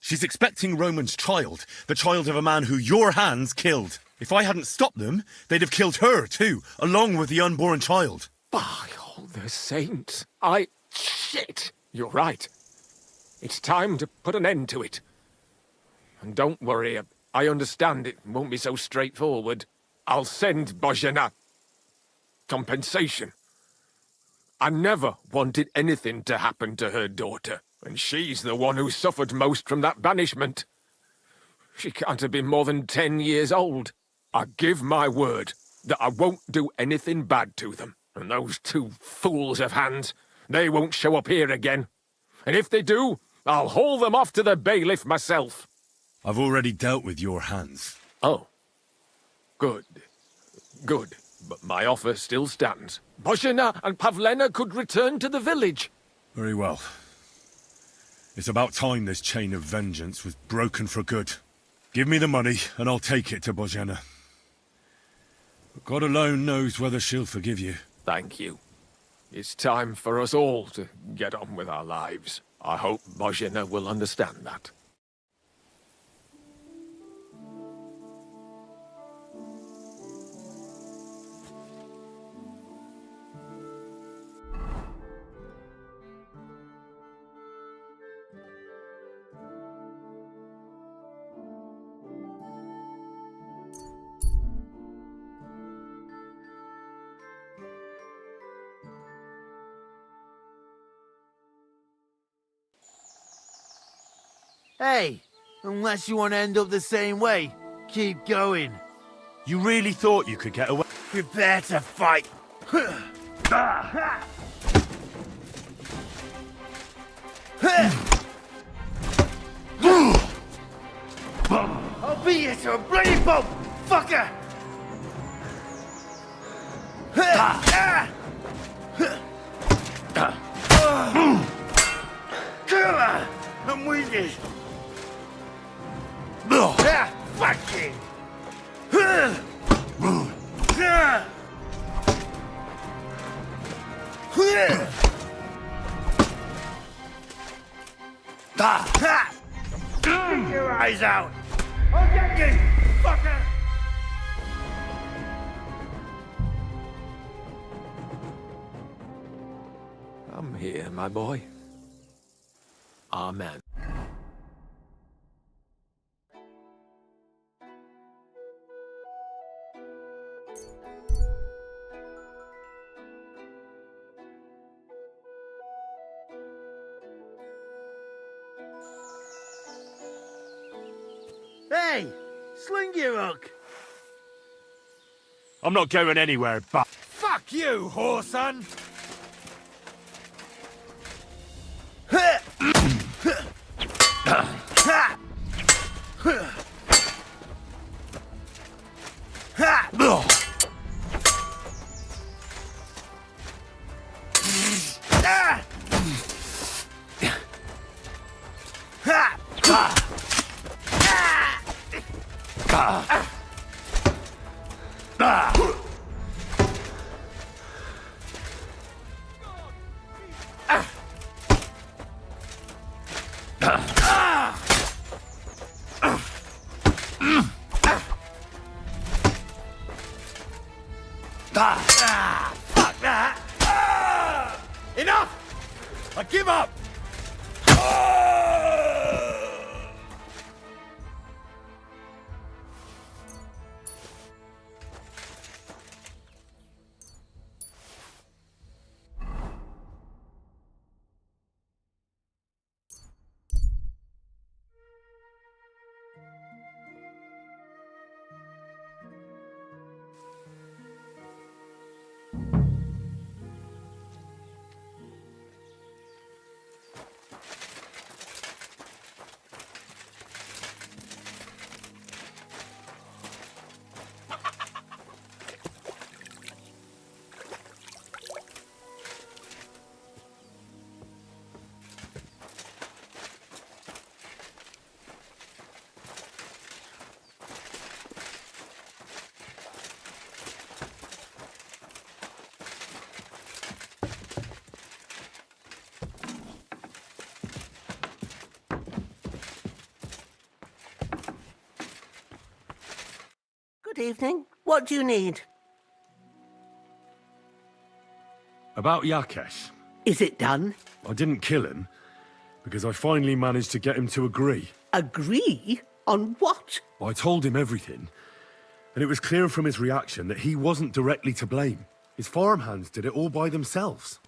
She's expecting Roman's child, the child of a man who your hands killed. If I hadn't stopped them, they'd have killed her too, along with the unborn child. By all the saints, Shit! You're right. It's time to put an end to it. And don't worry, I understand it won't be so straightforward. I'll send Bozhena compensation. I never wanted anything to happen to her daughter, and she's the one who suffered most from that banishment. She can't have been more than 10 years old. I give my word that I won't do anything bad to them. And those two fools of hands, they won't show up here again. And if they do, I'll haul them off to the bailiff myself. I've already dealt with your hands. Oh. Good. Good. But my offer still stands. Bozhena and Pavlena could return to the village. Very well. It's about time this chain of vengeance was broken for good. Give me the money, and I'll take it to Bozhena. But God alone knows whether she'll forgive you. Thank you. It's time for us all to get on with our lives. I hope Bozhena will understand that. Hey, unless you want to end up the same way, keep going. You really thought you could get away? Prepare to fight. I'll beat you to a bloody pulp, fucker! Come on, I'm with you. Fuck you! Get your eyes out! I'll get you, fucker! I'm here, my boy. Amen. Hey, sling your hook. I'm not going anywhere, but... Fuck you, whoreson! Fuck that! Enough! I give up! Good evening. What do you need? About Yakesh. Is it done? I didn't kill him, because I finally managed to get him to agree. Agree? On what? I told him everything, and it was clear from his reaction that he wasn't directly to blame. His farmhands did it all by themselves.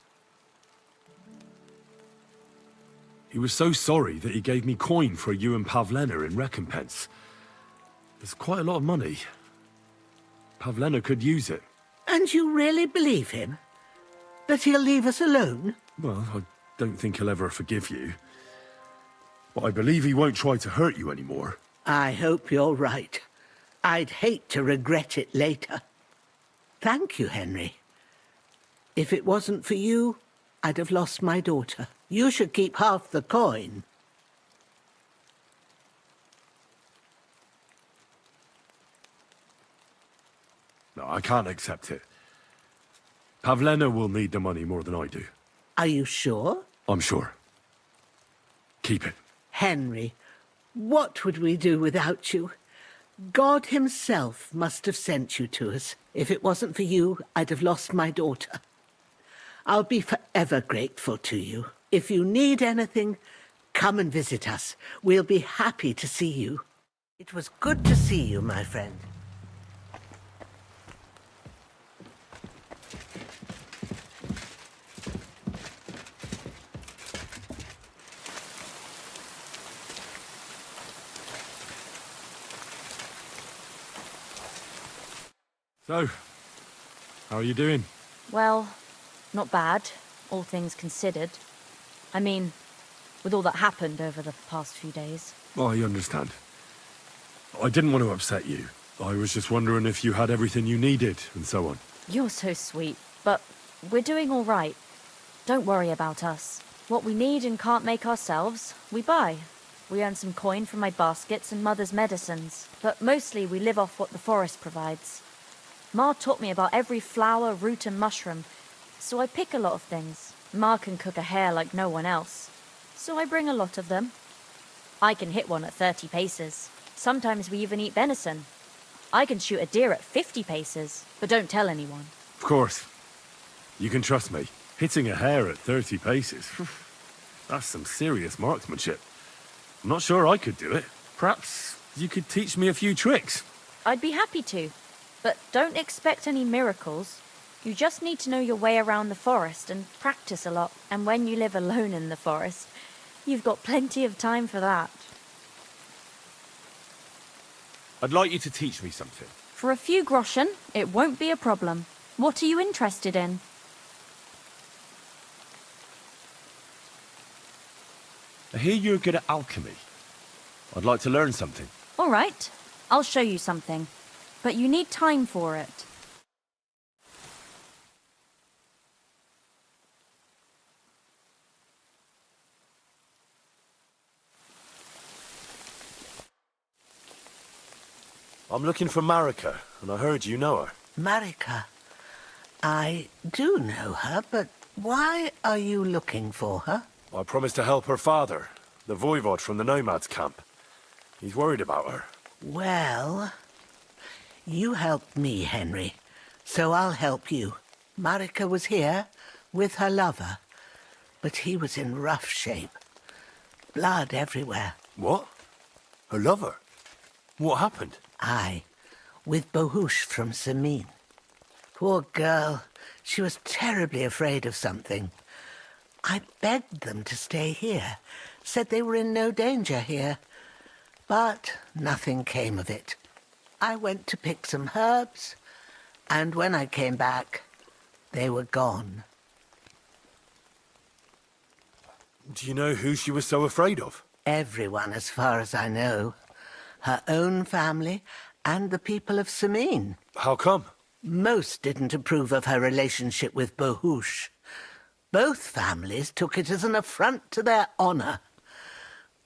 He was so sorry that he gave me coin for you and Pavlena in recompense. It's quite a lot of money. Pavlena could use it. And you really believe him? That he'll leave us alone? Well, I don't think he'll ever forgive you. But I believe he won't try to hurt you anymore. I hope you're right. I'd hate to regret it later. Thank you, Henry. If it wasn't for you, I'd have lost my daughter. You should keep half the coin. No, I can't accept it. Pavlena will need the money more than I do. Are you sure? I'm sure. Keep it. Henry, what would we do without you? God himself must have sent you to us. If it wasn't for you, I'd have lost my daughter. I'll be forever grateful to you. If you need anything, come and visit us. We'll be happy to see you. It was good to see you, my friend. So, how are you doing? Well, not bad, all things considered. I mean, with all that happened over the past few days. I understand. I didn't want to upset you. I was just wondering if you had everything you needed, and so on. You're so sweet, but we're doing all right. Don't worry about us. What we need and can't make ourselves, we buy. We earn some coin from my baskets and Mother's medicines, but mostly we live off what the forest provides. Ma taught me about every flower, root and mushroom, so I pick a lot of things. Ma can cook a hare like no one else, so I bring a lot of them. I can hit one at 30 paces. Sometimes we even eat venison. I can shoot a deer at 50 paces, but don't tell anyone. Of course. You can trust me. Hitting a hare at 30 paces, that's some serious marksmanship. I'm not sure I could do it. Perhaps you could teach me a few tricks. I'd be happy to, but don't expect any miracles. You just need to know your way around the forest and practice a lot. And when you live alone in the forest, you've got plenty of time for that. I'd like you to teach me something. For a few groschen, it won't be a problem. What are you interested in? I hear you're good at alchemy. I'd like to learn something. All right, I'll show you something. But you need time for it. I'm looking for Marika, and I heard you know her. Marika. I do know her, but why are you looking for her? I promised to help her father, the voivod from the nomads camp. He's worried about her. Well, you helped me, Henry, so I'll help you. Marika was here with her lover, but he was in rough shape. Blood everywhere. What? Her lover? What happened? Aye, with Bohush from Samin. Poor girl, she was terribly afraid of something. I begged them to stay here, said they were in no danger here. But nothing came of it. I went to pick some herbs, and when I came back, they were gone. Do you know who she was so afraid of? Everyone, as far as I know. Her own family and the people of Samin. How come? Most didn't approve of her relationship with Bohush. Both families took it as an affront to their honor.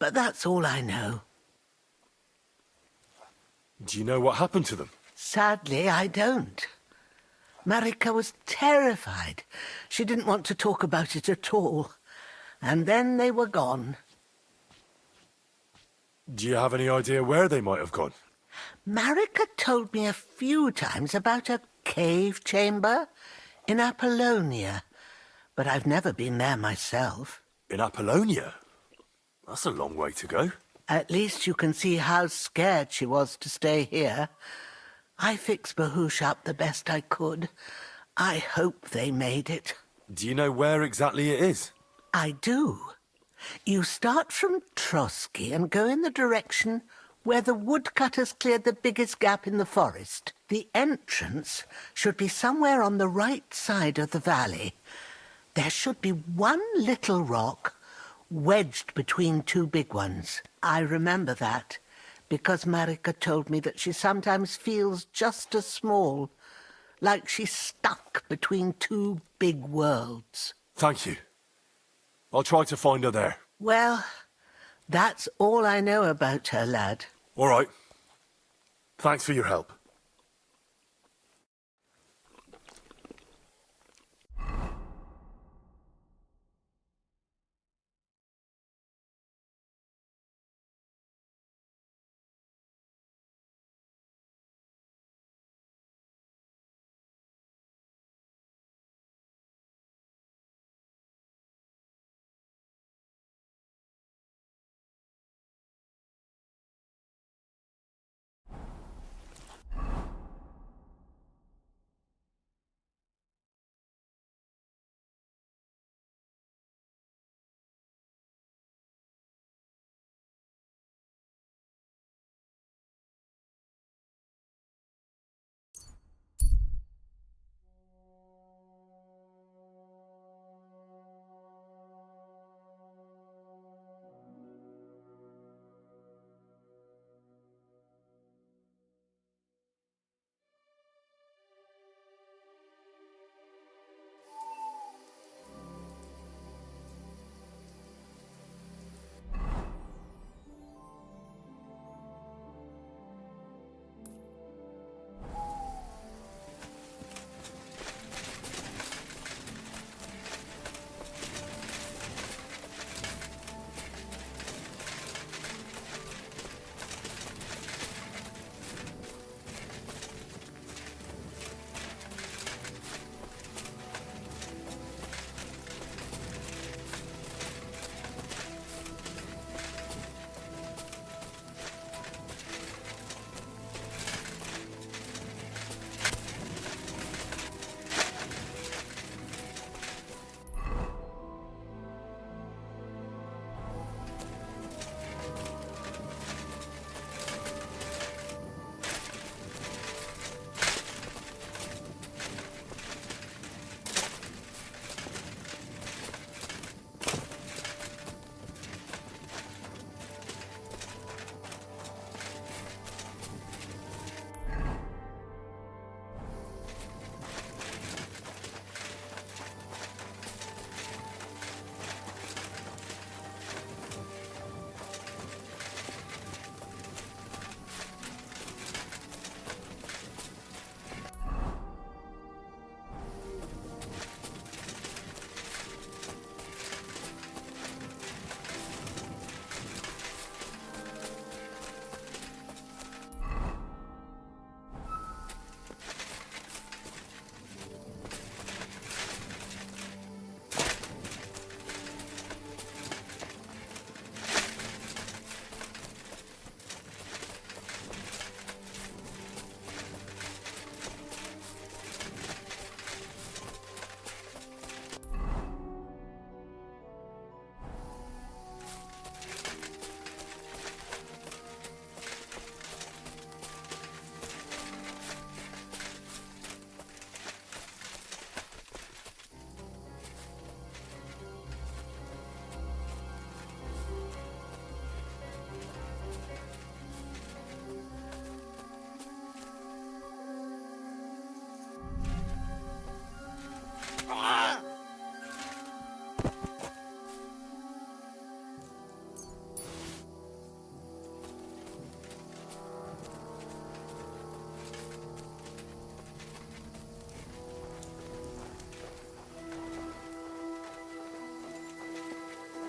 But that's all I know. Do you know what happened to them? Sadly, I don't. Marika was terrified. She didn't want to talk about it at all. And then they were gone. Do you have any idea where they might have gone? Marika told me a few times about a cave chamber in Apollonia, but I've never been there myself. In Apollonia? That's a long way to go. At least you can see how scared she was to stay here. I fixed Bahush up the best I could. I hope they made it. Do you know where exactly it is? I do. You start from Trotsky and go in the direction where the woodcutters cleared the biggest gap in the forest. The entrance should be somewhere on the right side of the valley. There should be one little rock wedged between two big ones. I remember that because Marika told me that she sometimes feels just as small, like she's stuck between two big worlds. Thank you. I'll try to find her there. Well, that's all I know about her, lad. All right. Thanks for your help.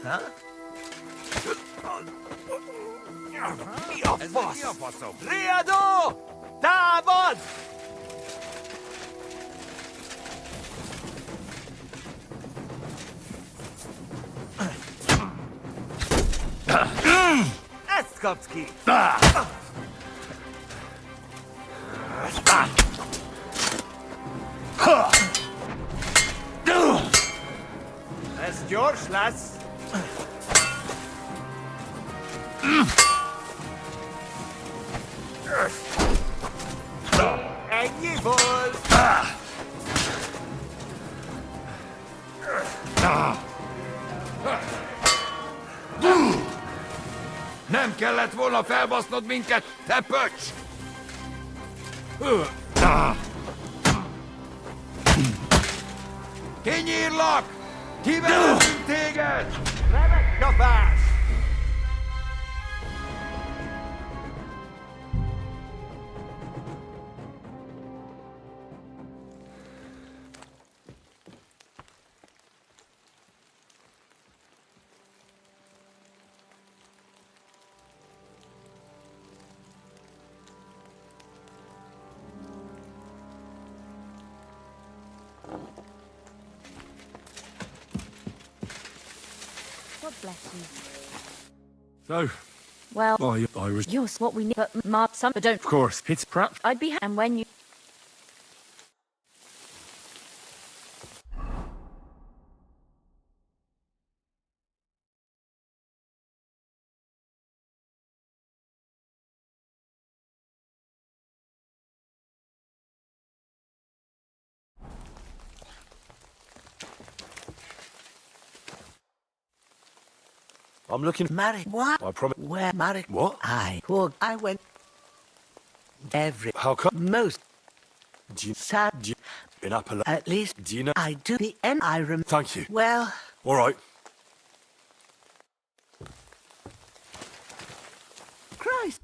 Huh? Ez meg mi a faszom? Riadó! Támad! Ezt kapd ki! Ez gyors lesz! Ennyi volt! Nem kellett volna felbasznod minket, te pöcs! Kinyírlak! Kivezetünk téged! Remek kapás! God bless you. So, Well, I was... you're what we need, but some, but don't. Of course, it's perhaps... I'd be, and when you. I'm looking... Married? What? I promise... Where married? What? I went... Every... How come... Most... Do you... Sad... Do you... In Appalachia... At least... Do you know... I do the end I rem... Thank you. Well... All right. Christ...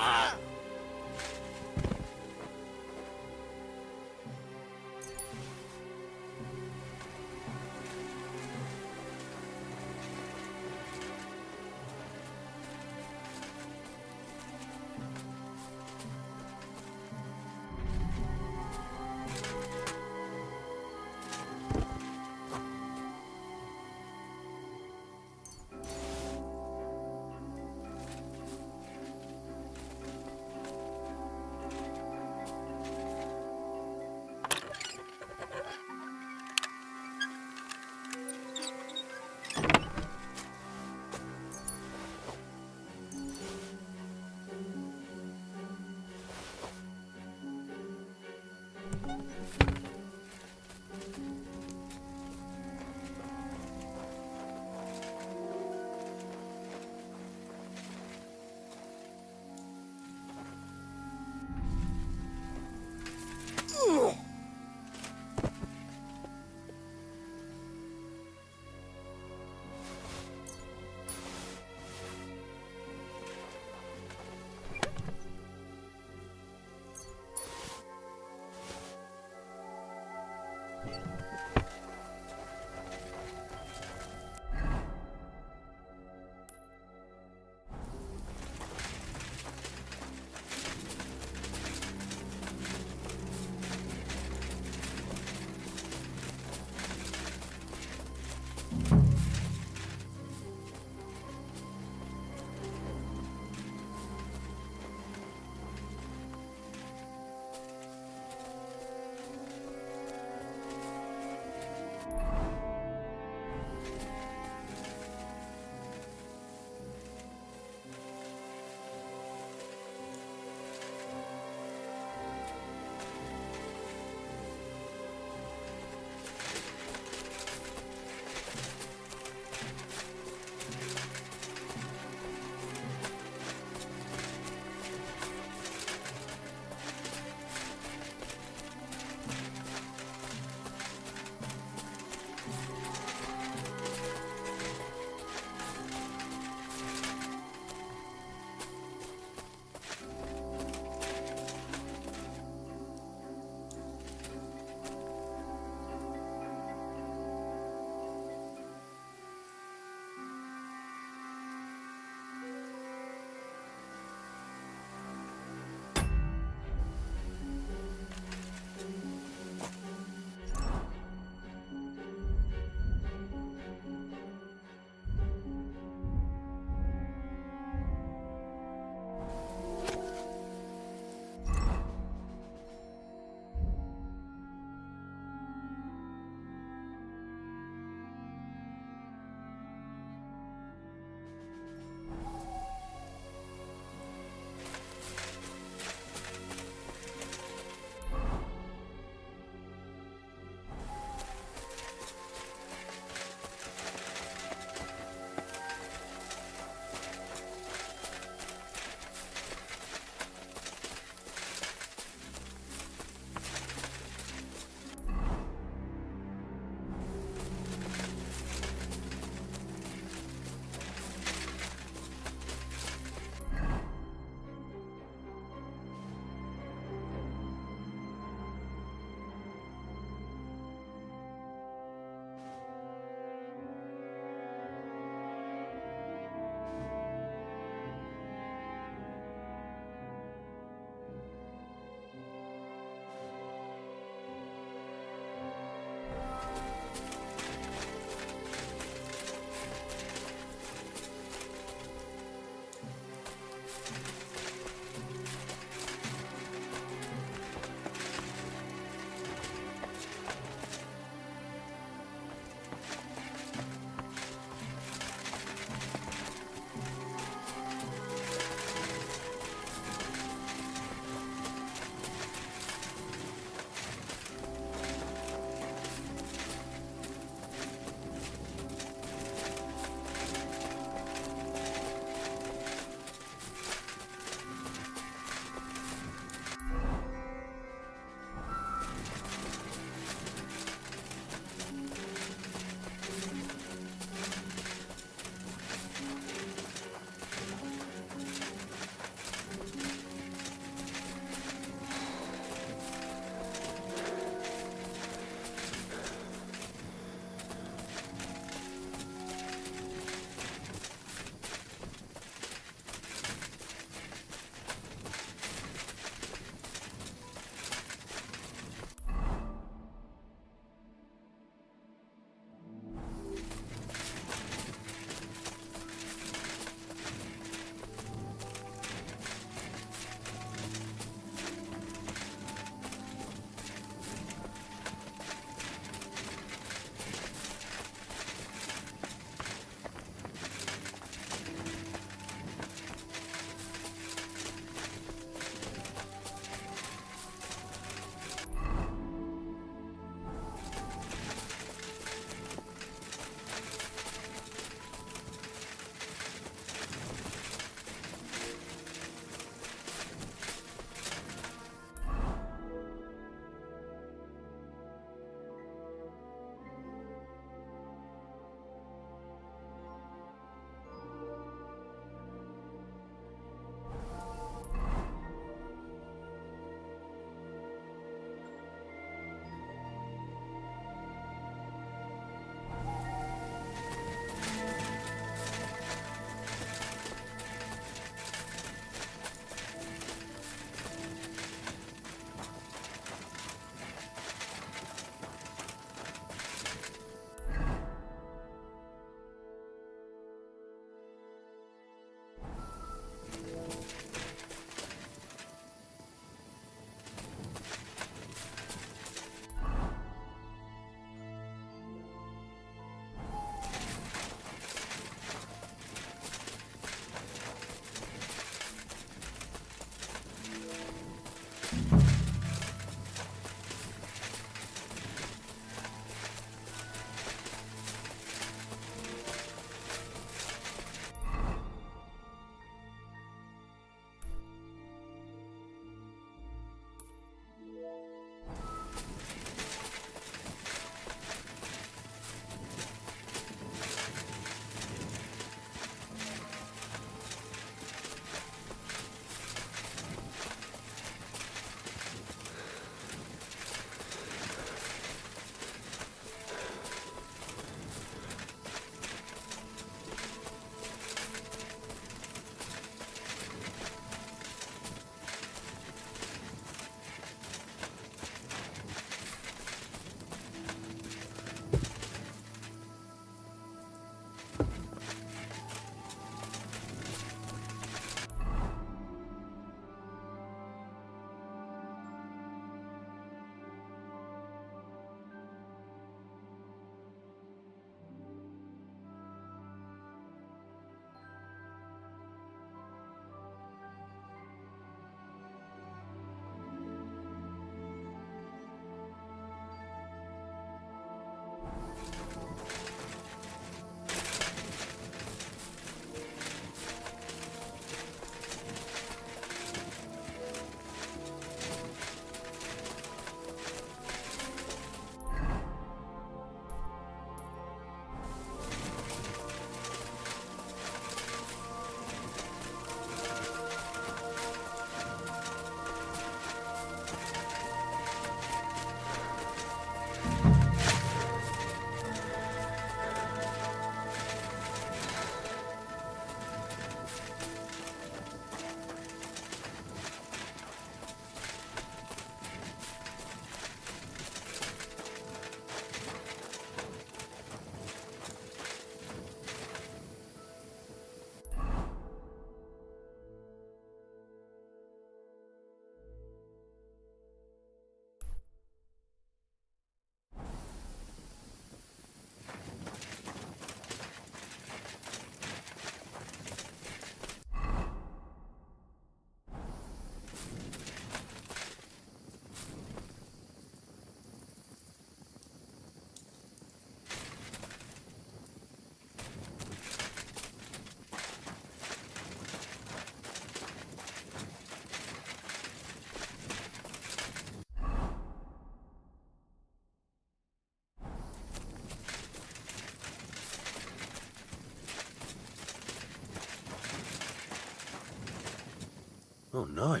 Oh no.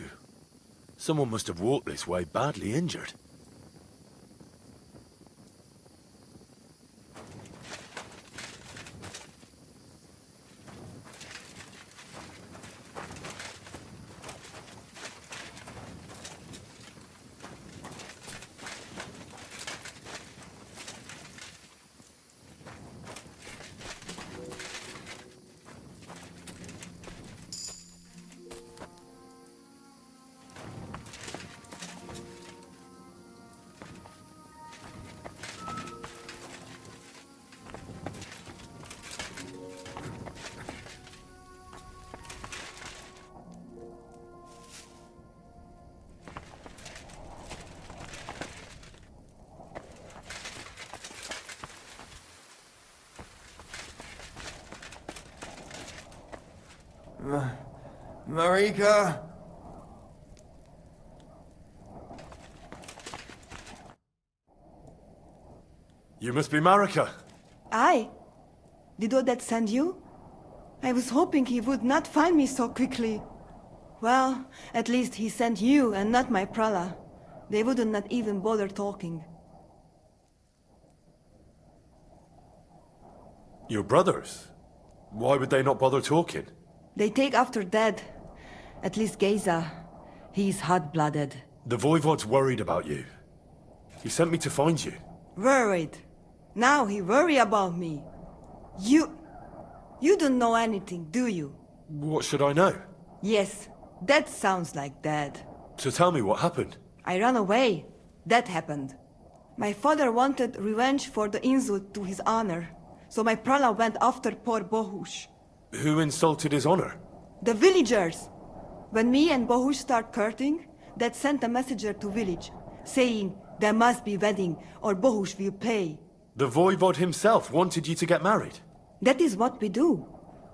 Someone must have walked this way badly injured. Marika? You must be Marika. I? Did Odette send you? I was hoping he would not find me so quickly. Well, at least he sent you and not my prala. They would not even bother talking. Your brothers? Why would they not bother talking? They take after Dad. At least Geza. He's hot-blooded. The Voivod's worried about you. He sent me to find you. Worried? Now he worry about me. You don't know anything, do you? What should I know? Yes, that sounds like Dad. So tell me what happened. I ran away. That happened. My father wanted revenge for the insult to his honor. So my prala went after poor Bohush. Who insulted his honor? The villagers! When me and Bohush start courting, Dad sent a messenger to village, saying there must be wedding or Bohush will pay. The Voivod himself wanted you to get married? That is what we do.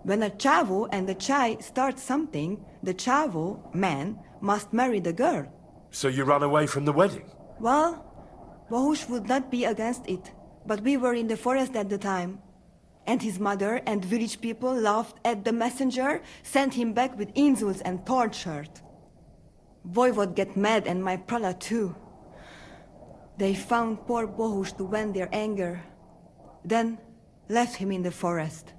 When a chavo and a chai start something, the chavo, man, must marry the girl. So you ran away from the wedding? Well, Bohush would not be against it, but we were in the forest at the time. And his mother and village people laughed at the messenger, sent him back with insults and torture. Voivod get mad and my prala too. They found poor Bohush to vent their anger. Then left him in the forest.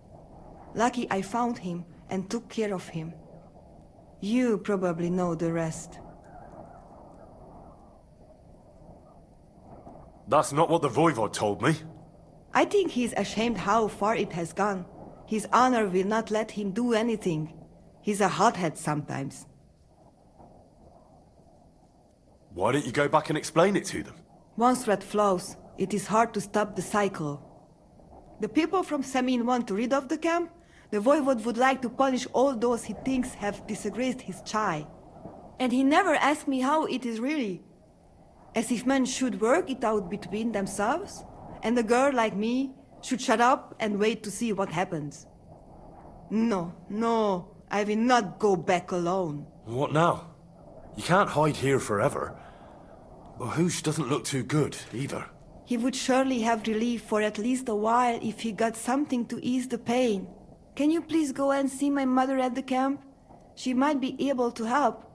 Lucky I found him and took care of him. You probably know the rest. That's not what the Voivod told me. I think he's ashamed how far it has gone. His honor will not let him do anything. He's a hothead sometimes. Why don't you go back and explain it to them? Once red flows, it is hard to stop the cycle. The people from Samin want to rid of the camp. The Voivod would like to punish all those he thinks have disgraced his chai. And he never asked me how it is really. As if men should work it out between themselves, and a girl like me should shut up and wait to see what happens. No, I will not go back alone. What now? You can't hide here forever. Bohush doesn't look too good, either. He would surely have relief for at least a while if he got something to ease the pain. Can you please go and see my mother at the camp? She might be able to help.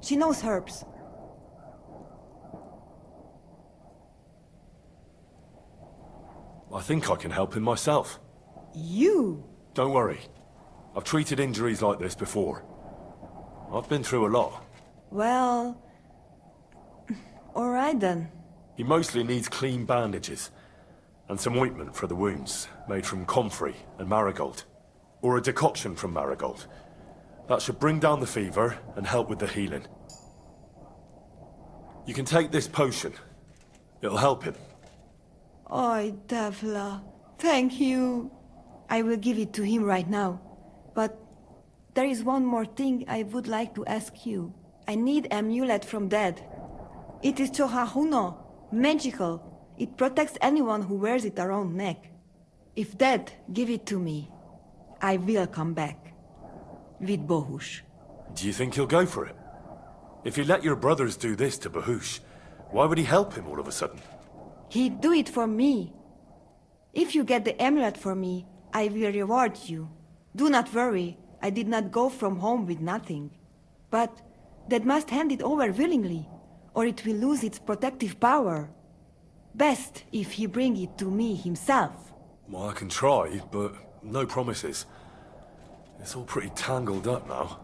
She knows herbs. I think I can help him myself. You? Don't worry. I've treated injuries like this before. I've been through a lot. Well... all right then. He mostly needs clean bandages. And some ointment for the wounds, made from comfrey and marigold. Or a decoction from marigold. That should bring down the fever and help with the healing. You can take this potion. It'll help him. Oi, Davla. Thank you. I will give it to him right now. But there is one more thing I would like to ask you. I need amulet from Dad. It is Chohahuno, magical. It protects anyone who wears it around neck. If Dad give it to me, I will come back. With Bohush. Do you think he'll go for it? If he let your brothers do this to Bohush, why would he help him all of a sudden? He'd do it for me. If you get the amulet for me, I will reward you. Do not worry, I did not go from home with nothing. But that must hand it over willingly, or it will lose its protective power. Best if he bring it to me himself. Well, I can try, but no promises. It's all pretty tangled up now.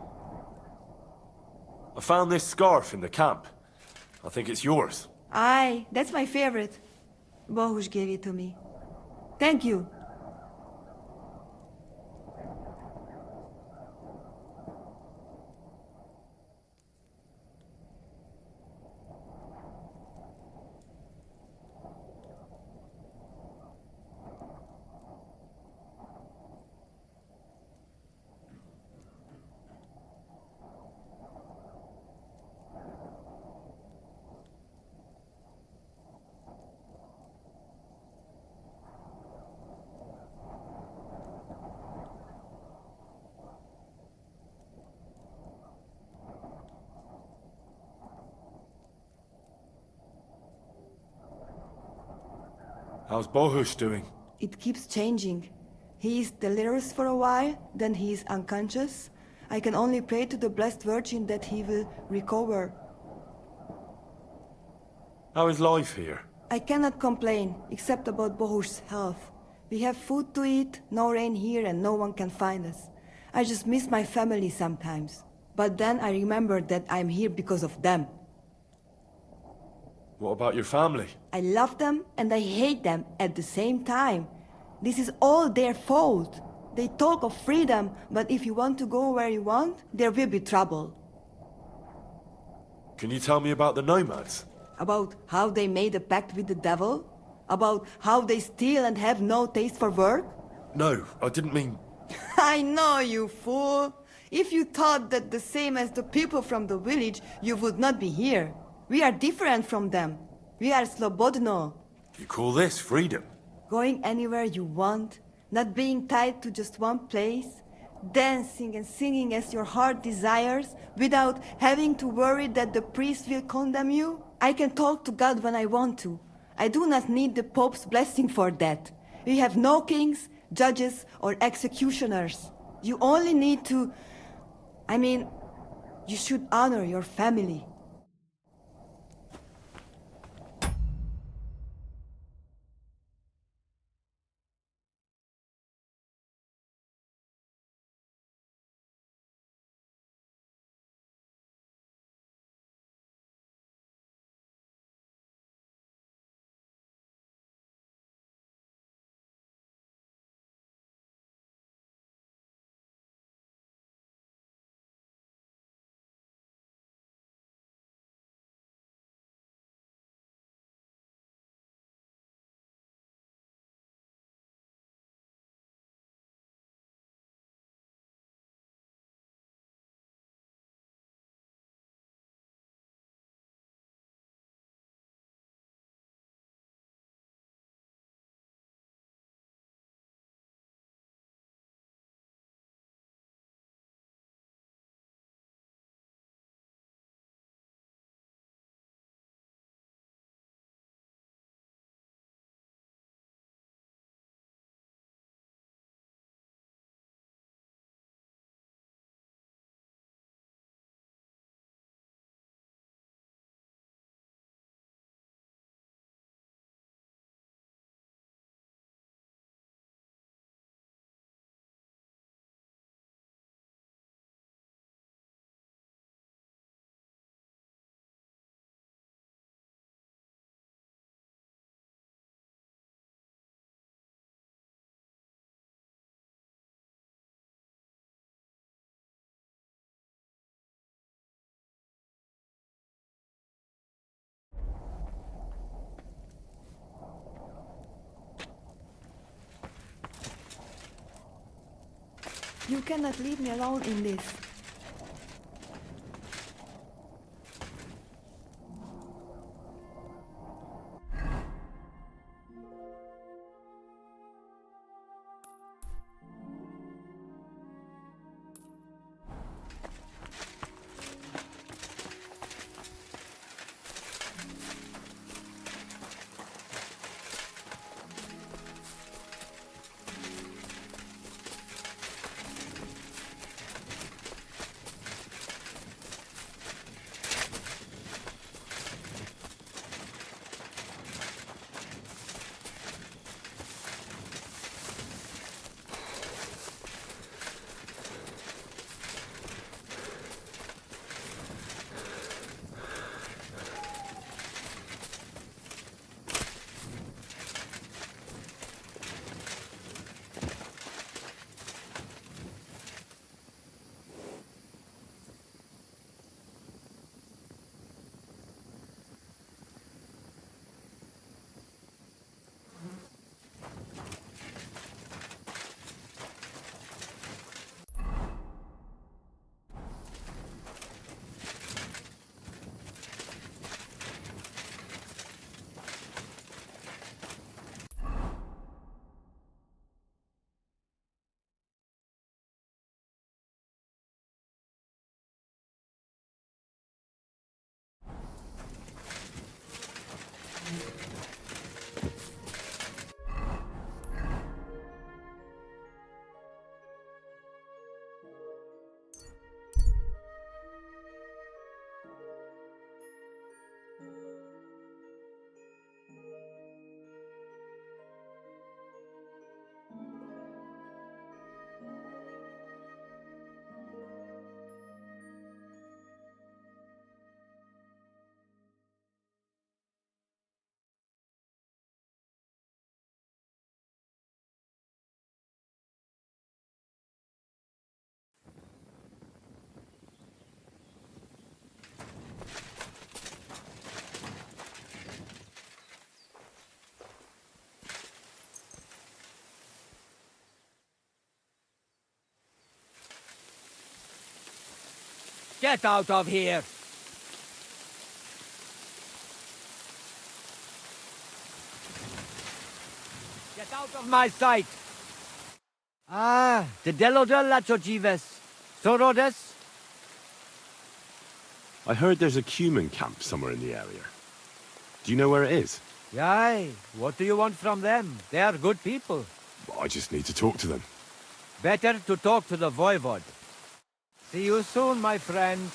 I found this scarf in the camp. I think it's yours. Aye, that's my favorite. Bohush gave it to me. Thank you. How's Bohush doing? It keeps changing. He is delirious for a while, then he is unconscious. I can only pray to the Blessed Virgin that he will recover. How is life here? I cannot complain, except about Bohush's health. We have food to eat, no rain here, and no one can find us. I just miss my family sometimes. But then I remember that I'm here because of them. What about your family? I love them and I hate them at the same time. This is all their fault. They talk of freedom, but if you want to go where you want, there will be trouble. Can you tell me about the nomads? About how they made a pact with the devil? About how they steal and have no taste for work? No, I didn't mean... I know, you fool. If you thought that the same as the people from the village, you would not be here. We are different from them. We are slobodno. You call this freedom? Going anywhere you want, not being tied to just one place, dancing and singing as your heart desires, without having to worry that the priest will condemn you. I can talk to God when I want to. I do not need the Pope's blessing for that. We have no kings, judges, or executioners. You only need to... you should honor your family. You cannot leave me alone in this. Get out of here! Get out of my sight! Ah, the delodel lachojives. Sorodes? I heard there's a Cuman camp somewhere in the area. Do you know where it is? Yay, what do you want from them? They are good people. I just need to talk to them. Better to talk to the voivod. See you soon, my friend.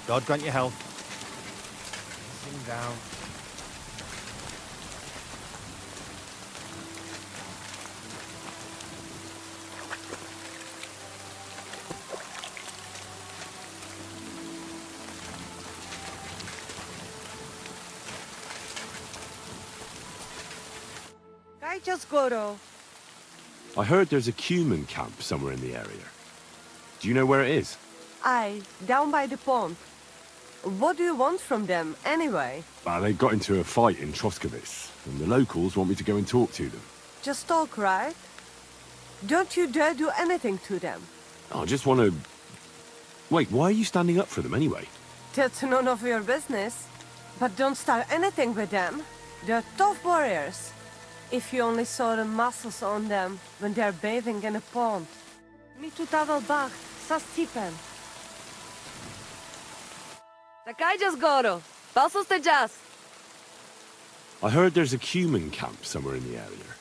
God grant you health. Sitting down. I heard there's a Cuman camp somewhere in the area. Do you know where it is? Aye, down by the pond. What do you want from them, anyway? They got into a fight in Troskowitz, and the locals want me to go and talk to them. Just talk, right? Don't you dare do anything to them. I just want to... Wait, why are you standing up for them anyway? That's none of your business. But don't start anything with them. They're tough warriors. If you only saw the muscles on them when they're bathing in a pond. Mi tu tavel bach, sa stipen. Takajas Goro. Balsos te jas. I heard there's a Cuman camp somewhere in the area.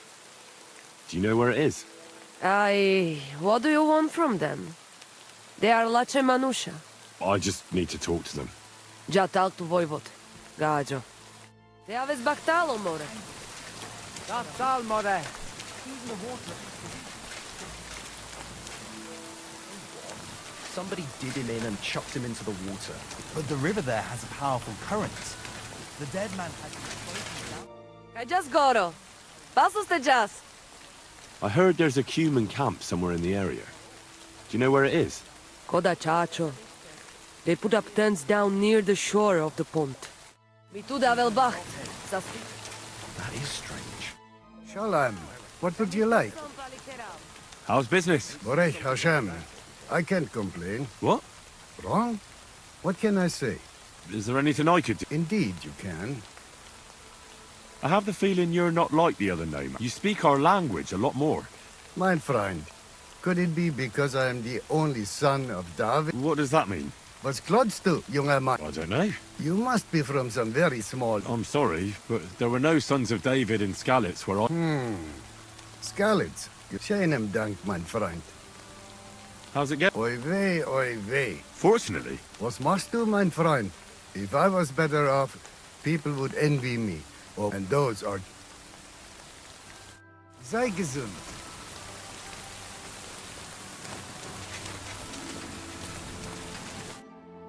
Do you know where it is? Aye, what do you want from them? They are Lache Manusha. I just need to talk to them. Ja talk to Voivod. Gajo. Te aves baktalo, more. Tal, more. Somebody did him in and chucked him into the water. But the river there has a powerful current. The dead man has been floating down. Kajas Goro. Balsos te jas. I heard there's a Cuman camp somewhere in the area. Do you know where it is? Koda Chacho. They put up tents down near the shore of the pond. Mituda Velbacht. That is strange. Shalom. What would you like? How's business? Borech Hashem. I can't complain. What? Wrong? What can I say? Is there anything I could do? Indeed you can. I have the feeling you're not like the other nomad. You speak our language a lot more. Mein Freund, could it be because I am the only son of David? What does that mean? Was klotzt du, junger Mann? I don't know. You must be from some very small... I'm sorry, but there were no sons of David in Skalitz where I... Skalitz. Schönem Dank, mein Freund. How's it get? Oi weh. Fortunately. Was machst du, mein Freund? If I was better off, people would envy me. Oh, and those are... Sei gesund.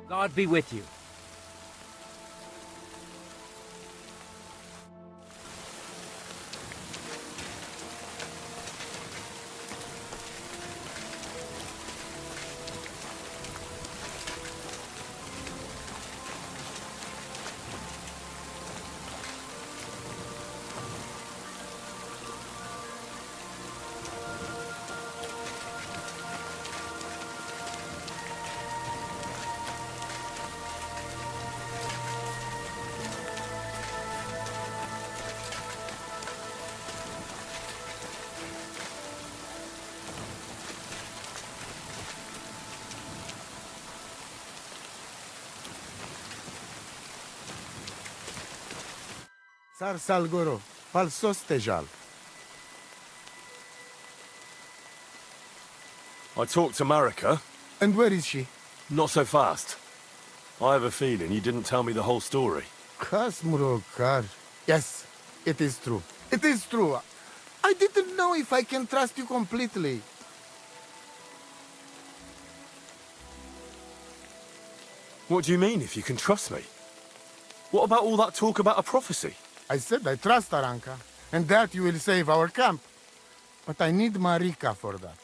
God be with you. Sar Salgoro, falsos tejal. I talked to Marika. And where is she? Not so fast. I have a feeling you didn't tell me the whole story. Kasmurokar. Yes, it is true. It is true. I didn't know if I can trust you completely. What do you mean, if you can trust me? What about all that talk about a prophecy? I said I trust Aranka, and that you will save our camp. But I need Marika for that.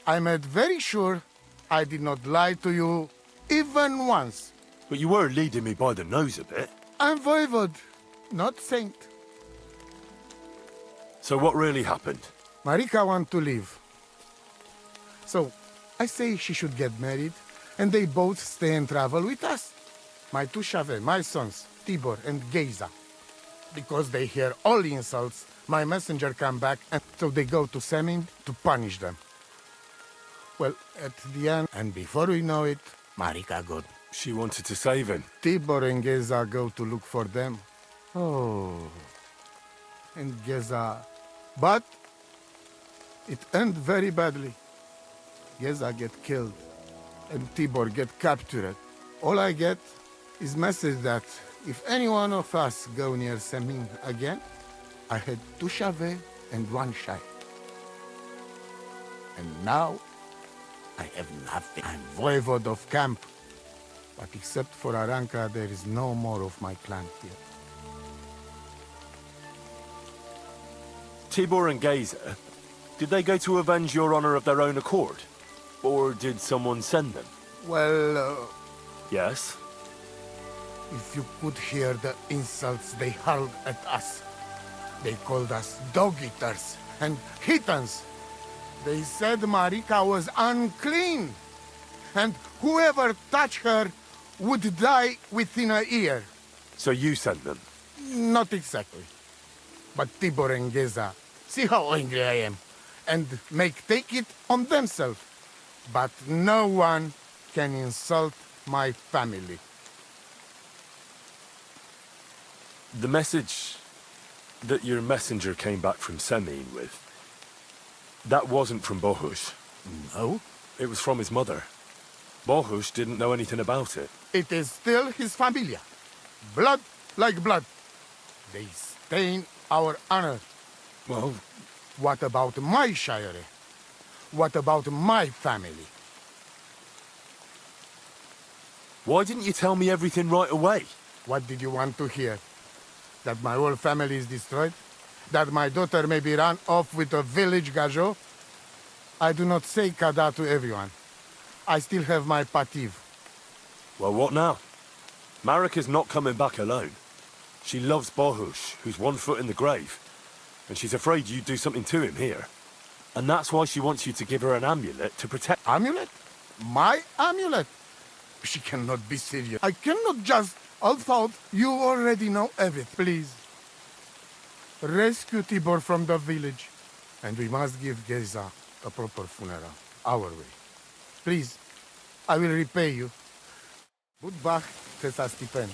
I made very sure I did not lie to you even once. But you were leading me by the nose a bit. I'm voivode, not saint. So what really happened? Marika wants to leave. So, I say she should get married, and they both stay and travel with us. My two Shave, my sons, Tibor and Geza. Because they hear all the insults, my messenger come back, and so they go to Semin to punish them. Well, at the end, and before we know it, Marika got. She wanted to save him. Tibor and Geza go to look for them. Oh. And Geza. But it ended very badly. Geza get killed, and Tibor get captured. All I get is message that if any one of us go near Semin again, I had 2 Shave and 1 Shai. And now, I have nothing. I'm voivode of camp. But except for Aranka, there is no more of my clan here. Tibor and Geza, did they go to avenge your honor of their own accord? Or did someone send them? Well, Yes? if you could hear the insults they hurled at us. They called us dog-eaters and heathens. They said Marika was unclean, and whoever touched her would die within a year. So you sent them? Not exactly. But Tibor and Geza, see how angry I am, and take it on themselves. But no one can insult my family. The message that your messenger came back from Semin with, that wasn't from Bohush. No? It was from his mother. Bohush didn't know anything about it. It is still his familia. Blood like blood. They stain our honor. Well, what about my shire? What about my family? Why didn't you tell me everything right away? What did you want to hear? That my whole family is destroyed? That my daughter may be run off with a village gajo? I do not say kada to everyone. I still have my pativ. Well, what now? Marika's not coming back alone. She loves Bohush, who's 1 foot in the grave. And she's afraid you'd do something to him here. And that's why she wants you to give her an amulet to protect... Amulet? My amulet? She cannot be serious. I cannot just... Although you already know everything. Please. Rescue Tibor from the village. And we must give Geza a proper funeral. Our way. Please. I will repay you. Budbach Tesa Stipen.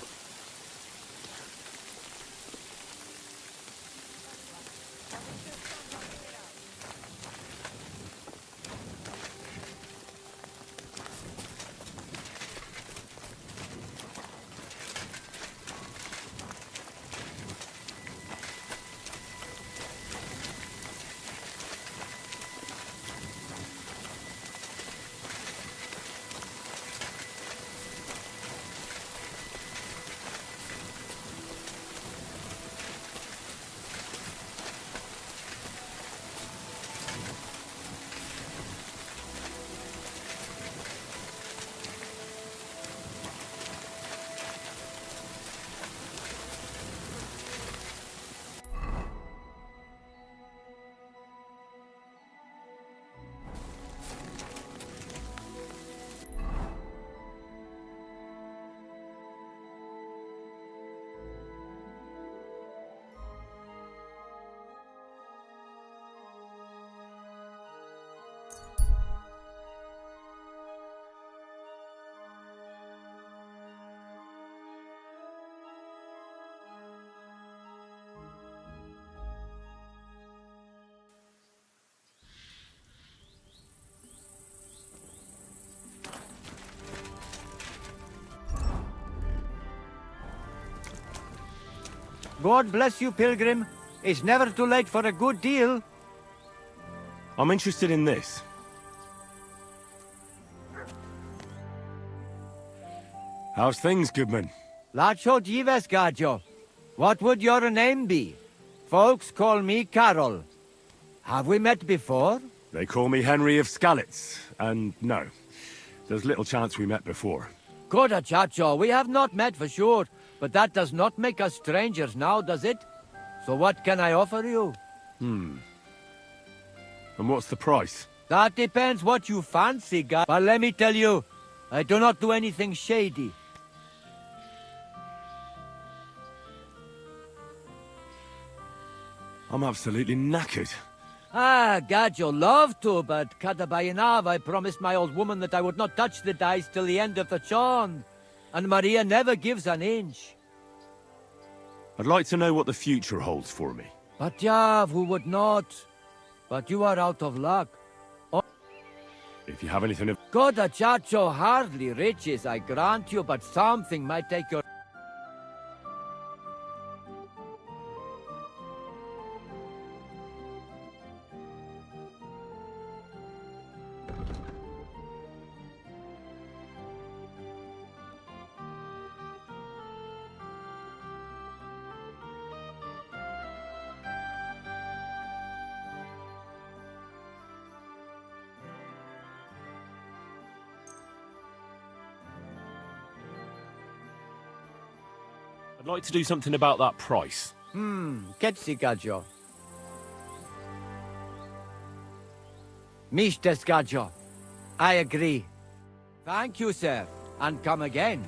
God bless you, pilgrim. It's never too late for a good deal. I'm interested in this. How's things, goodman? Lacho Dives Gajo. What would your name be? Folks call me Carol. Have we met before? They call me Henry of Skalitz, and no. There's little chance we met before. Coda Chacho, we have not met for sure, but that does not make us strangers now, does it? So what can I offer you? And what's the price? That depends what you fancy, guy. But let me tell you, I do not do anything shady. I'm absolutely knackered. Ah, God, you'll love to, but Katabayanav, I promised my old woman that I would not touch the dice till the end of the chon. And Maria never gives an inch. I'd like to know what the future holds for me. But Yav, who would not? But you are out of luck. If you have anything of... Goda Chacho, hardly riches, I grant you, but something might take your... I'd like to do something about that price. Ketsi Gajo. Mishtes Gajo. I agree. Thank you, sir, and come again.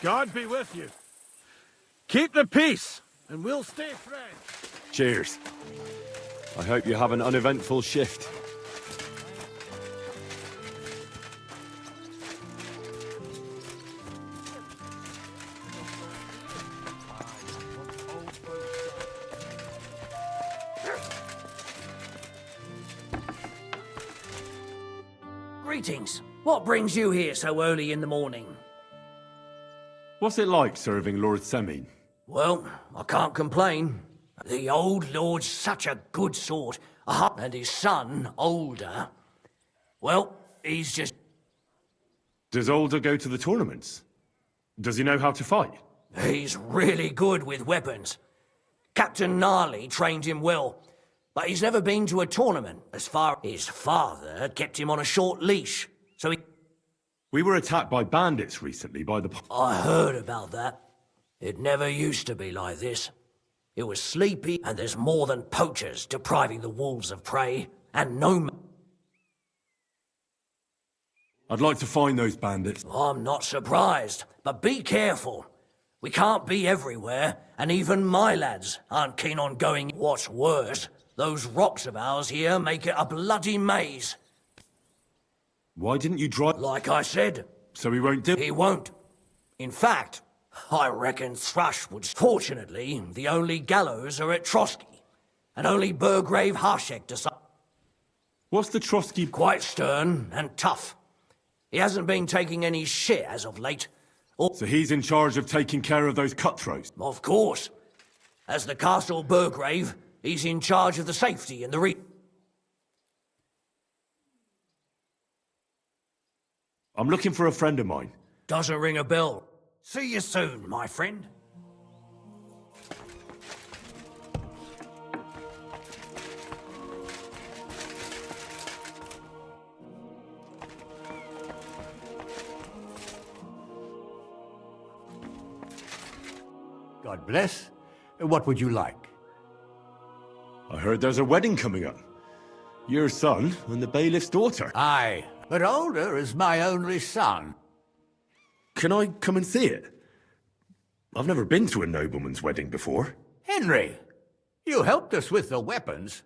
God be with you. Keep the peace, and we'll stay friends. Cheers. I hope you have an uneventful shift. Greetings. What brings you here so early in the morning? What's it like serving Lord Semin? Well, I can't complain. The old lord's such a good sort, and his son, older, well, he's just... Does Older go to the tournaments? Does he know how to fight? He's really good with weapons. Captain Gnarly trained him well, but he's never been to a tournament. As far as his father kept him on a short leash, so he... We were attacked by bandits recently by the... I heard about that. It never used to be like this. It was sleepy, and there's more than poachers depriving the wolves of prey, and no... I'd like to find those bandits. I'm not surprised, but be careful. We can't be everywhere, and even my lads aren't keen on going. What's worse, those rocks of ours here make it a bloody maze. Why didn't you drive... Like I said. So he won't do... He won't. In fact, I reckon Thrush would... Fortunately, the only gallows are at Trotsky, and only Burgrave Harshek decide... What's the Trotsky... Quite stern and tough. He hasn't been taking any shit as of late. So he's in charge of taking care of those cutthroats? Of course. As the Castle Burgrave, he's in charge of the safety and the I'm looking for a friend of mine. Doesn't ring a bell. See you soon, my friend. God bless. What would you like? I heard there's a wedding coming up. Your son and the bailiff's daughter. Aye, but Older is my only son. Can I come and see it? I've never been to a nobleman's wedding before. Henry, you helped us with the weapons,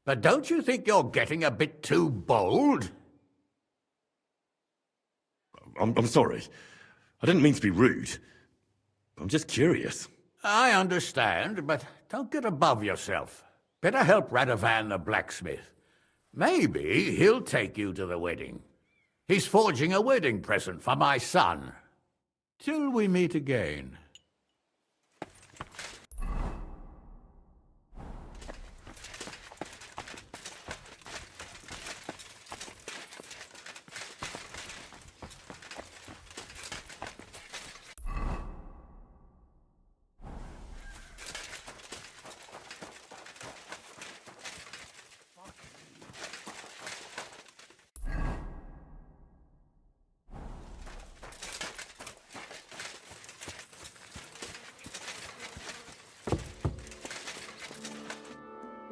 but don't you think you're getting a bit too bold? I'm sorry. I didn't mean to be rude. I'm just curious. I understand, but don't get above yourself. Better help Radovan the blacksmith. Maybe he'll take you to the wedding. He's forging a wedding present for my son. Till we meet again.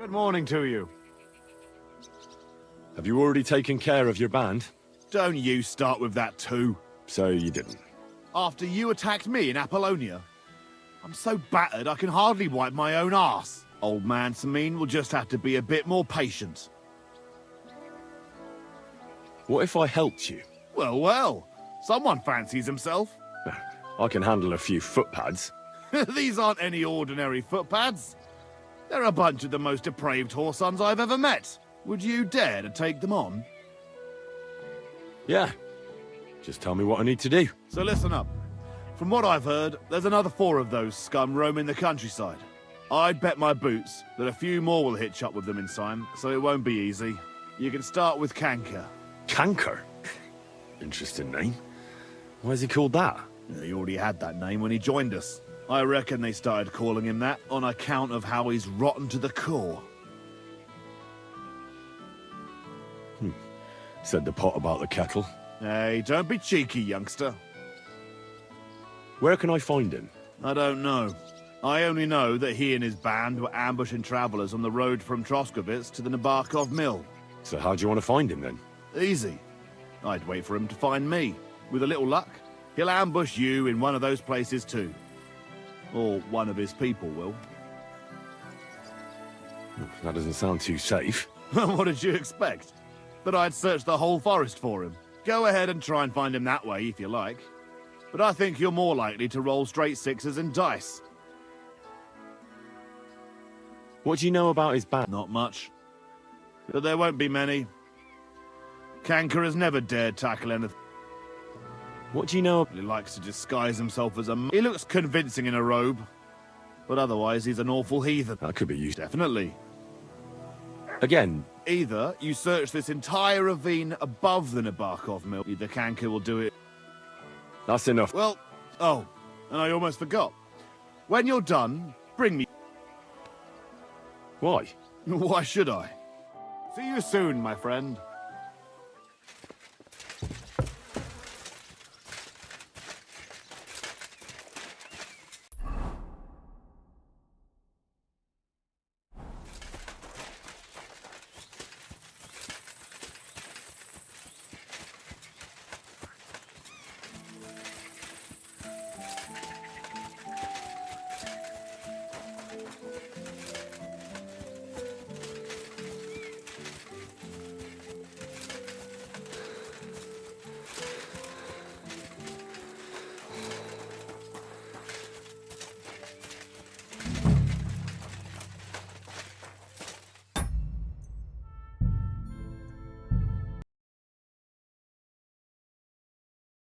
Good morning to you. Have you already taken care of your band? Don't you start with that too. So you didn't. After you attacked me in Apollonia? I'm so battered I can hardly wipe my own arse. Old man Samine will just have to be a bit more patient. What if I helped you? Well, well. Someone fancies himself. I can handle a few footpads. These aren't any ordinary footpads. They're a bunch of the most depraved whoresons I've ever met. Would you dare to take them on? Yeah. Just tell me what I need to do. So listen up. From what I've heard, there's another 4 of those scum roaming the countryside. I'd bet my boots that a few more will hitch up with them in time, so it won't be easy. You can start with Canker. Canker? Interesting name. Why is he called that? He already had that name when he joined us. I reckon they started calling him that on account of how he's rotten to the core. Said the pot about the kettle. Hey, don't be cheeky, youngster. Where can I find him? I don't know. I only know that he and his band were ambushing travelers on the road from Troskovitz to the Nabokov mill. So how do you want to find him then? Easy. I'd wait for him to find me. With a little luck, he'll ambush you in one of those places too. Or one of his people will. That doesn't sound too safe. What did you expect? That I'd search the whole forest for him? Go ahead and try and find him that way if you like. But I think you're more likely to roll straight 6s and dice. What do you know about his band? Not much. But there won't be many. Canker has never dared tackle anything. What do you know? He likes to disguise himself as a... He looks convincing in a robe. But otherwise, he's an awful heathen. That could be used. Definitely. Again? Either you search this entire ravine above the Nabokov mill, either Canker will do it... That's enough. Well, oh, and I almost forgot. When you're done, bring me... Why? Why should I? See you soon, my friend.